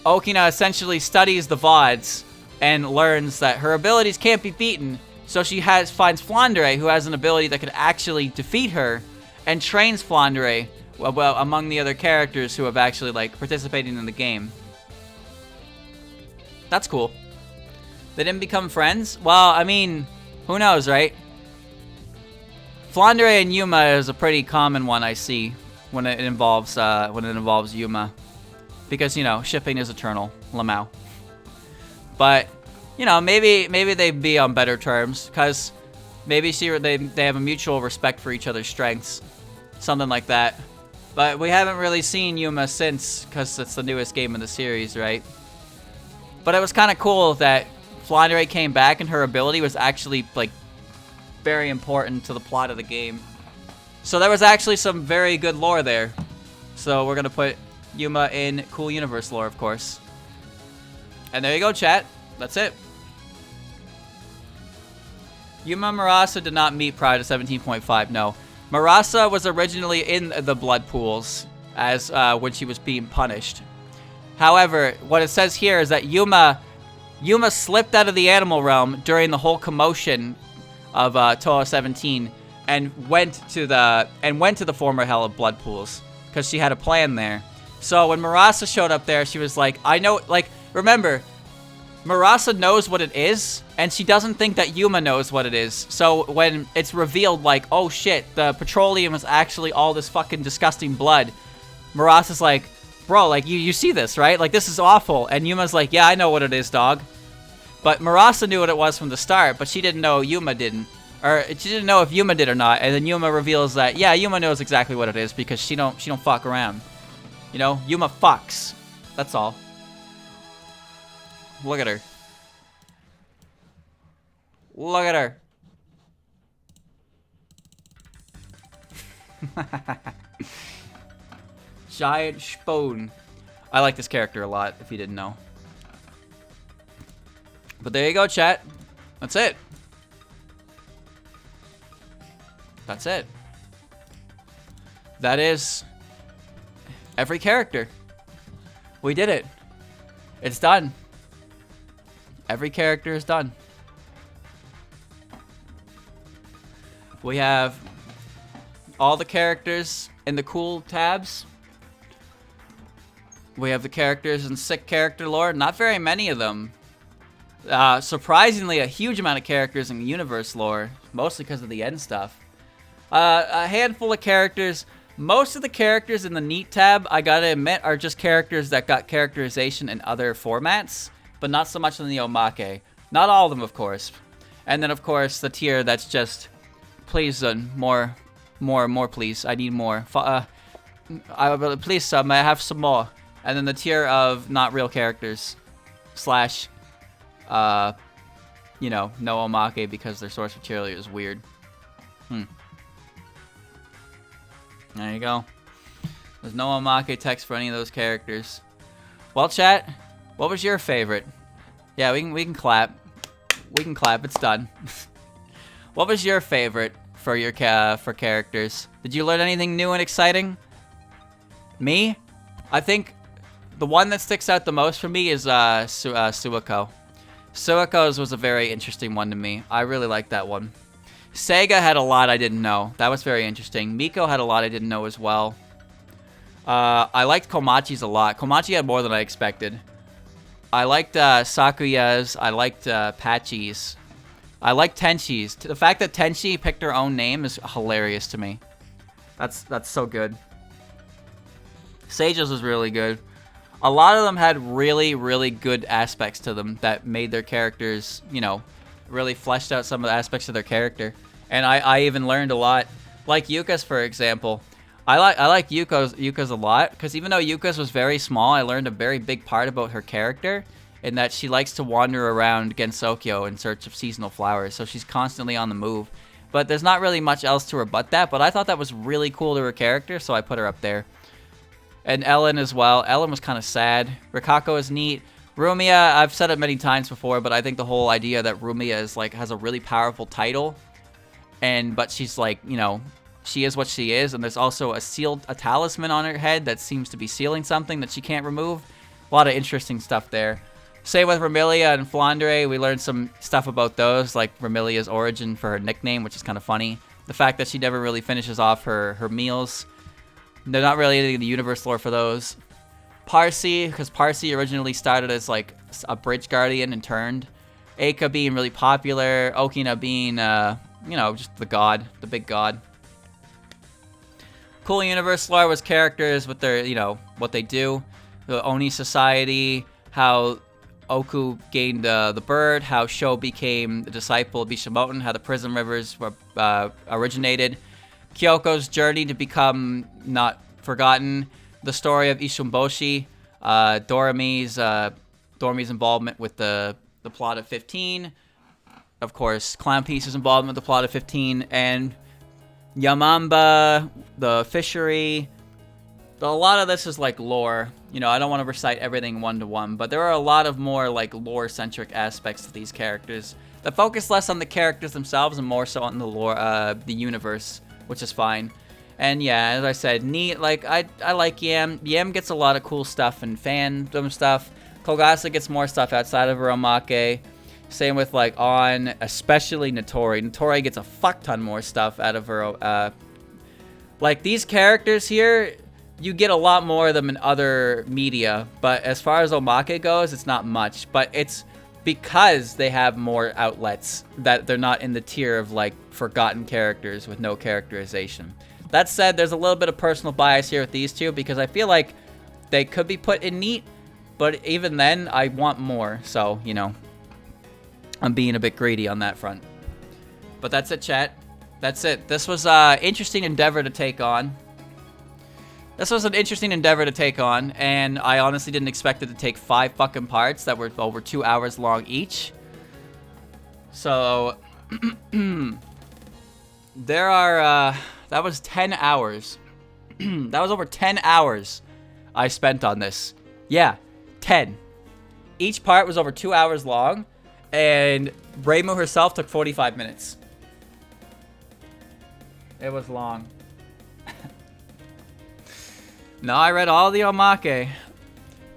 Speaker 1: Okina essentially studies the VODs and learns that her abilities can't be beaten, so she finds Flandre, who has an ability that could actually defeat her, and trains Flandre, well, among the other characters who have actually, like, participating in the game. That's cool. They didn't become friends? Well, I mean, who knows, right? Flandre and Yuma is a pretty common one I see when it involves Yuma. Because, you know, shipping is eternal. Lamau. But, you know, maybe they'd be on better terms, because maybe they have a mutual respect for each other's strengths. Something like that. But we haven't really seen Yuma since, because it's the newest game in the series, right? But it was kind of cool that Flandre came back and her ability was actually, like, very important to the plot of the game. So there was actually some very good lore there. So we're going to put Yuma in cool universe lore, of course. And there you go, chat. That's it. Yuma Marasa did not meet prior to 17.5, no. Marasa was originally in the blood pools as when she was being punished. However, what it says here is that Yuma slipped out of the animal realm during the whole commotion of Touhou 17 and went to the former hell of blood pools because she had a plan there. So when Marasa showed up there, she was like, I know, like, remember, Marasa knows what it is, and she doesn't think that Yuma knows what it is. So when it's revealed, like, oh shit, the petroleum is actually all this fucking disgusting blood, Marasa's like, bro, like, you see this, right? Like, this is awful. And Yuma's like, yeah, I know what it is, dog. But Marasa knew what it was from the start, but she didn't know Yuma didn't. Or she didn't know if Yuma did or not. And then Yuma reveals that, yeah, Yuma knows exactly what it is because she don't fuck around. You know, Yuma fucks. That's all. Look at her. Look at her. Giant spoon. I like this character a lot, if you didn't know. But there you go, chat. That's it. That's it. That is every character. We did it. It's done. Every character is done. We have all the characters in the cool tabs. We have the characters in sick character lore. Not very many of them. Surprisingly, a huge amount of characters in universe lore. Mostly because of the end stuff. A handful of characters. Most of the characters in the neat tab, I gotta admit, are just characters that got characterization in other formats. But not so much in the Omake. Not all of them, of course. And then, of course, the tier that's just... Please, more, please. I need more. Please, may I have some more? And then the tier of not real characters. Slash, you know, no Omake because their source material is weird. There you go. There's no Omake text for any of those characters. Well, chat, what was your favorite? Yeah, we can clap. We can clap. It's done. What was your favorite for your for characters? Did you learn anything new and exciting? Me? I think the one that sticks out the most for me is Suiko. Suiko's was a very interesting one to me. I really liked that one. Sega had a lot I didn't know. That was very interesting. Miko had a lot I didn't know as well. I liked Komachi's a lot. Komachi had more than I expected. I liked Sakuya's. I liked Pachi's. I liked Tenshi's. The fact that Tenshi picked her own name is hilarious to me. That's so good. Sage's was really good. A lot of them had really, really good aspects to them that made their characters, you know, really fleshed out some of the aspects of their character. And I even learned a lot. Like Yuka's, for example. I like Yuka's a lot, because even though Yuka's was very small, I learned a very big part about her character, in that she likes to wander around Gensokyo in search of seasonal flowers, so she's constantly on the move. But there's not really much else to rebut that, but I thought that was really cool to her character, so I put her up there. And Ellen as well. Ellen was kind of sad. Rikako is neat. Rumiya, I've said it many times before, but I think the whole idea that Rumiya is like has a really powerful title, but she's like, you know, she is what she is, and there's also a talisman on her head that seems to be sealing something that she can't remove. A lot of interesting stuff there. Same with Remilia and Flandre. We learned some stuff about those, like Remilia's origin for her nickname, which is kind of funny. The fact that she never really finishes off her meals. They're not really anything in the universe lore for those. Parsi, because Parsi originally started as like a bridge guardian and turned. Eika being really popular. Okina being, you know, just the god, the big god. Cool universe lore was characters with their, you know, what they do. The Oni Society, how Oku gained the bird, how Sho became the disciple of Bishamoten, how the Prism Rivers were originated. Kyoko's journey to become not forgotten. The story of Ishumboshi, Dorami's involvement with the plot of 15. Of course, Clown Piece's involvement with the plot of 15, and Yamamba, the fishery. A lot of this is like lore. You know, I don't want to recite everything one-to-one, but there are a lot of more like lore-centric aspects to these characters that focus less on the characters themselves and more so on the lore, the universe, which is fine. And yeah, as I said, neat. Like I like Yam. Yam gets a lot of cool stuff and fandom stuff. Kogasa gets more stuff outside of her Omake. Same with like On, especially Notori. Notori gets a fuck ton more stuff out of her. Like these characters here, you get a lot more of them in other media. But as far as Omake goes, it's not much. But it's because they have more outlets that they're not in the tier of like forgotten characters with no characterization. That said, there's a little bit of personal bias here with these two because I feel like they could be put in neat, but even then, I want more. So, you know, I'm being a bit greedy on that front. But that's it, chat. That's it. This was an interesting endeavor to take on. And I honestly didn't expect it to take 5 fucking parts that were over 2 hours long each. So, there are, that was 10 hours. That was over 10 hours I spent on this. Yeah, 10. Each part was over 2 hours long, and Reimu herself took 45 minutes. It was long. No, I read all the Omake.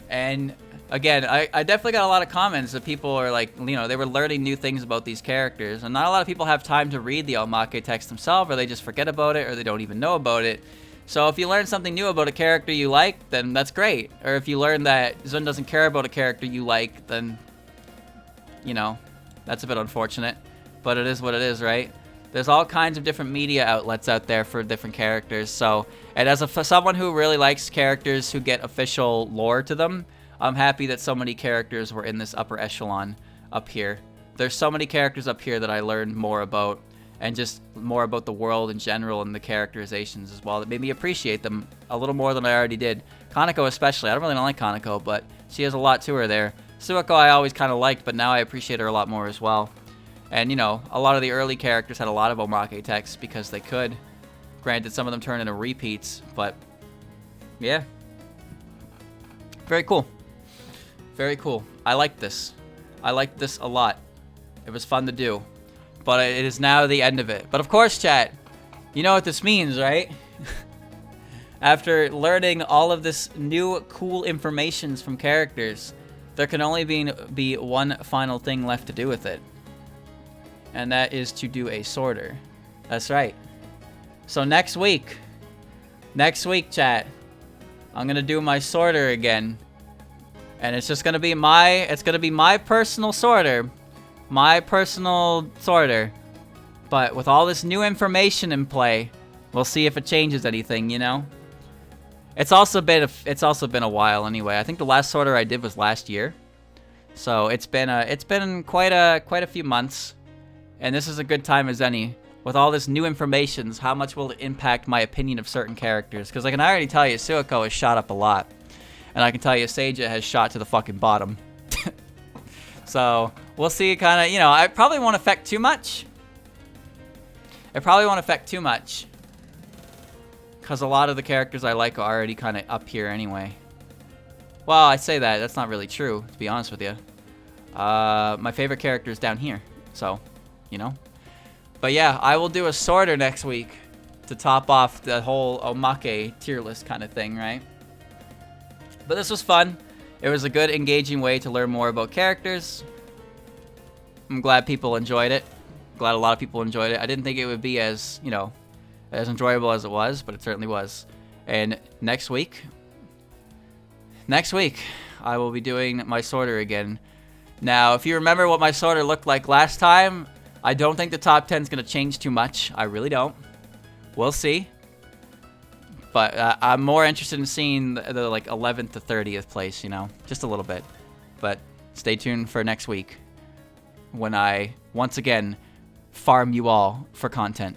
Speaker 1: And again, I definitely got a lot of comments that people are like, you know, they were learning new things about these characters. And not a lot of people have time to read the Omake text themselves, or they just forget about it, or they don't even know about it. So if you learn something new about a character you like, then that's great. Or if you learn that Zun doesn't care about a character you like, then, you know, that's a bit unfortunate. But it is what it is, right? There's all kinds of different media outlets out there for different characters. So, and as someone who really likes characters who get official lore to them, I'm happy that so many characters were in this upper echelon up here. There's so many characters up here that I learned more about, and just more about the world in general and the characterizations as well, that made me appreciate them a little more than I already did. Kaneko especially. I don't really like Kaneko, but she has a lot to her there. Suiko I always kind of liked, but now I appreciate her a lot more as well. And, you know, a lot of the early characters had a lot of Omake text because they could. Granted, some of them turned into repeats, but yeah. Very cool. Very cool. I liked this. I liked this a lot. It was fun to do. But it is now the end of it. But of course, chat, you know what this means, right? After learning all of this new cool information from characters, there can only be one final thing left to do with it. And that is to do a sorter. That's right. So next week, chat, I'm gonna do my sorter again. And it's just gonna be my personal sorter. My personal sorter. But with all this new information in play, we'll see if it changes anything, you know? It's also been a while anyway. I think the last sorter I did was last year. So it's been quite a few months. And this is a good time as any. With all this new information, how much will it impact my opinion of certain characters? Because I can already tell you, Suiko has shot up a lot. And I can tell you, Seija has shot to the fucking bottom. So, we'll see kind of, you know, it probably won't affect too much. Because a lot of the characters I like are already kind of up here anyway. Well, I say that. That's not really true, to be honest with you. My favorite character is down here. So, you know. But yeah, I will do a sorter next week to top off the whole Omake tier list kind of thing, right? But this was fun. It was a good, engaging way to learn more about characters. I'm glad people enjoyed it. Glad a lot of people enjoyed it. I didn't think it would be as, you know, as enjoyable as it was, but it certainly was. And next week, I will be doing my sorter again. Now, if you remember what my sorter looked like last time, I don't think the top 10 is going to change too much. I really don't. We'll see. But I'm more interested in seeing the like 11th to 30th place, you know, just a little bit. But stay tuned for next week when I, once again, farm you all for content.